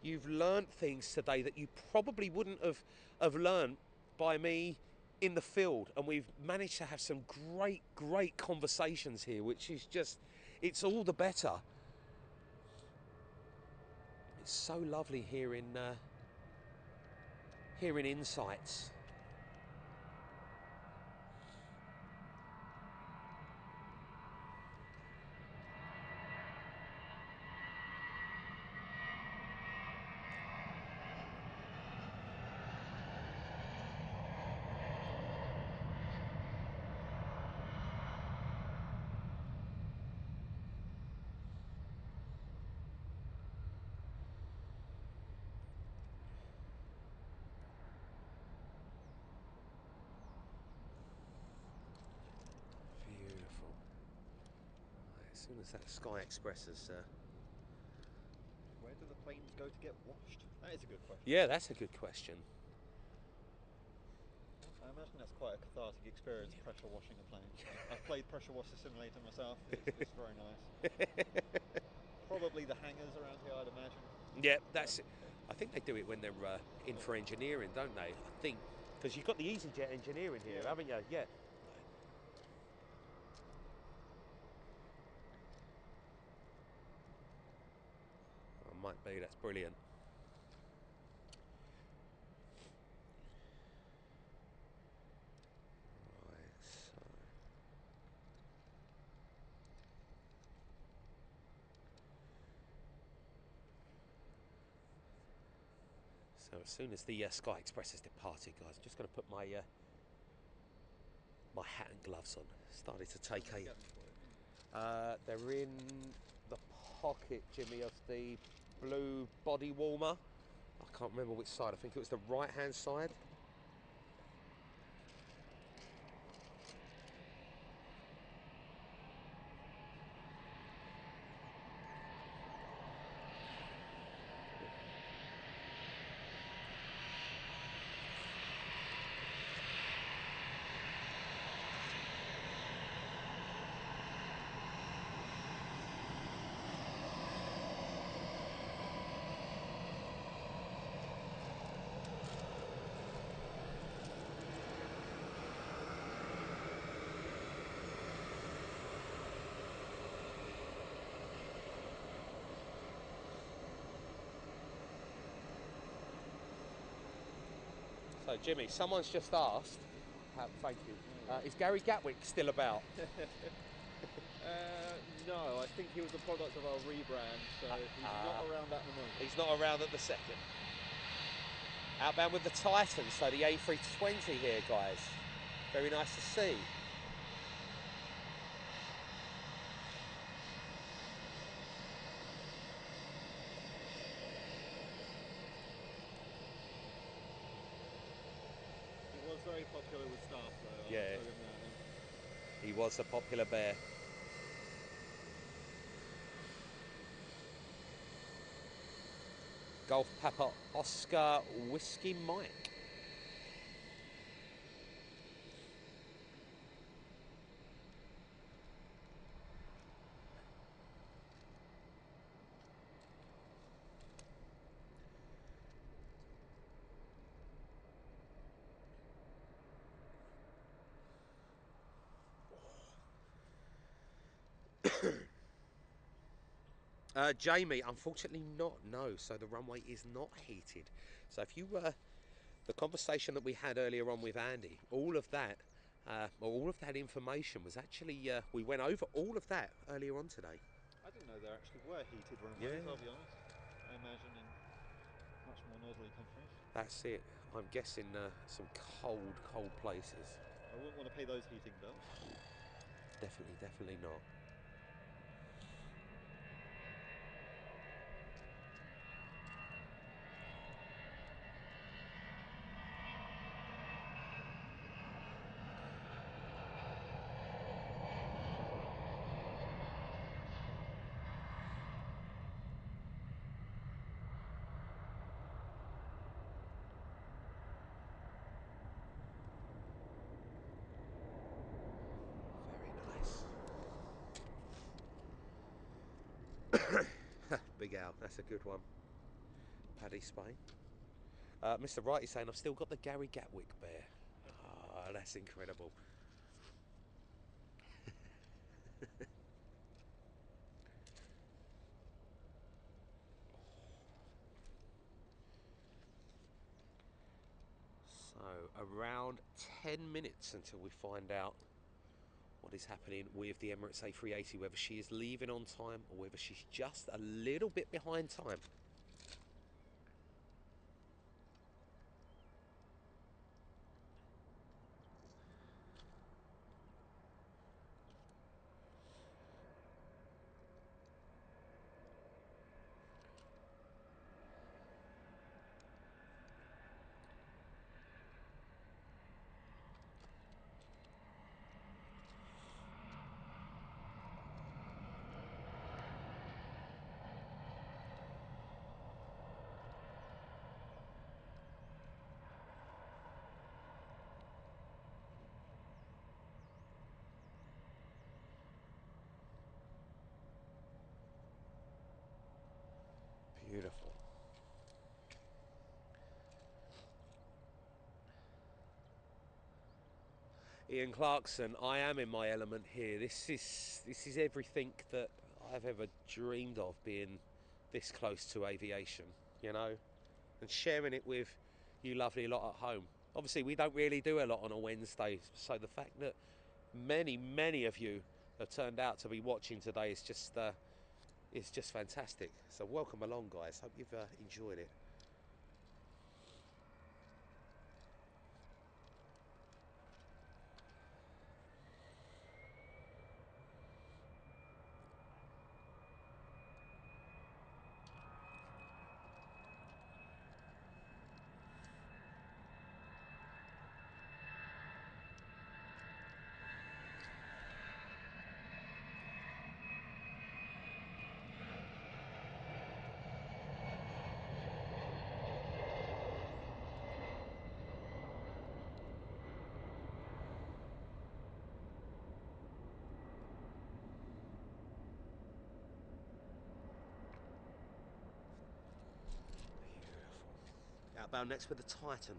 You've learnt things today that you probably wouldn't have learnt by me in the field, and we've managed to have some great conversations here, which is just, it's all the better. It's so lovely hearing insights. soon as that Sky Express is... Where do the planes go to get washed? That is a good question. Yeah, that's a good question. I imagine that's quite a cathartic experience, pressure washing a plane. I've played Pressure Washer Simulator myself. It's very nice. Probably the hangars around here, I'd imagine. Yeah, that's it. I think they do it when they're in for engineering, don't they? I think, because you've got the EasyJet engineering here, Yeah. haven't you? Yeah. Oh, might be, that's brilliant. Right, so as soon as the Sky Express has departed, guys, I'm just going to put my my hat and gloves on. Started to take a... they're in the pocket, Jimmy, of the blue body warmer. I can't remember which side. I think it was the right-hand side. So, Jimmy, someone's just asked, thank you, is Gary Gatwick still about? No, I think he was a product of our rebrand, so he's not around at the moment. He's not around at the second. Outbound with the Titan, so the A320 here, guys. Very nice to see. He was very popular with staff, though. Yeah. I'll tell him that. He was a popular bear. Golf Papa Oscar Whiskey Mike. Jamie, unfortunately not, no. So the runway is not heated. So if you, the conversation that we had earlier on with Andy, all of that information was actually, we went over all of that earlier on today. I didn't know there actually were heated runways, I'll be honest. I imagine in much more northerly countries. That's it. I'm guessing some cold places. I wouldn't want to pay those heating bills. Definitely not. Big Al, that's a good one. Paddy Spain. Mr. Wright is saying, I've still got the Gary Gatwick bear. Ah, that's incredible. So, around 10 minutes until we find out what is happening with the Emirates A380, whether she is leaving on time or whether she's just a little bit behind time. Beautiful. Ian Clarkson, I am in my element here. This is everything that I've ever dreamed of, being this close to aviation, you know, and sharing it with you lovely lot at home. Obviously, we don't really do a lot on a Wednesday, so the fact that many of you have turned out to be watching today is just fantastic. So welcome along, guys. Hope you've enjoyed it. Outbound next with the Titan.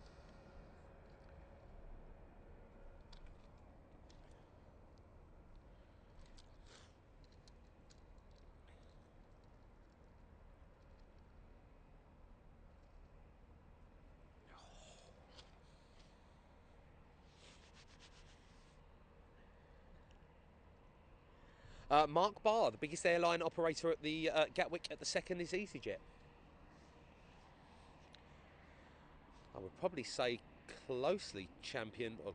Mark Barr, the biggest airline operator at the Gatwick at the second is EasyJet. I would probably say closely champion, or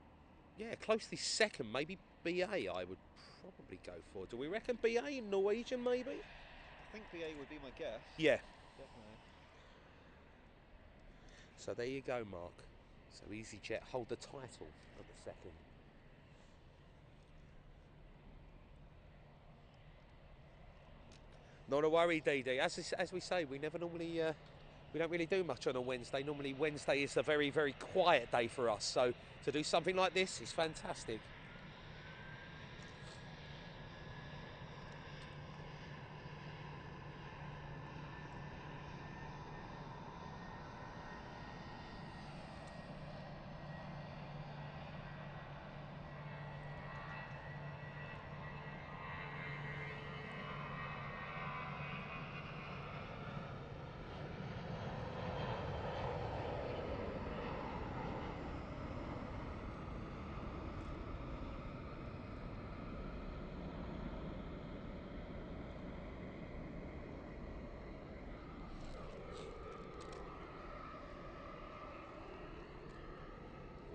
yeah, closely second, maybe BA I would probably go for. Do we reckon BA, Norwegian maybe? I think BA would be my guess. Yeah. Definitely. So there you go, Mark. So EasyJet hold the title at the second. Not a worry, DD. As we say, we never normally, we don't really do much on a Wednesday. Normally Wednesday is a very, very quiet day for us. So to do something like this is fantastic.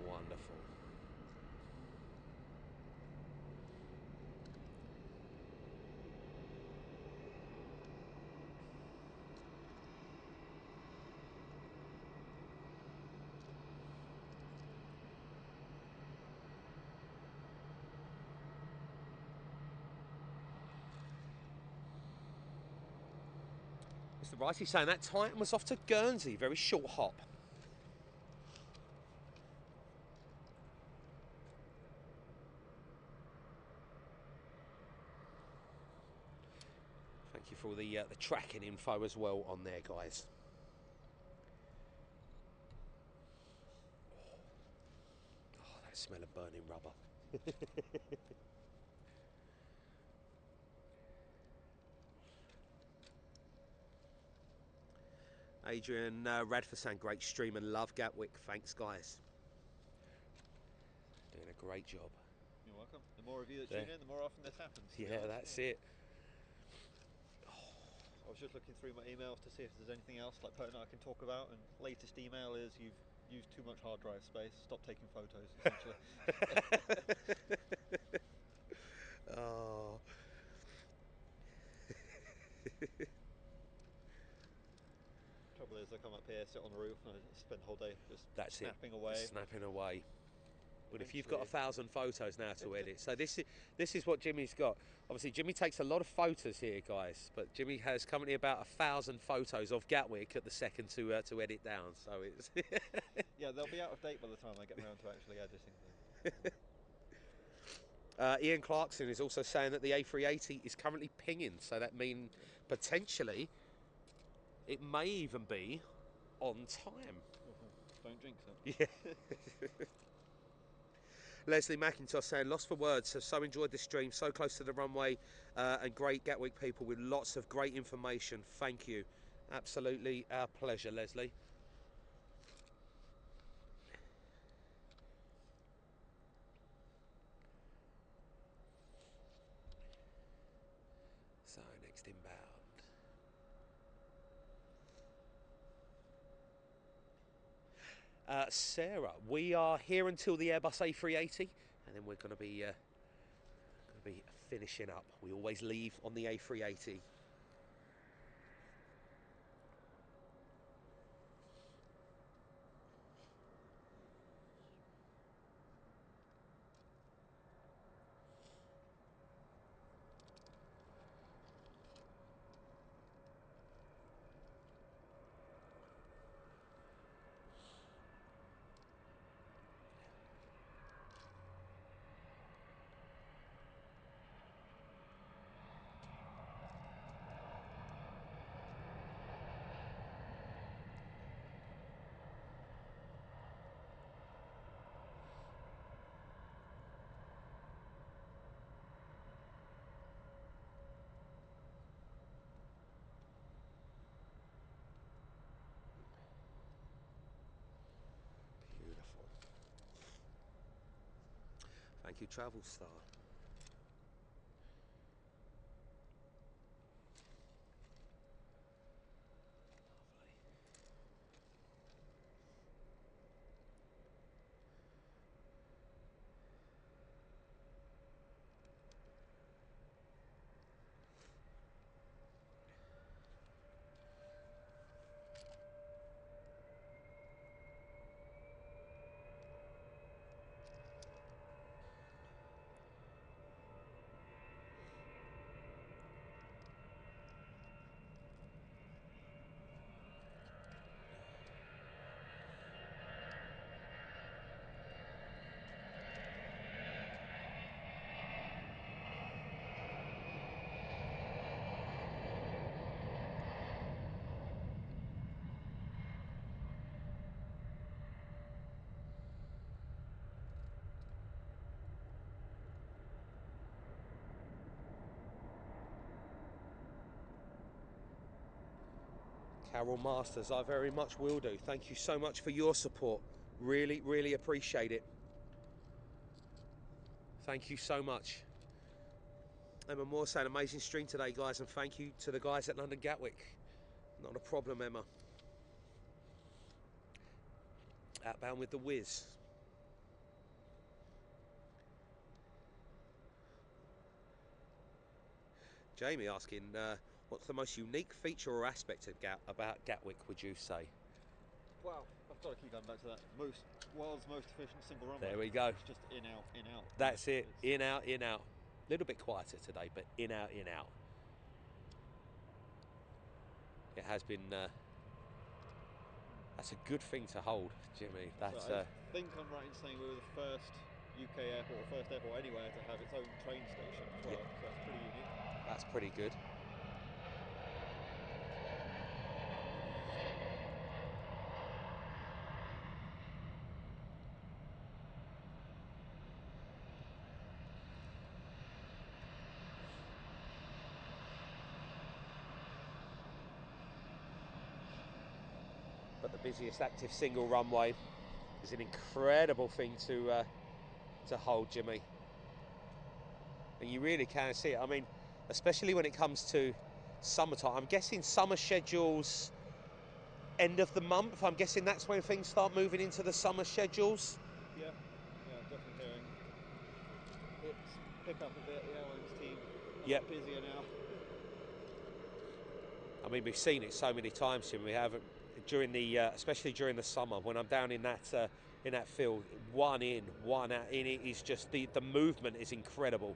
Wonderful. Mr. Rice, he's saying that Titan was off to Guernsey, very short hop. Thank you for all the tracking info as well on there, guys. Oh, that smell of burning rubber. Adrian Radford saying great stream and love Gatwick. Thanks, guys. Doing a great job. You're welcome. The more of you that tune in, the more often this happens. Yeah, that's it. I was just looking through my emails to see if there's anything else like pertinent I can talk about, and latest email is you've used too much hard drive space. Stop taking photos, essentially. Oh. Trouble is, I come up here, sit on the roof, and I spend the whole day just snapping away. Just snapping away. But if you've got 1,000 photos now to edit, so this is what Jimmy's got. Obviously, Jimmy takes a lot of photos here, guys. But Jimmy has currently about 1,000 photos of Gatwick at the second to edit down. So it's yeah, they'll be out of date by the time I get around to actually editing them. Ian Clarkson is also saying that the A380 is currently pinging, so that means potentially It may even be on time. Don't jinx it. Yeah. Leslie McIntosh saying, lost for words, have so enjoyed this stream, so close to the runway, and great Gatwick people with lots of great information. Thank you. Absolutely our pleasure, Leslie. So, next inbound. Sarah, we are here until the Airbus A380, and then we're going to be finishing up. We always leave on the A380. Thank you, Travel Star. Carol Masters, I very much will do. Thank you so much for your support. Really, really appreciate it. Thank you so much. Emma Moore saying, amazing stream today, guys, and thank you to the guys at London Gatwick. Not a problem, Emma. Outbound with the Whiz. Jamie asking, what's the most unique feature or aspect of about Gatwick, would you say? Wow, I've got to keep going back to that. World's most efficient single runway. There we go. It's just in, out, in, out. That's it. In, out, in, out. A little bit quieter today, but in, out, in, out. It has been... that's a good thing to hold, Jimmy. That's. So I think I'm right in saying we were the first UK airport, or first airport anywhere, to have its own train station as well. Yeah. So that's pretty unique. That's pretty good. But the busiest active single runway is an incredible thing to hold, Jimmy. And you really can see it. I mean, especially when it comes to summertime. I'm guessing summer schedules end of the month. I'm guessing that's when things start moving into the summer schedules. Yeah, definitely hearing it's pick up a bit. The airlines team a lot busier now. I mean, we've seen it so many times, Jim. We haven't during the, especially during the summer when I'm down in that field, one in, one out. In it is just the movement is incredible.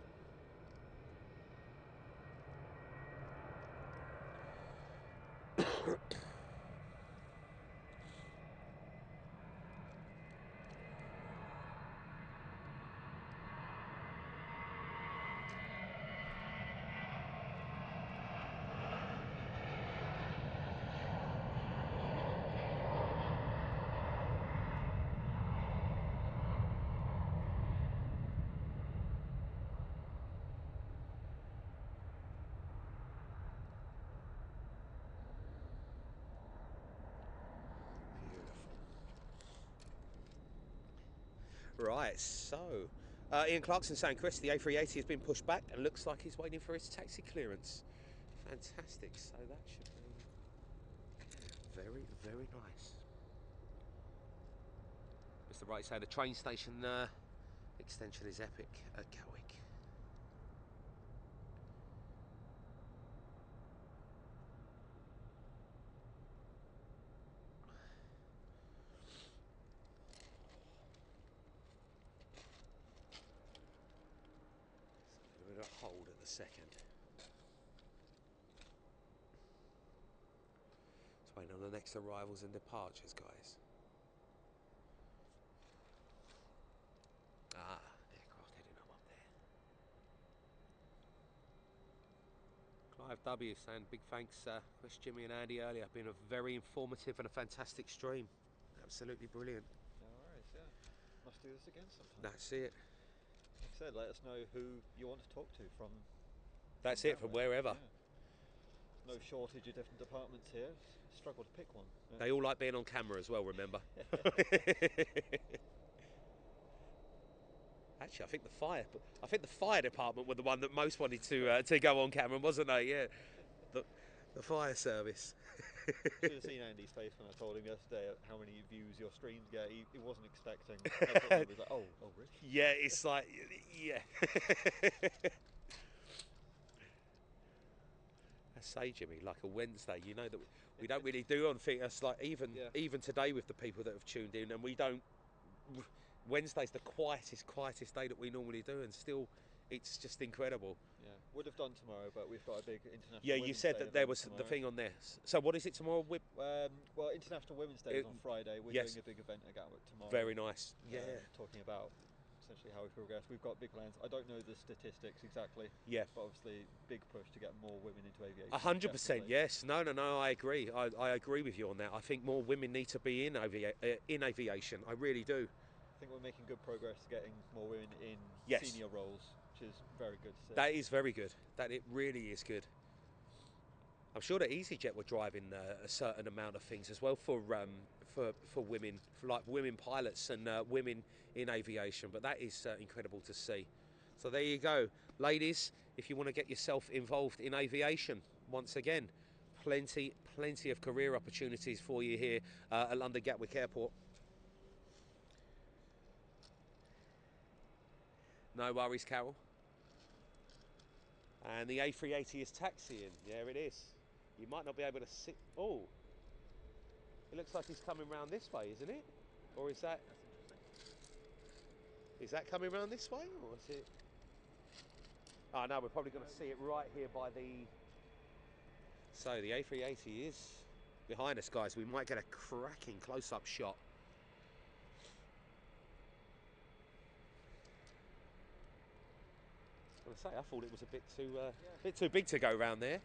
right, so Ian Clarkson saying, Chris, the A380 has been pushed back and looks like he's waiting for his taxi clearance. Fantastic, so that should be very, very nice. Mr. Wright saying the train station extension is epic at Gatwick. A bit of a hold at the second. Just waiting on the next arrivals and departures, guys. Aircraft heading up there. Clive W saying big thanks, Chris, Jimmy and Andy earlier. Been a very informative and a fantastic stream. Absolutely brilliant. No worries, yeah. Must do this again sometime. That's it. Like I said, let us know who you want to talk to from. That's it, from wherever. Yeah. No shortage of different departments here. Struggle to pick one. Yeah. They all like being on camera as well, remember? Actually, I think the fire department were the one that most wanted to go on camera, wasn't they? Yeah, the fire service. Should have seen Andy's face when I told him yesterday how many views your streams get. He wasn't expecting. He was like, oh, really? Yeah, it's like, yeah. I say, Jimmy, like a Wednesday, you know that we don't really do on things like even today with the people that have tuned in, and we don't. Wednesday's the quietest day that we normally do, and still, it's just incredible. Yeah, would have done tomorrow, but we've got a big international. Yeah, you said that there was the thing on there. So what is it tomorrow? Well, International Women's Day is on Friday. We're doing a big event at Gatwick tomorrow. Very nice. Yeah. Talking about essentially how we progress. We've got big plans. I don't know the statistics exactly. Yeah. But obviously, big push to get more women into aviation. 100%. Yes. No. I agree. I agree with you on that. I think more women need to be in aviation. I really do. I think we're making good progress getting more women in senior roles, which is very good to see. That is very good. That it really is good. I'm sure that EasyJet were driving a certain amount of things as well for women, for like women pilots and women in aviation. But that is incredible to see. So there you go, ladies. If you want to get yourself involved in aviation, once again, plenty of career opportunities for you here at London Gatwick Airport. No worries, Carol. And the A380 is taxiing. There it is. You might not be able to see. Oh, it looks like he's coming round this way, isn't it? Or is that? Is that coming round this way, or is it? Oh no, we're probably going to see it right here by the. So the A380 is behind us, guys. We might get a cracking close-up shot. I say, I thought it was a bit too big to go round there.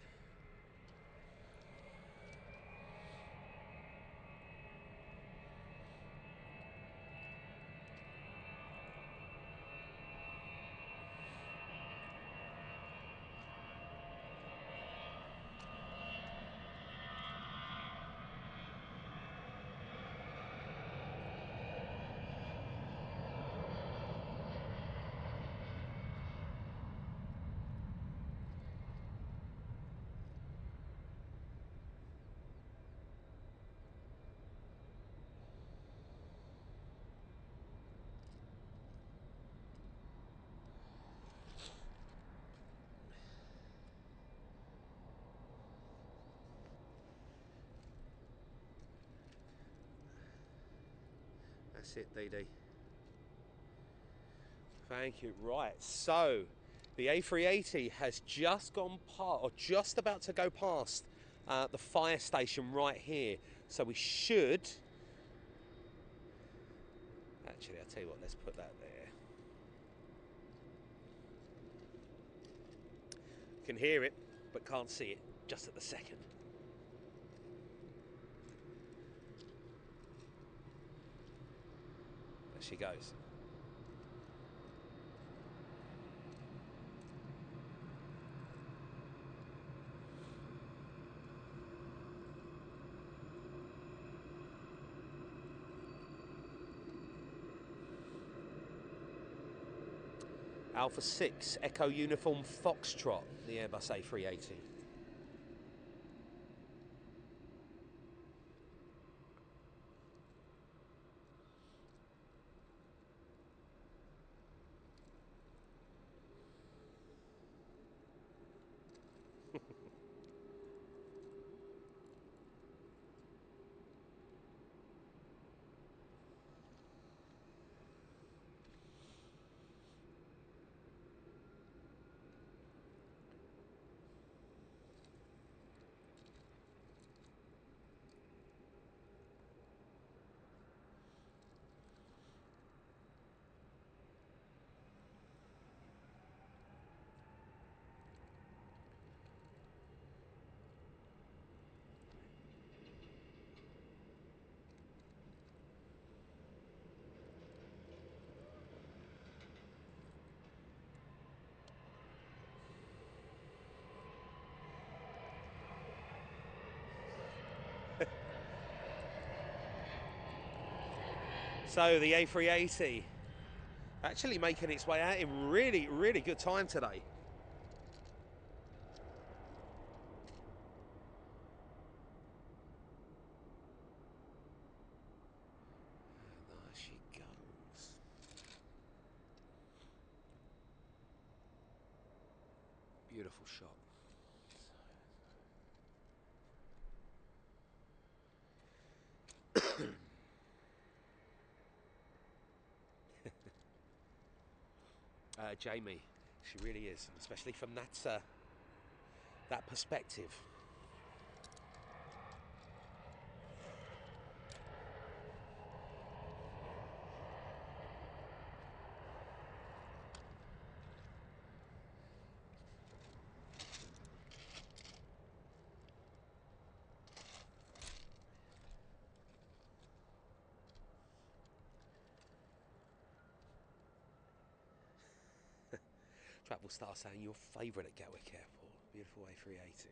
That's it, DD. Thank you. Right, so the A380 has just gone past, or just about to go past the fire station right here. So we should. Actually, I'll tell you what, let's put that there. Can hear it, but can't see it just at the second. There she goes. Alpha 6, Echo Uniform Foxtrot, the Airbus A380. So the A380 actually making its way out in really, really good time today. And there she goes. Beautiful shot. Jamie, she really is, especially from that perspective. Travel Star saying your favourite at Gatwick Airport. Beautiful A380.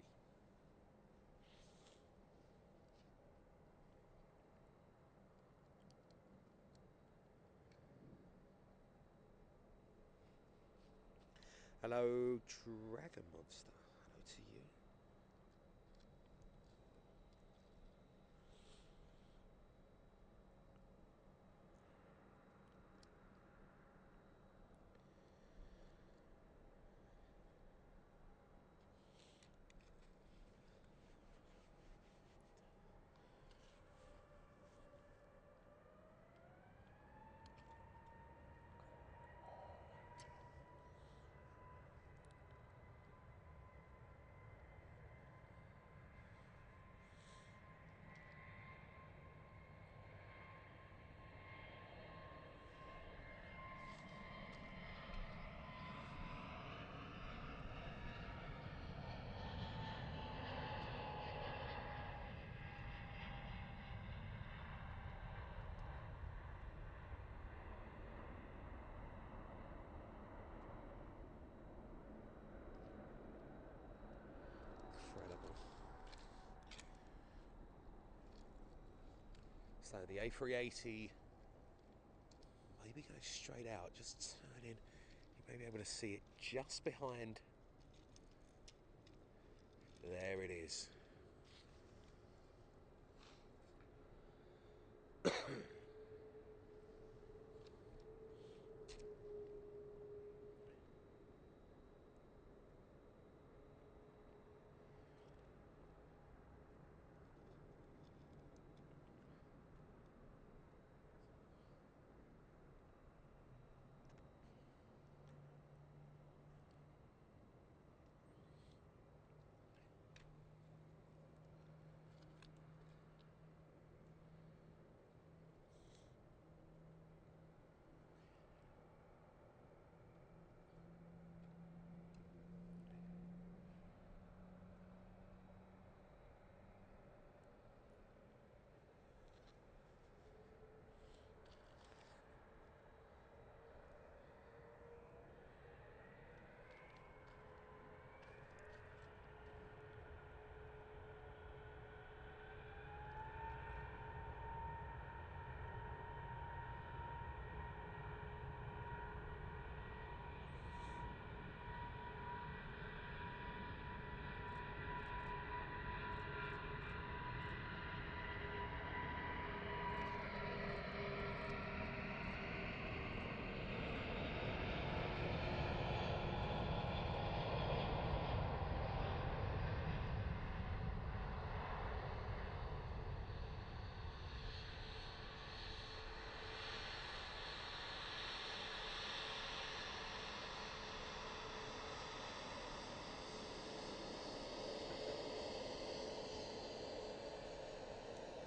Hello, Dragon Monster. Hello to you. Incredible. So the A380 maybe go straight out, just turn in. You may be able to see it just behind. There it is.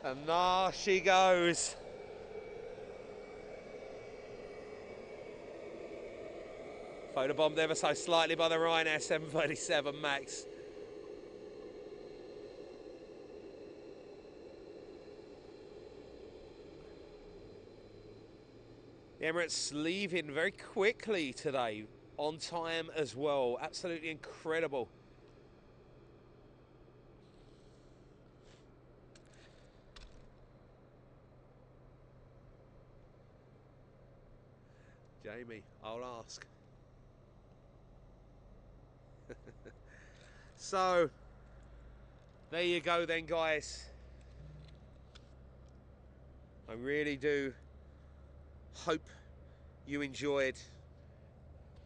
And there she goes. Photobombed ever so slightly by the Ryanair 737 MAX. The Emirates leaving very quickly today, on time as well. Absolutely incredible. Jamie, I'll ask. So, there you go then, guys. I really do hope you enjoyed.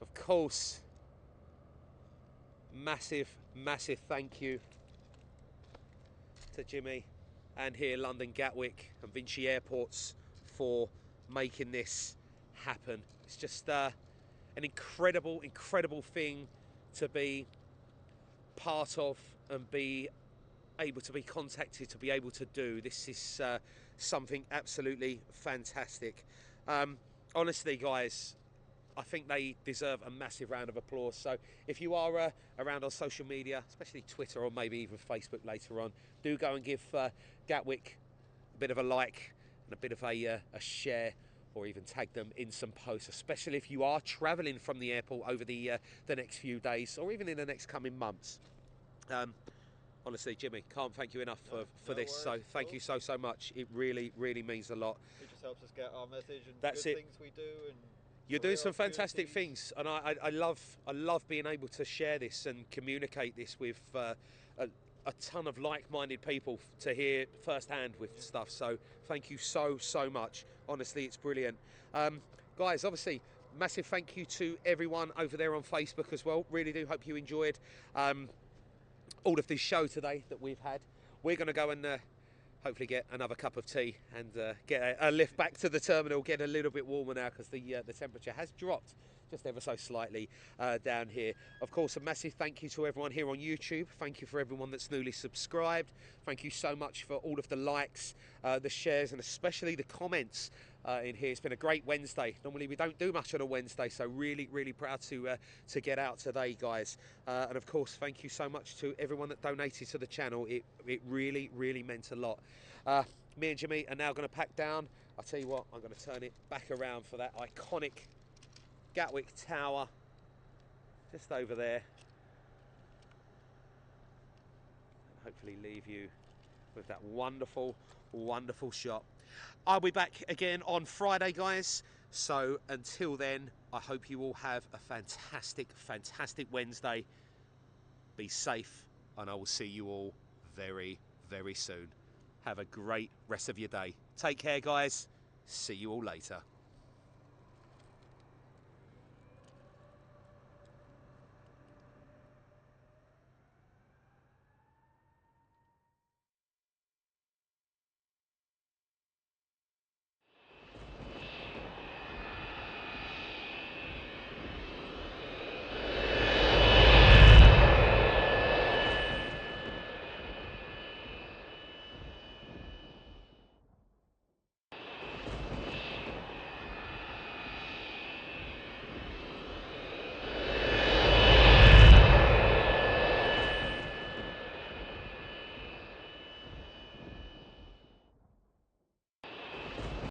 Of course, massive thank you to Jimmy and here London Gatwick and Vinci Airports for making this happen. It's just an incredible thing to be part of and be able to be contacted to be able to do. This is something absolutely fantastic. Honestly, guys, I think they deserve a massive round of applause. So if you are around on social media, especially Twitter or maybe even Facebook later on, do go and give Gatwick a bit of a like and a bit of a share, or even tag them in some posts, especially if you are travelling from the airport over the next few days or even in the next coming months. Honestly, Jimmy, can't thank you enough for this. So thank you so much. It really means a lot. It just helps us get our message and That's good it. things we do. And you're doing some fantastic things, and I love being able to share this and communicate this with a ton of like-minded people to hear firsthand with stuff. So thank you so much. Honestly, it's brilliant. Guys, obviously, massive thank you to everyone over there on Facebook as well. Really do hope you enjoyed all of this show today that we've had. We're going to go and hopefully get another cup of tea and get a lift back to the terminal, get a little bit warmer now because the temperature has dropped just ever so slightly down here. Of course, a massive thank you to everyone here on YouTube. Thank you for everyone that's newly subscribed. Thank you so much for all of the likes, the shares, and especially the comments in here. It's been a great Wednesday. Normally we don't do much on a Wednesday, so really proud to get out today, guys. And of course, thank you so much to everyone that donated to the channel. It really meant a lot. Me and Jimmy are now going to pack down. I'll tell you what, I'm going to turn it back around for that iconic Gatwick Tower just over there. Hopefully leave you with that wonderful shot. I'll be back again on Friday, guys. So until then, I hope you all have a fantastic Wednesday. Be safe, and I will see you all very soon. Have a great rest of your day. Take care, guys. See you all later.